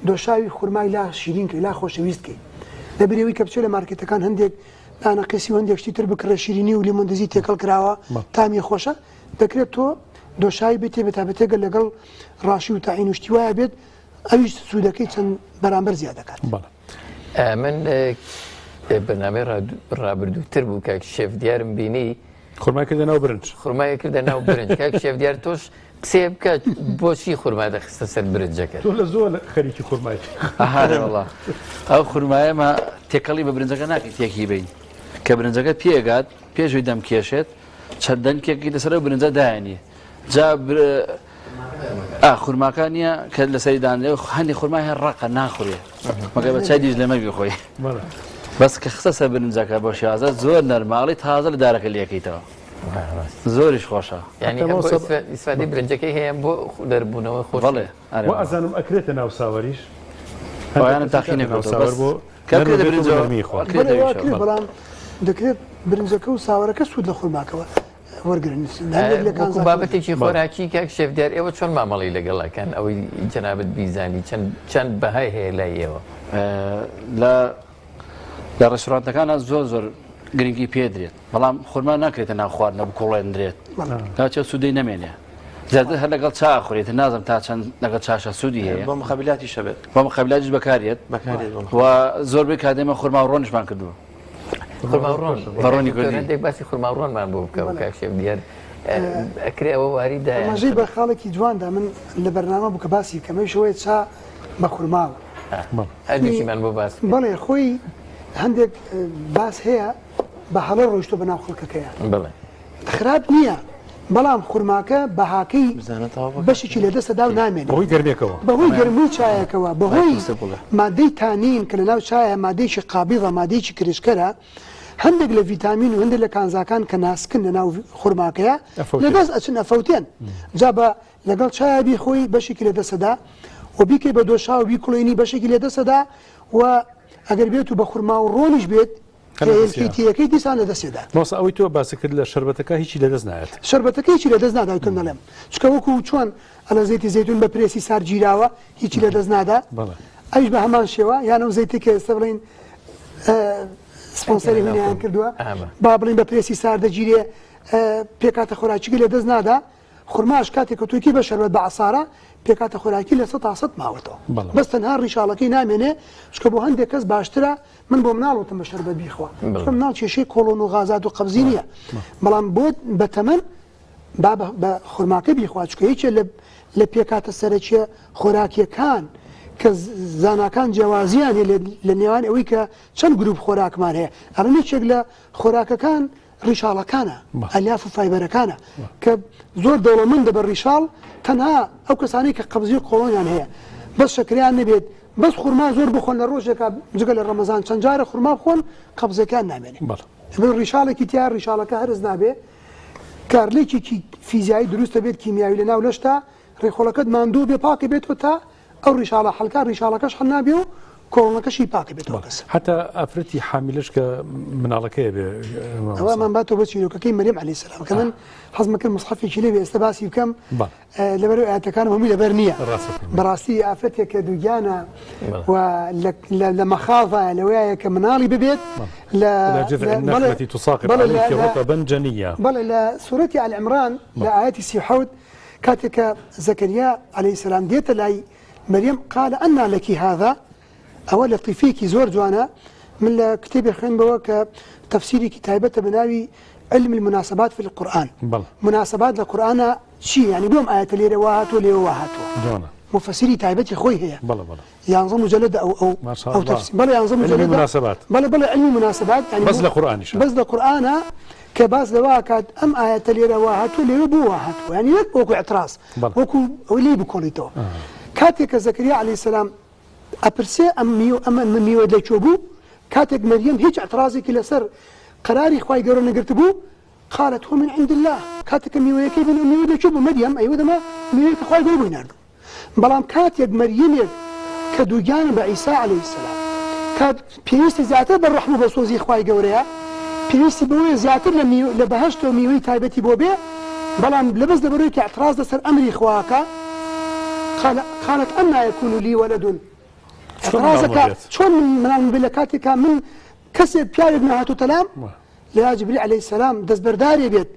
دۆشاوی خورمای لا شیرینکە لا خۆشەویستکەی لەبەرەوەی کە بچێت لە مارکێتەکان هەندێک دانەقێسی و هەندێک شتی تر بکڕە شیرینی و لیمۆندزی تێکەڵ کراوە تامی خۆشە دەکرێت تۆ دۆشاوی بێتێ بەتابەتێگە لەگەڵ ڕاشی و تاعین و شتی وایە بێت ئەویش سوودەکەی چەند بەرامبەر زیاد دەکات. من بەنامەی ڕابردووتر بوو کاک شێف دیارم بینی خورمای کردە ناو برنج خورمای کردە ناو برنج کاک شێف دیار تۆش قسێ بکات بۆچی خورما دەخستە سەر برنجەکە تۆ لە زۆر خەریکی خورمای وڵا ئەو خورمایەمە تێکەڵی بە برنجەکە ناکەی تێکی بین کە برنجەکە پێگات پێشوی دەم کێشێت چەندەنکێکی لەسەر برنجە دایانی جا خورماکان نییە کە لە سەریدان هەندی خورمای هەر ڕقە ناخورێ مەگە بە چای دیژ لەمە بخۆی بەس کە خستە سەر برنجەکە بۆ شازە زۆر نەرماڵی تازە لە دارەکە لەکەیتەوە زۆریش خۆشە ینی ئیسفادی برنجەکەی هەیە بۆ دەربوونەوە خۆش بەڵێ ئەزانم ئەکرێتە ناو ساوەریش ئەویانە تاقینێک بۆ بەڵام دەکرێت برنجەکە و ساوەرەکە سوود لە خورماکەوە وەرگرن بابەتێکی خۆراکی کاک شێف دیار ئێوە چۆن مامەڵی لەگەڵەکان ئەوەی جەنابەت بیزانی چەند بەهای هەیە لای ئێوە لە ڕێستۆرانتەکانە زۆر گرنگی پێدرێت بەڵام خورما ناکرێتە ناو خواردنە بکۆڵێندرێت کاچە سوودەی نەمێنێ زیاتر هەر لەگەڵ چا خوڕێت نازم تا چەند لەگەڵ چاشە سوودی هەیە بۆ مخابلاتی شەبێت بۆ مخابلاتیش بەکارێت و زۆربەی کاتێمە خورما و ڕۆنشمان کردووە ڕۆنی کوردی باسی خورماڕۆنمان بۆ بکەوە کاک شێف دیار ئەکرێ ئەوە واریدا ماژەی بە خاڵێکی جواندا من لە بەرنامە بوو کە باسی کەمەی شەوەیە چا بە خورماوە هەردێکیمان بۆ باس بەڵێ خۆی هەندێک باس هەیە بە هەڵە ڕۆیشتۆ بە ناو خەڵکەکەیە خراپ نییە بەڵام خورماکە بەهاکەی بەشێکی لەدەستەدا و نامێنێت بەهۆی گەرمێکەوە بەهۆی گەرمی چایەکەوە بەهۆی مادەی تانین کە لە ناو چایە مادەیکی قابیڵە مادەیکی کرشکەرە هەندێک لە ڤیتامین و هەندێک لە کانزاکان کە ناسکن لە ناو خورماکەیە لەدەست ئەچن ئەفەوتێن جا بە لەگەڵ چایە بی خۆی بەشێکی لەدەستەدا و بیکەی بە دۆشا و بیکڵێنی بەشێکی لێدەسەدا و ئەگەر بێت و بە خورما و ڕۆنیش بێت کەیەکەی دیسان لەدەستێدا مۆسا ئەوەی تۆ باسی کرد لە شەربەتەکە هیچی لەدەست نایێت شەربەتەکە هیچی لەدەست ناداوتم دەڵێم چکە وەکو چۆن ئەلە زەیتی زەیتون بە پرێسی سار گیراوە هیچی لەدەست نادا ئەویش بە هەمان شێوە یانە زەیتی کە ئێستا بڵین سپۆنسەری هونیان کردووە با بڵین بە پرێسی سار دەگیرێ پێکاتە خۆراکی لەدەست نادا خورماش کاتێک کە توێکی بە شەربەت بە عەسارە پێکاتە خۆراکی لە 100 ماوەتەوە بەس تەنها ڕیشاڵەکەی نامێنێ چکە بۆ هەندێک کەس باشترە من بۆ مناڵوتم بە شەربەت بیخوا چکە مناڵ کێشەی کۆڵۆن و غازات و قەبزی نییە بەڵام بۆ بەتەمەن با بە خورماکە بیخوا چکە هیچ لە پێکاتە سەرەکیە خۆراکیەکان کە زاناکان جیاوازیان لە نێوان ئەوەی کە چەند گروپ خۆراکمان هەیە ئەڵێکێک لە خۆراکەکان ڕیشاڵەکانە ئەلیاف و فایبەرەکانە کە زۆر دەوڵەمەندە بە ڕیشاڵ تەنها ئەو کەسانی کە قەبزی کۆڵۆنیان هەیە بەس شەکریان نەبێت بەس خورما زۆر بخۆن لە ڕۆژێکە جگە لە ڕەمەزان چەند جارە خورما بخۆن قەبزەکان نامێنێ ڕیشاڵێکی تیا ڕیشاڵەکە هەرز نابێ کارلێکێکی فیزیایی دروستە بێت کیمیاوی لە ناو لەشتا ڕێخۆڵەکەت ماندوو بێ پاکە بێتەوە تا ئەو ڕیشاڵە حەلکا ڕیشاڵەکەش هەڵ نابێ و کۆڵەکەشی پاکە بێتەوە کەس حتا ئافرەتی حامیلش کە مناڵەکەیە بێ ئەوەمان باتەوە بە چیرۆکەکەی مەریەم عەلەیهی سەلام کە من حەزم کرد مصحەفێکی لێ بێ ئێستا باسی بکەم لەبەرەوەی ئاەتەکانم هەمووی لەبەر نییە بەڕاستی ئافرەتێک کە دووگیانە و لە مەخاڵە لەوەیە کە مناڵی ببێت بەڵێ لە سوورەتی ئال عیمران لە ئاەتی 37 کاتێک کە زەکەریا عەلەیهی سەلام دێتە لای مەریەم قال ئەنا لەکی هذا ئەوە لە طیفێکی زۆر جوانە من لە کتێبی خوێنبەوە کە تەفسیرێکی تایبەتە بەناوی علم المناسبات في القرآن مناسبات لە قورئانە چی یعنی بۆم ئاەتە لێرە وا هاتووە لێوە وا هاتووە مفسری تایبەتی خۆی هەیە یانزە مجلد ئەو تەفسیر بەڵێ یانزە مجلد بەڵێ علمی مناسبات بەس لە قورئانیش بەس لە قورئانە کە باس لەوا کات ئەم ئاەتە لێرە وا هاتووە لێوە بۆ وا هاتووە یعنی وەک وەکو اعتراض وەکو ئەوەی لێ بکۆڵیتەوە کاتێک کە زەکەریا عەلەیهی سەلام ئەپرسێ ئەمە میوە لەکوێ بوو کاتێک مەریەم هیچ اعتراضێکی لەسەر قەراری خوای گەورە نەگرت بوو قالت هو من عند الله کاتێک کە میوەیەکەی بن میوە لەکوێ بوو مەریەم ئەیوە دەما میوەیەکە خوای گەورە بووی ناردوو بەڵام کاتێک مەریەمێک کە دووگیانە بە عیسا عەلەیهی سەلام کات پێویستی زیاتر بە ڕەحم و بە سۆزی خوای گەورەیە پێویستی بەوەیە زیاتر لە بەهەشت و میوەی تایبەتی بۆ بێ بەڵام لەبەس لەبەرەوەی کە اعتراض لەسەر ئەمری خواکە قالت أنا يكون لي ولد اعتراضك شلون من بلكاتك من كسب بيارد نهاتو تلام لا جبريل عليه السلام دز برداري بيت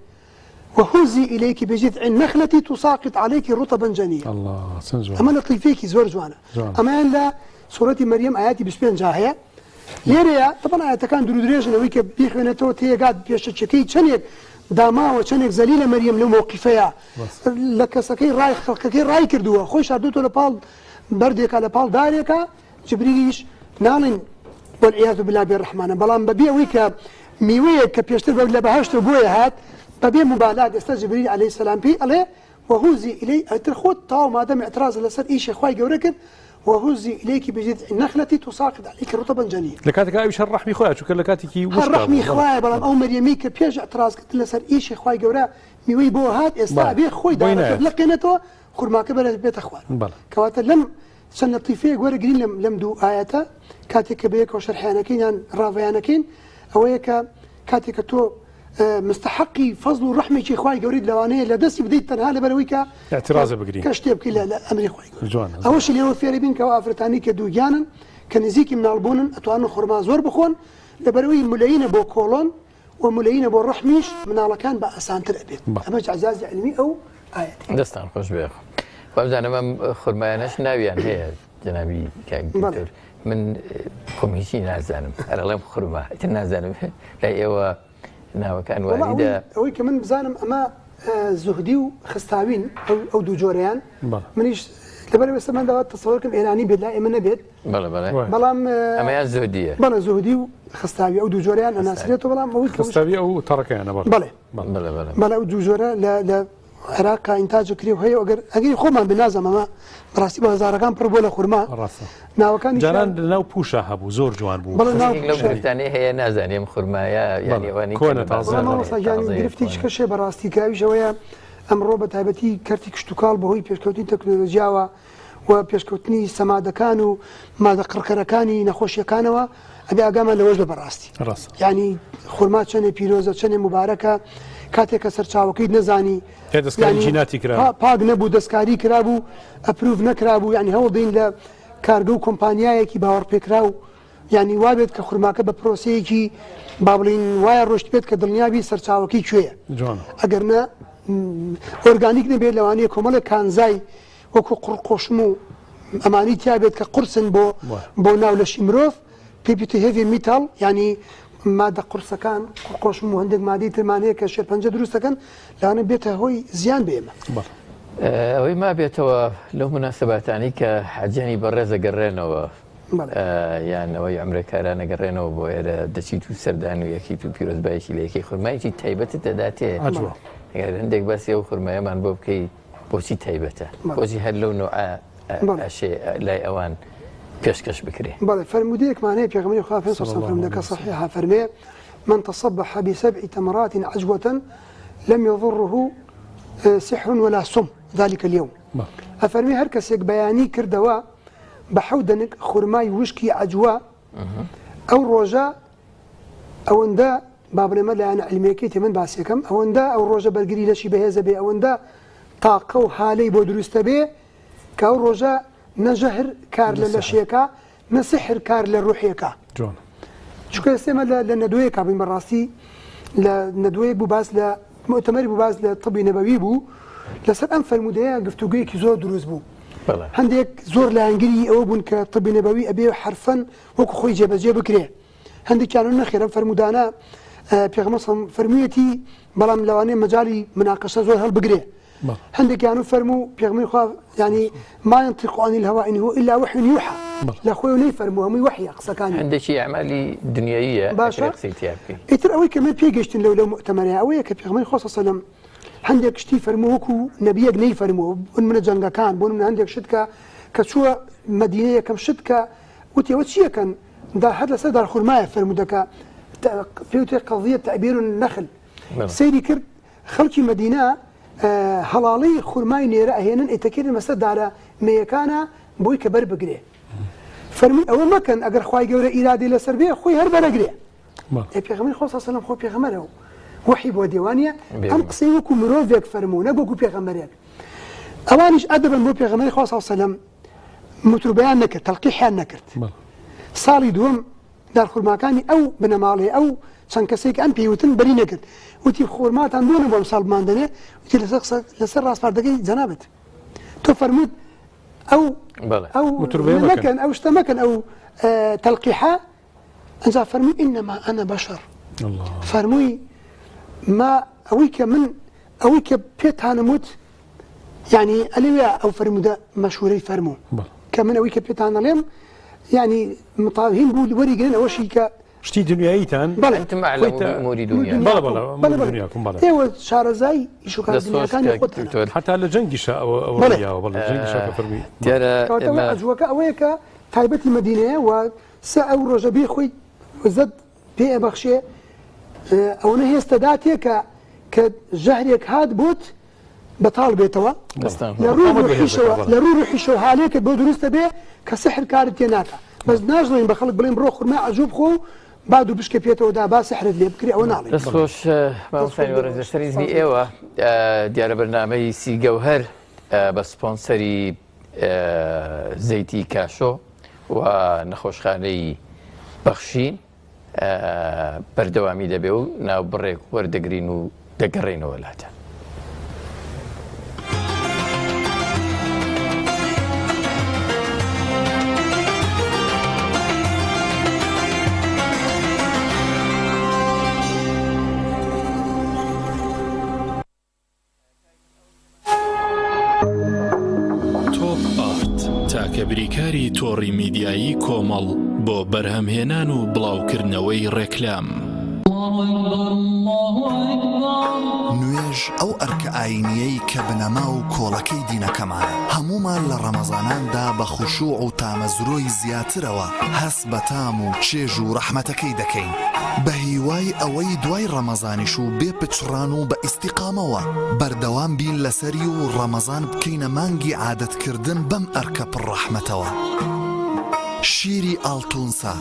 وهزي إليك بجذع النخلة تساقط عليك رطبا جنيا. الله سنجوا. أما لطيفيك زور جوانا. أما أن لا سورة مريم آياتي بسبين جاهية. ليريا طبعا آيات كان درودريج نويك بيخونتو تي قاعد بيشتشكي شنيك داما وشنيك زليلة مريم لو موقفيها. لك سكين راي خلقكين راي كردوها خوش عدوتو لبال بردك على بال داريكا جبريليش نالن والعياذ بالله بالرحمن بلان ببيع ويكا ميوية كبيشتر بلا بهاشتو بويا هات ببيع مبالاة استاذ جبريل عليه السلام بي عليه وهزي إلي أترخوت طاو ما دام اعتراض لسر إيش إخواي جوركن وهزي إليك بجذع النخلة تساقط عليك رطبا جنيا. لكاتك أيش الرحمي خويا شو كلكاتك وش الرحمي خويا بلان أو مريميك بيج اعتراض قلت لسر إيش إخواي جورا ميوي بو هات استابي خوي دارك لقينته خرما كبر بيت أخوان. كواتا لم سنة طيفية جورا قليل لم دو آياته كاتك بيك وشرحانكين يعني رافيانكين أويك كاتك تو مستحقي فضل الرحمة شيء خواي جوريد لوانية لدسي بديت تنها لبرويكا اعتراض بقري كشتيب كلا لا أمري خواي أول شيء اللي هو في ريبين كوافرتاني كدو جانا كنزيكي من البونن أتوانو خرما زور بخون لبروي ملايين بو كولون وملايين بو الرحميش من على كان بأسان تربيت أما عزاز علمي أو آياتي دستان خوش بيخ وابزان أمام خرما ناش ناويان هي جنابي كدكتور من كوميشي نازانم أرغلام خرما تنازانم لا إيوا نعم كان والدة أوي كمان بزانم أما زهدي وخستاوين أو دو جوريان منيش لبالي بس من دوات تصوركم إيراني بيد لا إمنا بيد بلام أما زهدية بلا زهدي وخستاوي أو دو جوريان أنا سريته بلام خستاوي أو تركي أنا بلا أو دو جوريان لا عراق إنتاج كريو هي وأجر أجري خرما بالنازم أما براسي بهزار كان بربولا خرما ناو كان جانان ناو بوشا هبو زور جوان بو بلا ناو بوشا هي نازاني ام خرما يعني واني كونة تعزان ما وصل يعني درفتي كشي براستي كاوي شوية أم روبة هايبتي كرتي كشتوكال بهوي بيشكوتين تكنولوجيا وبيشكوتني سماده كانوا ما ذكر كاني نخوش كانوا أبي أقام لوجه براستي يعني خرمات شنو بيروزة شنو مباركة كاتك سرچاوكي نزاني دسكاري جيناتي كرابو باغ نبو دسكاري كرابو ابروف نكرابو يعني هو دين ل كارغو كومبانياي كي باور بيكراو يعني وابد كخرماكه ببروسيكي بابلين واير روشت بيت كدنيا بي سرچاوكي شويه جون اگرنا اورغانيك نبي لواني كومل كانزاي وكو قرقوشمو اماني تيابت كقرصن بو ناولش مروف بيبيتي هيفي ميتال يعني ماده قرص كان قرقوش مهندق مادي تمانية كشير بنجة دروس كان لأن بيته هو زيان بيمه. هو ما بيته له مناسبات يعني كحجاني برزة قرينا يعني وي عمرك أنا قرينا وبوير دشيتو سردان وياكيتو بيروز بايشي ليكي خرمايتي تايبته تداتي. عجوة. يعني عندك بس يو خرماية من بوبكي بوشي تايبته. بوشي هلو نوع أشياء لا أوان. كشكش بكري. بلى فرموديك معناه بيغمني خافين صلى الله عليه وسلم صحيحة فرمي من تصبح ب7 تمرات عجوة لم يضره سحر ولا سم ذلك اليوم. أفرمي هركسك بياني كردوا بحودنك خرماي وشكي عجوة أو رجاء أو اندا بابنا ملا أنا علميكي من باسيكم أو اندا أو رجاء برجري لشي بهذا بي أو اندا طاقة وحالي بودرست بي كأو رجاء نجهر كار للشيكا نسحر كار للروحيكا جون شو كيسمى لندويكا بمراسي لندوي بوباس لمؤتمر بوباس للطب النبوي بو لسر انف المديا قفتو جيك زور دروز بو عندك زور لانجلي او بون كطب نبوي ابي حرفا وكو خوي جيب كريه عندك كانوا نخيرا فرمودانا بيغمصهم فرميتي بلام لواني مجالي مناقشه زور هالبقريه عندك كانوا فرموا بيغمي خاف يعني ما ينطق عن الهواء إن هو إلا وحي يوحى لا خوي وني فرموا هم وحي أقصى كان عنده شيء أعمالي دنيوية باشا يتر أوي كمان بيجشتن لو مؤتمرها أوي كبيغمي خاصة سلام عندك شتي فرموه كو نبيك ني فرموه من جنگا كان بون من عندك شتكا كشوا مدينة كم شتكا وتي وتشي كان ده هذا سدر خرماء فرمودك في قضية تعبير النخل سيدي كرد خلقي مدينة هلالي خرماي نيرا هنا اتكير مسد على ميكانا بوي كبر بقري فرمي اول ما كان اگر خواي جوري ارادي لسربيه خوي هرب بقري اي بيغمر خو صلى الله عليه وسلم خو بيغمره وحي بو ديوانيه ام قصيكم مروفيك فرمونا بوكو بيغمريك اوانيش ادبا بو بيغمر خو صلى الله عليه وسلم متروبیان نەکرد تەلقیحیان نەکرد ساڵی دووەم دارخورماکانی ئەو بنەماڵێ ئەو چەند کەسێک ئەم پێیوتن بەری نەکرد وتی خۆرماتان دوۆنە بۆ ساڵ بماندنێ وتی لەسەر ڕاستپاردەکەی جەنابەت تۆ فەرمووت ئەو نەکەن ئەو شتە مەکەن ئەو تەلقیحە ئەنجا فەرمووی ئینەما ئەنە بەشەر فەرمووی ما ئەوەی کە من ئەوەی کە پێتانەموت يعني ئەلێوێ ئەو فەرموودە مەشهورەی فەرموو کە من ئەوەی کە پێتان دەڵێم يعني متاهیم بوو وەریگرن ئەوەشی کە شتی دنیاییتان ئێوە شارەزای ئیشوکار دنیاکانی خۆتان حتا لە جەنگیشە ئەوە ئەجووەکە ئەوەیە کە تایبەتی مەدینەیە و سە ئەو ڕۆژە بێ خۆی زەد پێ ئەبەخشێ ئەوەنە هێستا داتێ کە ژەهرێک هات بوت بەتاڵ بێتەوە لە ڕوو ڕوحیشەوە حالێکت بۆ دروستە بێ کە سحر کارت تێ ناکە بەس ناژڵین بە خەڵک بڵێن بڕۆ خورما عەجوب خۆ با دوو بشکە پێێتەوەدا با سحرت لێ بکری ئەوە ناڵێ دەستخۆش مامۆستای وەرزشتەریزنی ئێوە دیارە بەرنامەی سیگەوهەر بە سپۆنسەری زەیتی کاشۆ و نەخۆشخانەی بەخشین بەردەوامی دەبێ و ناو بڕێک وەردەگرین و دەگەڕێنەوە لاتە بریکاری تۆڕی میدیایی کۆمەڵ بۆ بەرهەمهێنان و بڵاوکردنەوەی ڕێکلام نوێژ ئەو ئەرکە ئاینیەی کە بنەما و کۆڵەکەی دینەکەمانە هەمومان لە ڕەمەزاناندا بە خوشوع و تامەزرۆی زیاترەوە هەست بە تام و چێژ و ڕەحمەتەکەی دەکەین بە هیوای ئەوەی دوای ڕەمەزانیش و بێ پچڕان و بە ئیستیقامەوە بەردەوام بین لەسەری و ڕەمەزان بکەینە مانگی عادەتکردن بەم ئەرکە پڕڕەحمەتەوە شیری ئاڵتونسا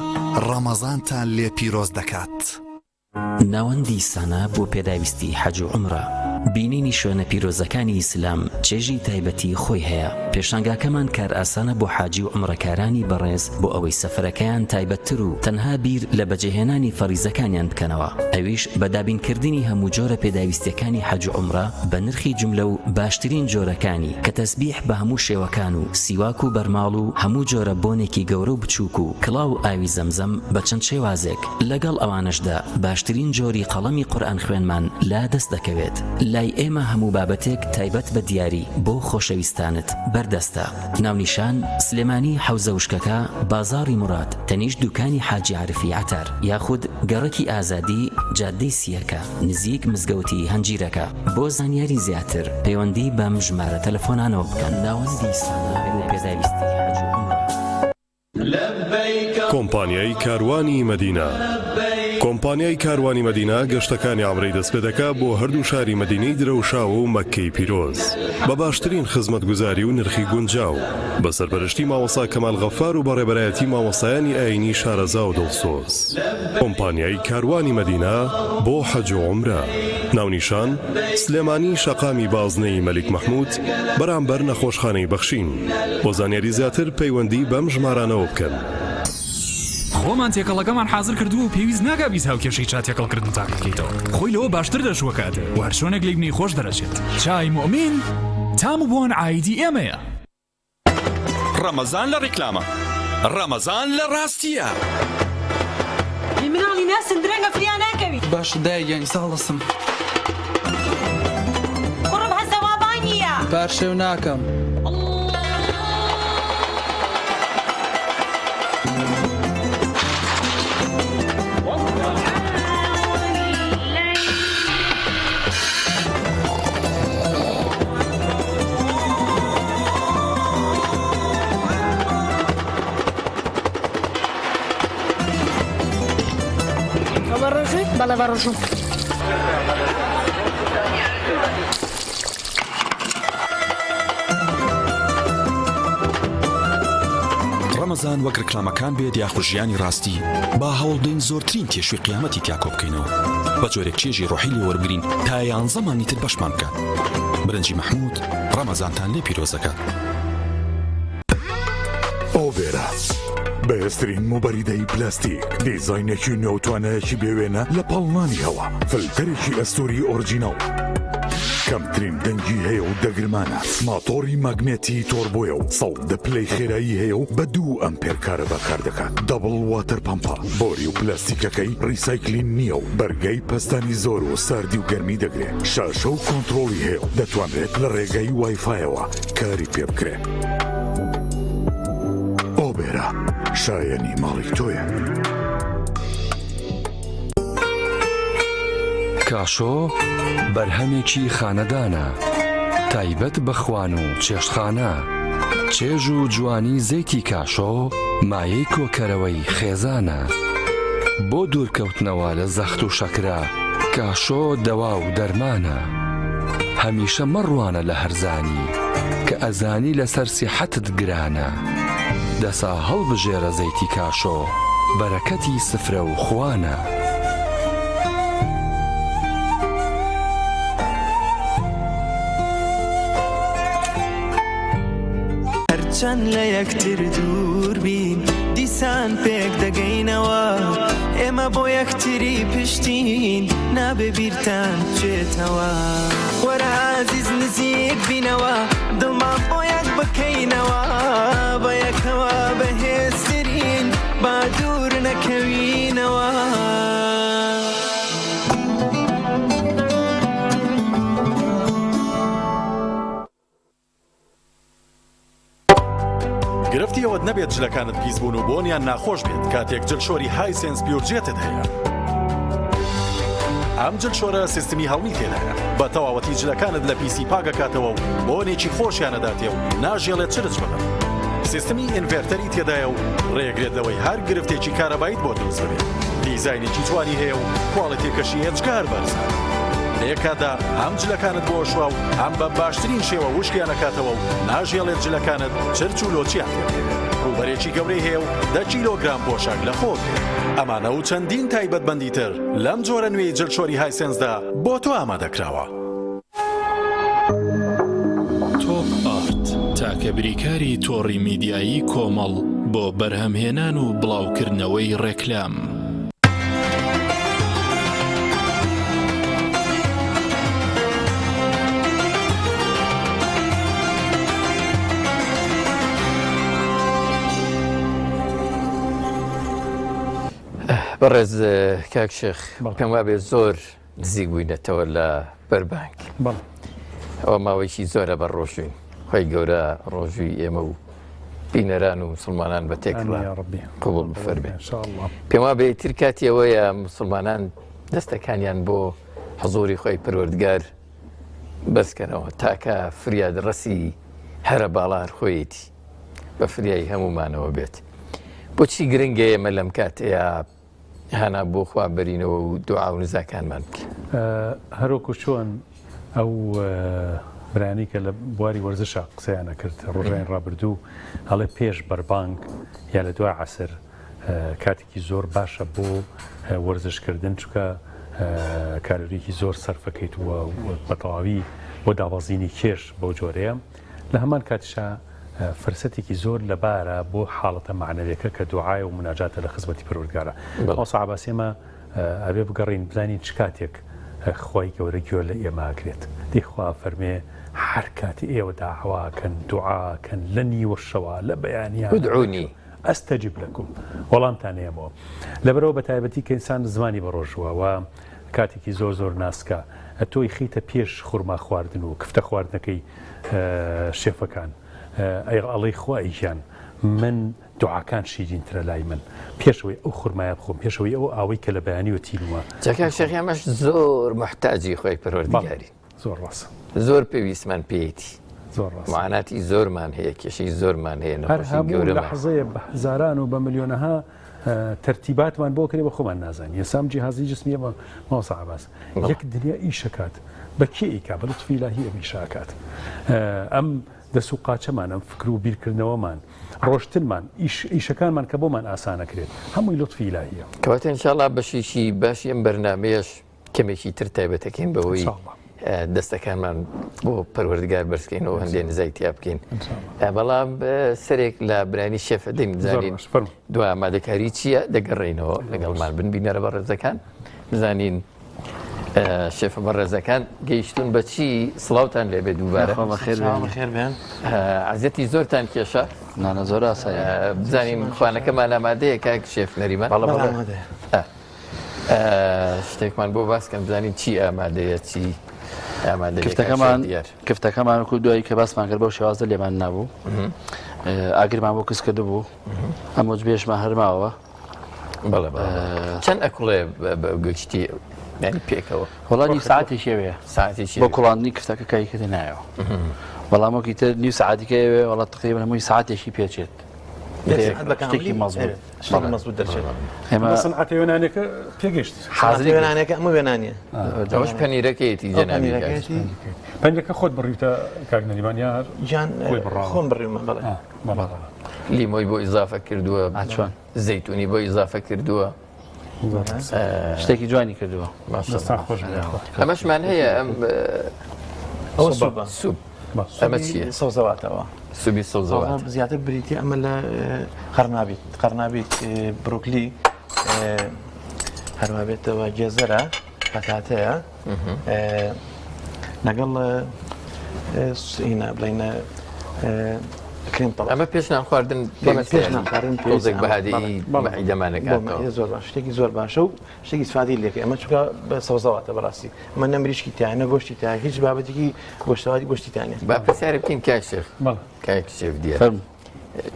ڕەمەزانتان لێ پیرۆز دەکات. ناوەندی سانە بۆ پێداویستی حەج و عومرە بینینی شوێنە پیرۆزەکانی ئیسلام چێژی تایبەتی خۆی هەیە پێشانگاکەمان کار ئاسانە بۆ حاجی و عومرەکارانی بەڕێز بۆ ئەوەی سەفەرەکەیان تایبەتتر و تەنها بیر لە بەجێهێنانی فەریزەکانیان بکەنەوە ئەویش بە دابینکردنی هەموو جۆرە پێداویستیەکانی حەج و عومرە بە نرخی جوملە و باشترین جۆرەکانی کە تەسبیح بە هەموو شێوەکان و سیواک و بەرماڵ و هەموو جۆرە بۆنێکی گەورە و بچووک و کڵاو و ئاوی زەمزەم بە چەند شێوازێک لەگەڵ ئەوانەشدا باشترین جۆری قەڵەمی قورئان خوێنمان لا دەست دەکەوێت لای ئێمە هەموو بابەتێک تایبەت بە دیاری بۆ خۆشەویستانت بەردەستە ناونیشان سلێمانی حەوزە وشکەکە بازاڕی مراد تەنیشت دوکانی حاجی عارفی عەتار یاخود گەڕەکی ئازادی جادەی سیەکە نزیک مزگەوتی هەنجیرەکە بۆ زانیاری زیاتر پەیوەندی بەم ژمارە تەلەفۆنانەوە بکەن ناوەندی سانە بۆ پێداویستی حەج و عومرە کۆمپانیای کاروانی مەدینە کۆمپانیای کاروانی مەدینە گەشتەکانی ئەمڕۆی دەست پێ دەکات بۆ هەردوو شاری مەدینەی درەوشاوە و مەککەی پیرۆز بە باشترین خزمەتگوزاری و نرخی گونجاو بە سەرپەرشتی مامۆستا کەمال غەفار و بەڕێبەرایەتی مامۆستایانی ئاینی شارەزا و دڵسۆز کۆمپانیای کاروانی مەدینە بۆ حەج و عومرە ناونیشان سلێمانی شەقامی بازنەی مەلیک مەحموود بەرامبەر نەخۆشخانەی بەخشین بۆ زانیاری زیاتر پەیوەندی بەم ژمارانەوە بکەن خۆمان تێکەڵەکەمان حاضر کردو و پێویست ناکا بیست هاوکێشەی چا تێکەڵکردن تاقیکەیتەوە خۆی لەوە باشتر دەشوەکاتێ و هەر شوێنێک لێبنی خۆش دەرەچێت چای مؤمین تام و بۆن ئایدی ئێمەیە ڕەمەزان لە ڕێکلامە ڕەمەزان لە ڕاستیە مناڵی ناسن درەنگە فریان ناکەوی باش دایگەنی ساڵەسم کوڕم هەستەوابای نییە پارشێو ناکەم بەڵێ بەڕۆژوو ڕەمەزان وەک ڕێکلامەکان بێت یاخود ژیانی ڕاستی با هەوڵدەین زۆرترین تێشوی قیامەتی تیاکۆ بکەینەوە بە جۆرێک چێژی ڕۆحی لێوەربگرین تا 11 مانگی تر بەشمان بکات برنجی مەحموود ڕەمەزانتان لێ پیرۆز دەکات ئۆبێرە بەهێزترین موبەریدەی پلاستیک دیزاینێکی نێوتوانەیەکی بێوێنە لە پاڵنانی هەوا فلتەرێکی ئەستۆری ئۆرجیناڵ کەمترین دەنگی هەیە و دەگرمانە ماتۆری ماگنێتی تۆربۆیە و 100 پلەی خێرایی هەیە و بە 2 ئەمپێر کارە بەکار دەکات دەبڵ واتەر پەمپە بۆری و پلاستیکەکەی ڕیسایکلین نییە و بەرگەی پەستانی زۆر و ساردی و گەرمی دەگرێت شاشە و کۆنتڕۆڵی هەیە و دەتوانرێت لە ڕێگەی وایفایەوە کاری پێ بکرێت ئۆبێرە شایەنی ماڵی تۆیە کاشۆ بەرهەمێکی خانەدانە تایبەت بە خوان و چێشتخانە چێژ و جوانی زەیتی کاشۆ مایەی کۆکەرەوەی خێزانە بۆ دوورکەوتنەوە لە زەخت و شەکرە کاشۆ دەوا و دەرمانە هەمیشە مەڕوانە لە هەرزانی کە ئەزانی لەسەر سیحەتت گرانە دەسا هەڵبژێرە زەیتی کاشۆ بەرەکەتی سفرە و خوانە چەند لە یەکتر دوور بین دیسان پێک دەگەینەوە ئێمە بۆ یەکتری پشتین نابێ بیرتان بچێتەوە وەرە عازیز نزیک بینەوە دڵمان بۆ یەک بکەینەوە بە یەکەوە بەهێزترین با دوور نەکەوینەوە گرفتی ئەوەت نەبێت جلەکانت پیس بوون و بۆنیان ناخۆش بێت کاتێک جلشۆری هایسنس پیورجێتت هەیە. ئەم جلشۆرە سیستمی هەڵمی تێدایە بە تەواوەتی جلەکانت لە پیسی پاگەکاتەوە و بۆنێکی خۆشیانەداتێ و ناژێڵێت چرج بکەن. سیستمی ئینڤێرتەری تێدایە و ڕێگرێت لەوەی هەر گرفتێکی کارەبایت بۆ دروست بێت. دیزاینێکی جوانی هەیە و کواڵیتێکەشی هێچگار بەرزە. لەیەکادا هەم جلەکانت بۆ شووا و هەم بە باشترین شێوە وشکیانەکاتەوە و ناژێڵێت جلەکانت چرچ و لۆچیان پێبێت. ڕوبەرێکی گەورەی هەیە و 10 کیلۆگرام پۆشاک لە خۆت ئەمانە و چەندین تایبەتبەندی تر لەم جۆرە نوێی جلشۆری هایسنسدا بۆ تۆ ئامادەکراوە. تۆپ ئارت تاکە بریکاری تۆڕی میدیایی کۆمەڵ بۆ بەرهەمهێنان و بڵاوکردنەوەی ڕێکلام. بەڕێز کاک شێخ پێم وابێ زۆر نزیک بووینەتەوە لە بەربانگ ئەوە ماوەیەکی زۆرە بە ڕۆژوین خۆی گەورە ڕۆژووی ئێمە و بینەران و مسلمانان بە تێکڕا قبول بفەرمێ پێم وابێ تر کاتی ئەوەیە مسلمانان دەستەکانیان بۆ حزوری خۆی پەروەردگار بەسکەنەوە تاکە فریاد ڕەسی هەرە باڵار خۆیەتی بە فریای هەمومانەوە بێت بۆچی گرنگە ئێمە لەم کاتەیە هانا بۆ خوا بەرینەوە و دوعا و نزاکانمان بکە هەروەکو چۆن ئەو برانی کە لە بواری وەرزشە قسەیانە کرد ڕۆژانی ڕابردوو هەڵێ پێش بەربانگ یا لە دوای عەسر کاتێکی زۆر باشە بۆ وەرزشکردن چونکە کالۆریەکی زۆر سەرفەکەیت وە بەتەواوی بۆ داوازینی کێش بەو جۆرەیە لە هەمان کاتیشە فرسەتێکی زۆر لەبارە بۆ حاڵەتە معنەویەکە کە دوعای و مناجاتە لە خزمەتی پەروەردگارە ئەوسا عەباسێمە ئەبێ بگەڕین بزانین چ کاتێک خۆی گەورە گوێ لە ئێماگرێت دەیخوا فەرمێ هەر کاتی ئێوە داعواکەن دوعاکەن لە نیوە شەوە لە بەیانیان ودعونی ئەستەجیب لەکوم وەڵامتان هەیەمەوە لەبەرەوە بە تایبەتی کە ئینسان زمانی بەڕۆژووە و کاتێکی زۆر زۆر ناسکە تۆی خیتە پێش خورما خواردن و کفتە خواردنەکەی شێفەکان ئەڵەی خواییان من دوعاکان شیرینترە لای من پێشەوەی ئەو خورمایە بخۆم پێشەوەی ئەو ئاوەی کە لە بەیانی و تینوە جاکە شەخیامەش زۆر محتاجی خۆی پەروەردگاری زۆر ڕاستە زۆر پێویستمان پێیەتی زۆر ڕاست معاناتی زۆرمان هەیە کێشەی زۆرمان هەیە هەر هەموو لە حەزەیە بە هەزاران و بە ملیۆنەها تەرتیباتمان بۆ کرێ بە خۆمان نازانین یەسام جیهازی جسمیە بە ماوەسا عەباس یەک دنیا ئیشەکات بە کێ ئیکا بە لوتفی ئیلاهی ئیشاکات ئەم دەست و قاچەمان ئەم فکر و بیرکردنەوەمان ڕۆشتنمان ئیشەکانمان کە بۆمان ئاسانەکرێت هەمووی لوتفی ئیلاهیە کەواتە ئینشاءڵڵا بەشێکی باشی ئەم بەرنامەیەش کەمێکی تر تایبەتەکەین بەوەی دەستەکانمان بۆ پەروەردگار بەرزکەینەوە هەندێک نزایتیا بکەین بەڵام سەرێک لە برانی شێفە دەین بزانین دوای ئامادەکاری چییە دەگەڕێینەوە لەگەڵمان بنبینەرە بە ڕێزەکان بزانین شێفە بە ڕێزەکان گەیشتون بە چی سڵاوتان لێبێ دووبارە عزیەتی زۆرتان کێشە نانە زۆر ئاسایە بزانین خوانەکەمان ئامادەیە کاک شێف نەریمان شتێکمان بۆ باسکەم بزانین چی ئامادەیە چی کفتەکەمان وەکو دوایی کە باسمان کرد بەو شێوازە لێمان نابوو ئاگرمان بۆ کەس کردو بوو ئەمە بێشمان هەرماوە چەند ئەکوڵێ گەشتی ینی پێکەوە وەڵانی ساعتی شێوەیە بۆ کوڵاندنی کفتەکە کاریکردی نایەوە بەڵام وەکی تر نیو سعاتیکەوێ وڵات تقریبا هەمووی ساعتێکی پێچێت شتێکی مەزبوط دەرچێت ئێمە سنعەتی وێنانێکە پێگەشت حاضری وێنانێکە ئەمە وێنانیە ئەوش پەنیرەکەیەتی جەنابی پەنجەکە خۆت بڕیتە کاک نەریمان یا جان خۆم بڕیمە بەڵێ لیمۆی بۆ ئیزافە کردووە چۆن زەیتونی بۆ ئیزافە کردووە شتێکی جوانی کردووە ئەمەشمان هەیە ئەم سوب ئەمە چیە سەوزەواتەوە سوبی سەوزەوات زیاتر بریتی ئەمە لە قەرنابیت بروکلی هەروابێتەوە گێزەرە پەتاتەیە لەگەڵ بڵینە ئەمە پێشنان خواردن تۆزێک بەهادەی دەمانەکە زۆر باش شتێکی زۆر باشە و شتێکی سفادی لێکە ئەمە چووکە بە سەوزەواتە بەڕاستی من نەمریشکی تایە گۆشتی تا هیچ بابەتێکی گۆشتەوەی گۆشتیتانێ با پرسیارە بکەین کاک شێف کاک شێف دیە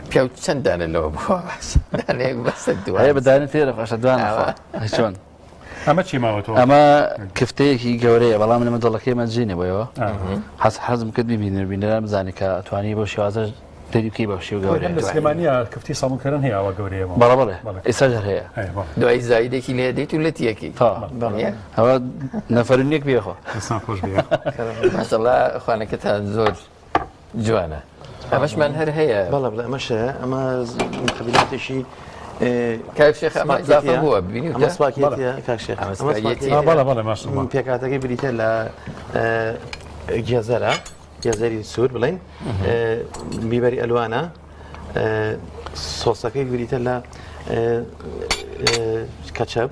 پیاو چەند دانە لەوە بۆ دانەیەک بەسە دوایە بەدانە تێرە خۆشە دوانە چۆن ئەمە چی ماوەتەوە ئەمە کفتەیەکی گەورەیە بەڵام لەمە دڵەکەی مەجینێ بۆیەوە حەزم کرد ببینەران بزانێت کە ئەتوانی بۆ شێوازە دەری بکەی بە شێو گەورەیە لە سلێمانیە کفتی ساڵونکەرن هەیە ئەوە گەورەیەوە بەڵێ ئێستا هەیە دوای زایدێکی لێ دێت و لەتیەکی ئەوە نەفەرونیەک بێخۆ خۆش ماشەڵڵا خوانەکەتان زۆر جوانە ئەمەشمان هەر هەیە بەڵێ ئەمەشە ئەمە قبیلاتێکی کاک شێخ ئەمە ئیزافە بووە ببینی ئەمە سپاگێتیە کاک شێخ بەڵێ پێکاتەکەی بریتە لە گێزەرە گێزەری سوور بڵین بیبەری ئەلوانە سۆسەکەی بریتە لە کەچەپ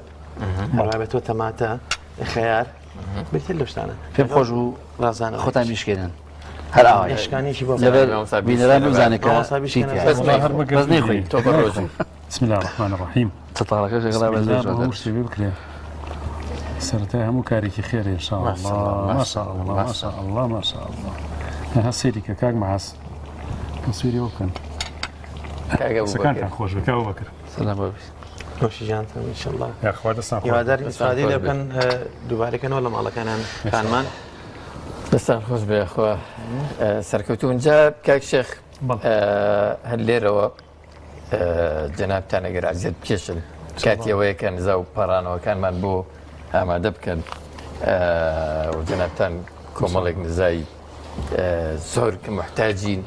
هەروابێتەوە تەماتە خەیار بریتە لەو شتانە پێم خۆش و ڕازانە خۆتان بیشکێنن هەر ئاشکانێکی بۆ بینەران بزانێت بەس نەیخۆی تۆ بەڕۆژ بسم الله الرحمن الرحیم تەتاڵەکەش لەگەڵا شتێ بکرێ سەرەتای هەموو کارێکی خێرە ئینشاءالله ماشاءالله ماشاءالله ماشاءالله ها سێری کە کاک مەعاز تەسویری ئەوە بکەن سەکانتان خۆش بکە ئەو بەکر سەلام بەبیست نۆشیجانتان ئینشاءالله یاخوا دەستان هیواداری ئیسفادەی لێ بکەن دووبارەکەنەوە لە ماڵەکانیان خانمان دەستان خۆش بێخوا سەرکەوتوو جا کاک شێخ هەر لێرەوە جەنابتان ئەگەر عەزیەت بکێشن کاتیەوەیە کە نزا و پەڕانەوەکانمان بۆ ئامادە بکەن و جەنابتان کۆمەڵێک نزایی زۆر کە محتاجین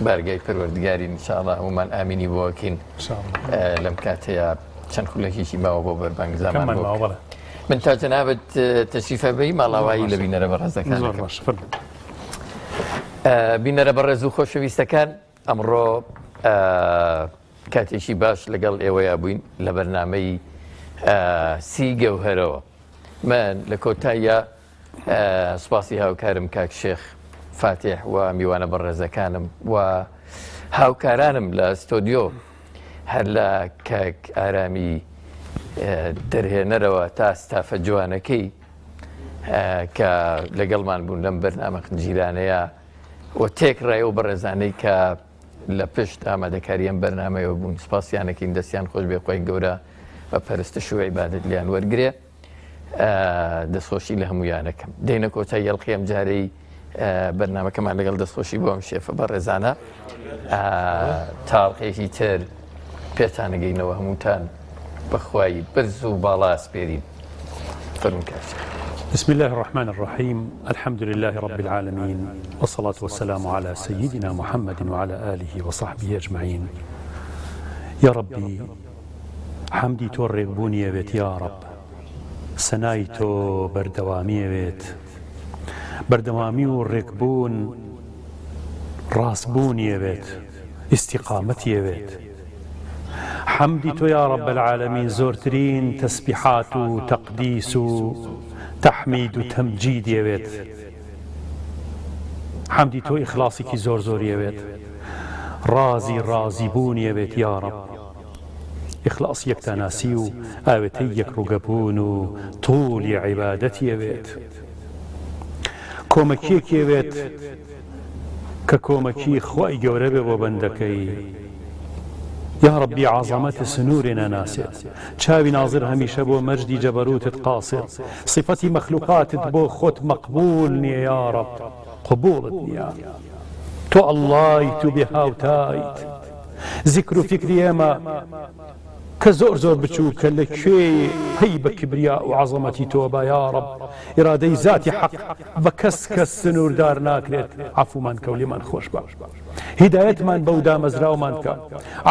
بارگای پەروەردگاری ئینشاءالله هەمومان ئامینی بۆکەین لەم کاتەیە چەند خولەکێکی ماوە بۆ بەربانگ زامان بۆ من تا جەنابەت تەشریفە بەی ماڵاوایی لە بینەرە بەڕێزەکان بینەرە بەڕێز و خۆشەویستەکان ئەمڕۆ کاتێکی باش لەگەڵ ئێوەیە بووین لە بەرنامەی سی گەوهەرەوە من لە کۆتاییە سوپاسی هاوکارم کاک شێخ فاتح و میوانە بەڕێزەکانم و هاوکارانم لە ستۆدیۆ هەر لە کاک ئارامی دەرهێنەرەوە تا ستافە جوانەکەی کە لەگەڵمان بوون لەم بەرنامە خنجیرانەیە و تێکڕای و بەڕێزانەی کە لە پشت ئامادەکاریان بەرنامەیەوە بوون سپاسیانەکەین دەستیان خۆش بێ خۆی گەورە بە پەرستش و عیبادەت لیان وەرگێ دەستخۆشی لە هەموویانەکەم دێنە کۆتای یەڵقیەم جارەی بەرنامەکەمان لەگەڵ دەستخۆشی بۆم شێفە بە ڕێزانە تاڵقێکی تر پێتانەگەینەوە هەمووتان بەخوای برز و باڵا سپێرین فەرموون کاک بسم الله الرحمن الرحيم الحمد لله رب العالمين والصلاة والسلام على سيدنا محمد وعلى آله وصحبه أجمعين يا ربي حمدي تو ڕێکبوونیە بێت یا رب سەنای تۆ بەردەوامیە بێت بەردەوامی و ڕێکبوون ڕاستبوونیەوێت ئیستیقامەتیەوێت حەمدی تۆ یا رب العالمین زۆرترین تەسبیحات و تەقدیس و تەحمید و تەمجیدیەوێت حەمدی تۆ ئیخلاسێکی زۆر زۆریەوێت ڕازی بوونیەوێت یا رب ئیخلاس یەکتاناسی و ئاوێتەی یەکڕووگەبوون و توولی عیبادەتیەوێت کۆمەکیەکێوێت کە کۆمەکی خۆی گەورە بێ بۆ بەندەکەی یا ربی عظمت سنور ناسێت چاوی ناظر هەمیشە بۆ مەجدی جەبەروتت قاسێت صفەتی مەخلوقاتت بۆ خۆت مەقبول نییە یا رب قبولت نییە تۆ ئەڵڵای تو بێ هاوتایت ذیکر و فیکری ئێمە کە زۆر بچووکە لەکوێ هەی بە کبریا و عەزەمەتی تۆ بە یا رب ئیرادەی ذاتی حەق بە کەس سنووردار ناکرێت عەفومان کە و لێمان خۆش بە هیدایەتمان بەو دامەزراومان کە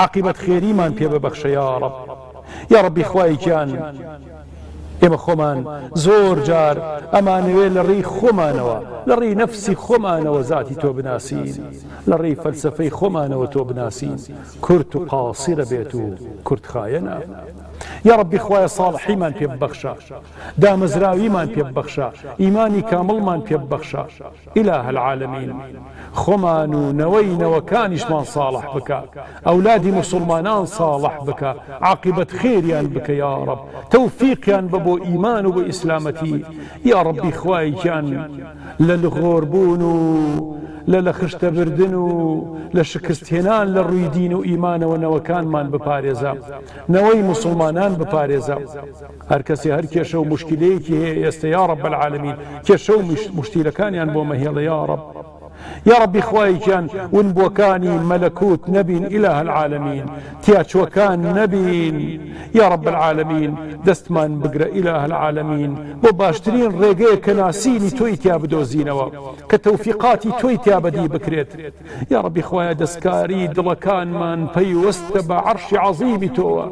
عاقبەت خێریمان پێ ببەخشە یا رب یا ربی خوای گیان ئێمە خۆمان زۆر جار ئەمانەوێ لە ڕێی خۆمانەوە لە ڕێی نەفسی خۆمانەوە ذاتی تۆ بناسین لە ڕێی فەلسەفەی خۆمانەوە تۆ بناسین کورت و قاسیرە بێت و کورت خایەنە یا ربی خوایە صالحیمان پێ ببەخشە دامەزراویمان پێ ببەخشە ئیمانی کامڵمان پێ ببەخشە ئیلاهە العالەمین خۆمان و نەوەی نەوەکانیشمان صالح بکە ئەولادی مسلمانان صالح بکە عاقبەت خێریان بکە یا رب تەوفیقیان بە بۆ ئیمان و بۆ ئیسلامەتی یا ربی خوایان لە لغۆربوون و لە خشتە بردن و لە شکستهێنان لە ڕووی دین و ئیمانەوە نەوەکانمان بپارێزە نەوەی مسلمانان بپارێزە هەر کەسێ هەر کێشە و مشکلەیەکی هەیە ئێستا یا رب العالمین کێشە و مشتیلەکانیان بۆ مەهێڵە یا رب یا ربی خوایان ون بۆکانی مەلەکوت نەبین ئیلاهە العالەمین تیاچوەکان نەبین یا رب العالمین دەستمان بگرە ئیلاهە العالەمین بۆ باشترین ڕێگەیە کە ناسینی تۆی تیا بدۆزینەوە کە تەوفیقاتی تۆی تیا بەدی بکرێت یا ربی خوایە دەستکاری دڵەکانمان پەیوەستە بە عەرشی عەزیمی تۆوە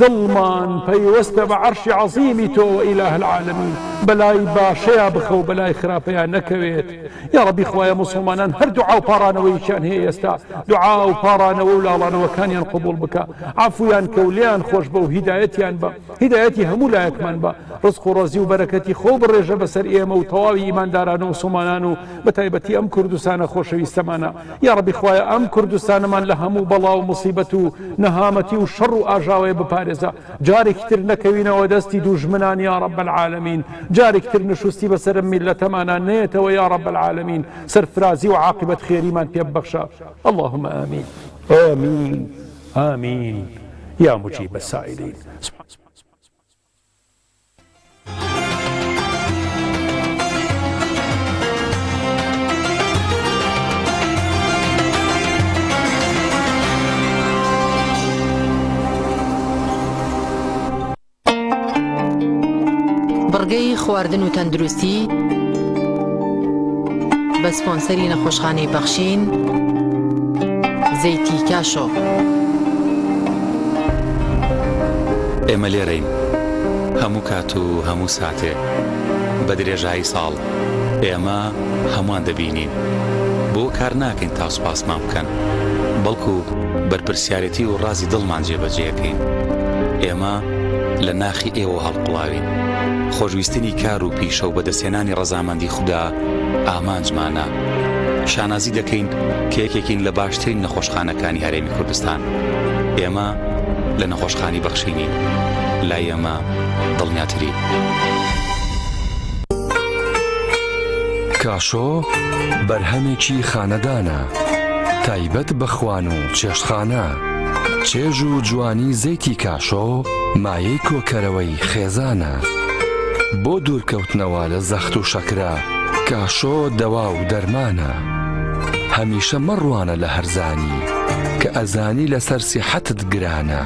دڵمان پەیوەستە بە عەرشی عەزیمی تۆوە ئیلاهە العالەمین بەلای باشەیە بخە و بەلای خراپەیە نەکەوێت یا ربی خوایە مسلمانان هەر دوعا و پاڕانەوەیشیان هەیە ئێستا دوعا و پاڕانەوە و لاڵانەوەکانیان قبول بکە عەفویان کە و لێیان خۆش بە و هیدایەتیان بە هیدایەتی هەموو لایەکمان بە ڕزق و ڕۆزی و بەرەکەتی خۆ بڕێژە بەسەر ئێمە و تەواوی ئیمانداران و مسلمانان و بەتایبەتی ئەم کوردستانە خۆشەویستەمانە یا ربی خوایە ئەم کوردستانەمان لە هەموو بەڵا و موسیبەت و نەهامەتی و شەڕ و ئاژاوەیە بپارێزە جارێکی تر نەکەوینەوە دەستی دوژمنان یا رب العالمین جارێکی تر نشوستی بەسەر میلەتەمانە نێتەوە یا رب العالمین سەرفرازی و عاقبەت خێریمان پێ ببەخشە اللهم آمین آمین آمین یا مجیب السائلین بڕگەی خواردن و تەندروستی بە سپۆنسەری نەخۆشخانەی بەخشین زەیتی کاشۆ ئێمە لێرەین هەموو کات و هەموو ساتێ بە درێژایی ساڵ ئێمە هەمووان دەبینین بۆ کار ناکەین تا سوپاسمان بکەن بەڵکو بەرپرسیارەتی و ڕازی دڵمان جێبەجێەکەین ئێمە لە ناخی ئێوە هەڵقڵاوین خۆشویستنی کار و پیشە و بەدەستێنانی ڕەزامەندی خوددا ئامانجمانە شانازی دەکەین کە یەکێکین لە باشترین نەخۆشخانەکانی هەرێمی کوردستان ئێمە لە نەخۆشخانی بەخشینین لای ئێمە دڵنیاتری کاشۆ بەرهەمێکی خانەدانە تایبەت بە خوان و چێشتخانە چێژ و جوانی زەیتی کاشۆ مایەی کۆکەرەوەی خێزانە بۆ دوورکەوتنەوە لە زەخت و شەکرا کاشۆ دەوا و دەرمانە هەمیشە مەڕوانە لە هەرزانی کە ئەزانی لەسەر سیحەتت گرانە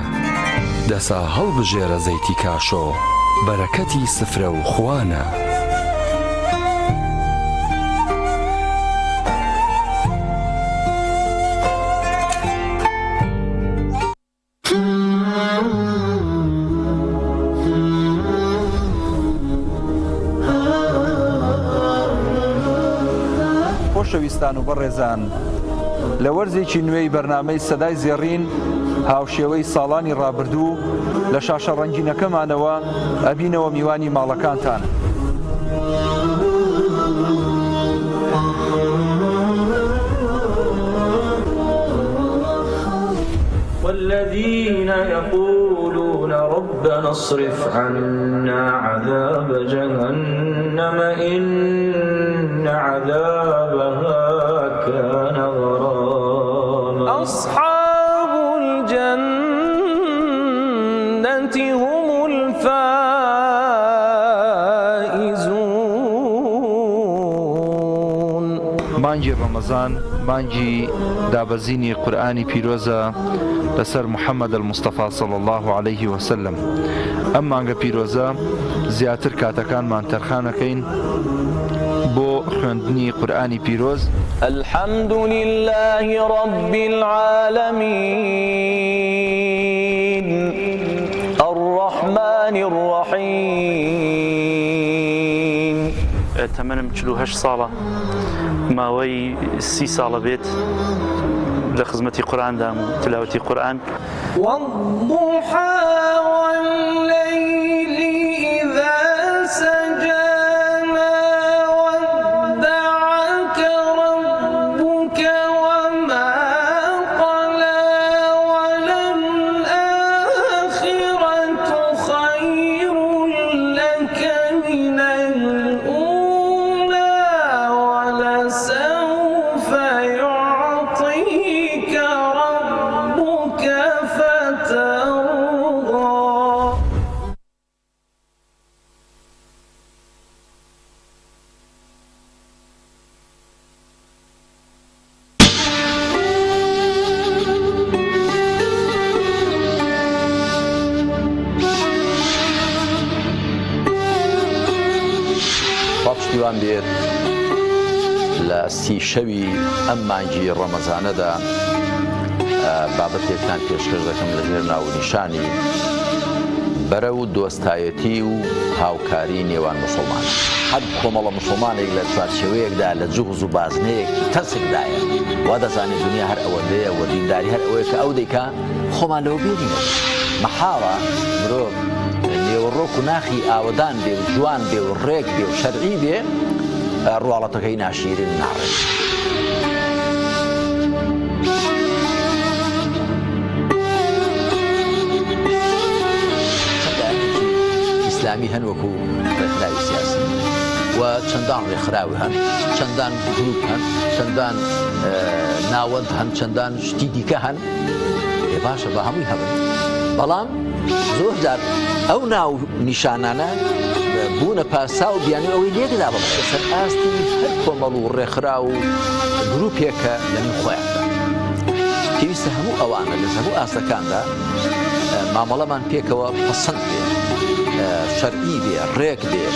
دەسا هەڵبژێرە زەیتی کاشۆ بەرەکەتی سفرە و خوانە خۆشەویستان و بەڕێزان لە وەرزێکی نوێی بەرنامەی سەدای زێڕین هاوشێوەی ساڵانی ڕابردوو لە شاشە ڕەنگینەکەمانەوە ئەبینەوە میوانی ماڵەکانتان. والذين يقولون ربنا اصرف عنا عذاب جهنم إن عذابها كان غراما أصحاب الجنة هم الفائزون. مانجی ڕەمەزان مانجی دابەزینی قورئانی پیرۆزە لەسەر محەممەد المستەفا صلی الله عليه وسلم. ئەم مانگە پیرۆزە زیاتر کاتەکانمان تەرخانەکەین بۆ خوێندنی قورئانی پیرۆز. الحمد لله رب العالمين الرحمن الرحيم. تەمەنم 48 ساڵە، ماوەی 30 ساڵە بێت لە خزمەتی قورئاندام و تلاوەتی قورئان. والضحى والليل إذا سجى ما ودعك ربك وما قلى وللآخرة خير لك من الأولى ولسوف يعطيك ربك فترضى. پاپشتیوان بێت لە 30 شەوی ئەم مانگی ڕەمەزانەدا بابەتێکتان پێشکەش دەکەم لەژێر ناونیشانی بەرە و دۆستایەتی و هاوکاری نێوان مسلمان. هەر کۆمەڵە مسلمانێک لە چوارچێوەیەکدا لە جوغز و بازنەیەک تەرسێکدایە وا دەزانێت دنیا هەر ئەوەندەیە و دینداری هەر ئەوەیە کە ئەو دەیکا خۆمان لەوە بێنینە. مەحاڵە مرۆڤ نێوەڕۆک و ناخی ئاوەدان بێ و جوان بێ و ڕێک بێ و شەرعی بێ ڕواڵەتەکەی ناشیرین ناڕێت. ئیسلامی هەن وەکو ڕێکخراوی سیاسی و چەندان ڕێکخراوی هەن، چەندان گروپ هەن، چەندان ناوەند هەن، چەندان شتی دیکە هەن. ێ باشە بە هەمووی هەبن، بەڵام زۆر جار ئەو ناو نیشانانە بوونە پاسا و بیانی ئەوەی لێکدا بە سەر ئاستی هەر کۆمەڵ و ڕێکخرا و گروپێکە لەنێو خۆیاندا. پێویستە هەموو ئەوانە لە هەموو ئاستەکاندا مامەڵەمان پێکەوە پەسەند بێ، شەرعی بێ، ڕێک بێ،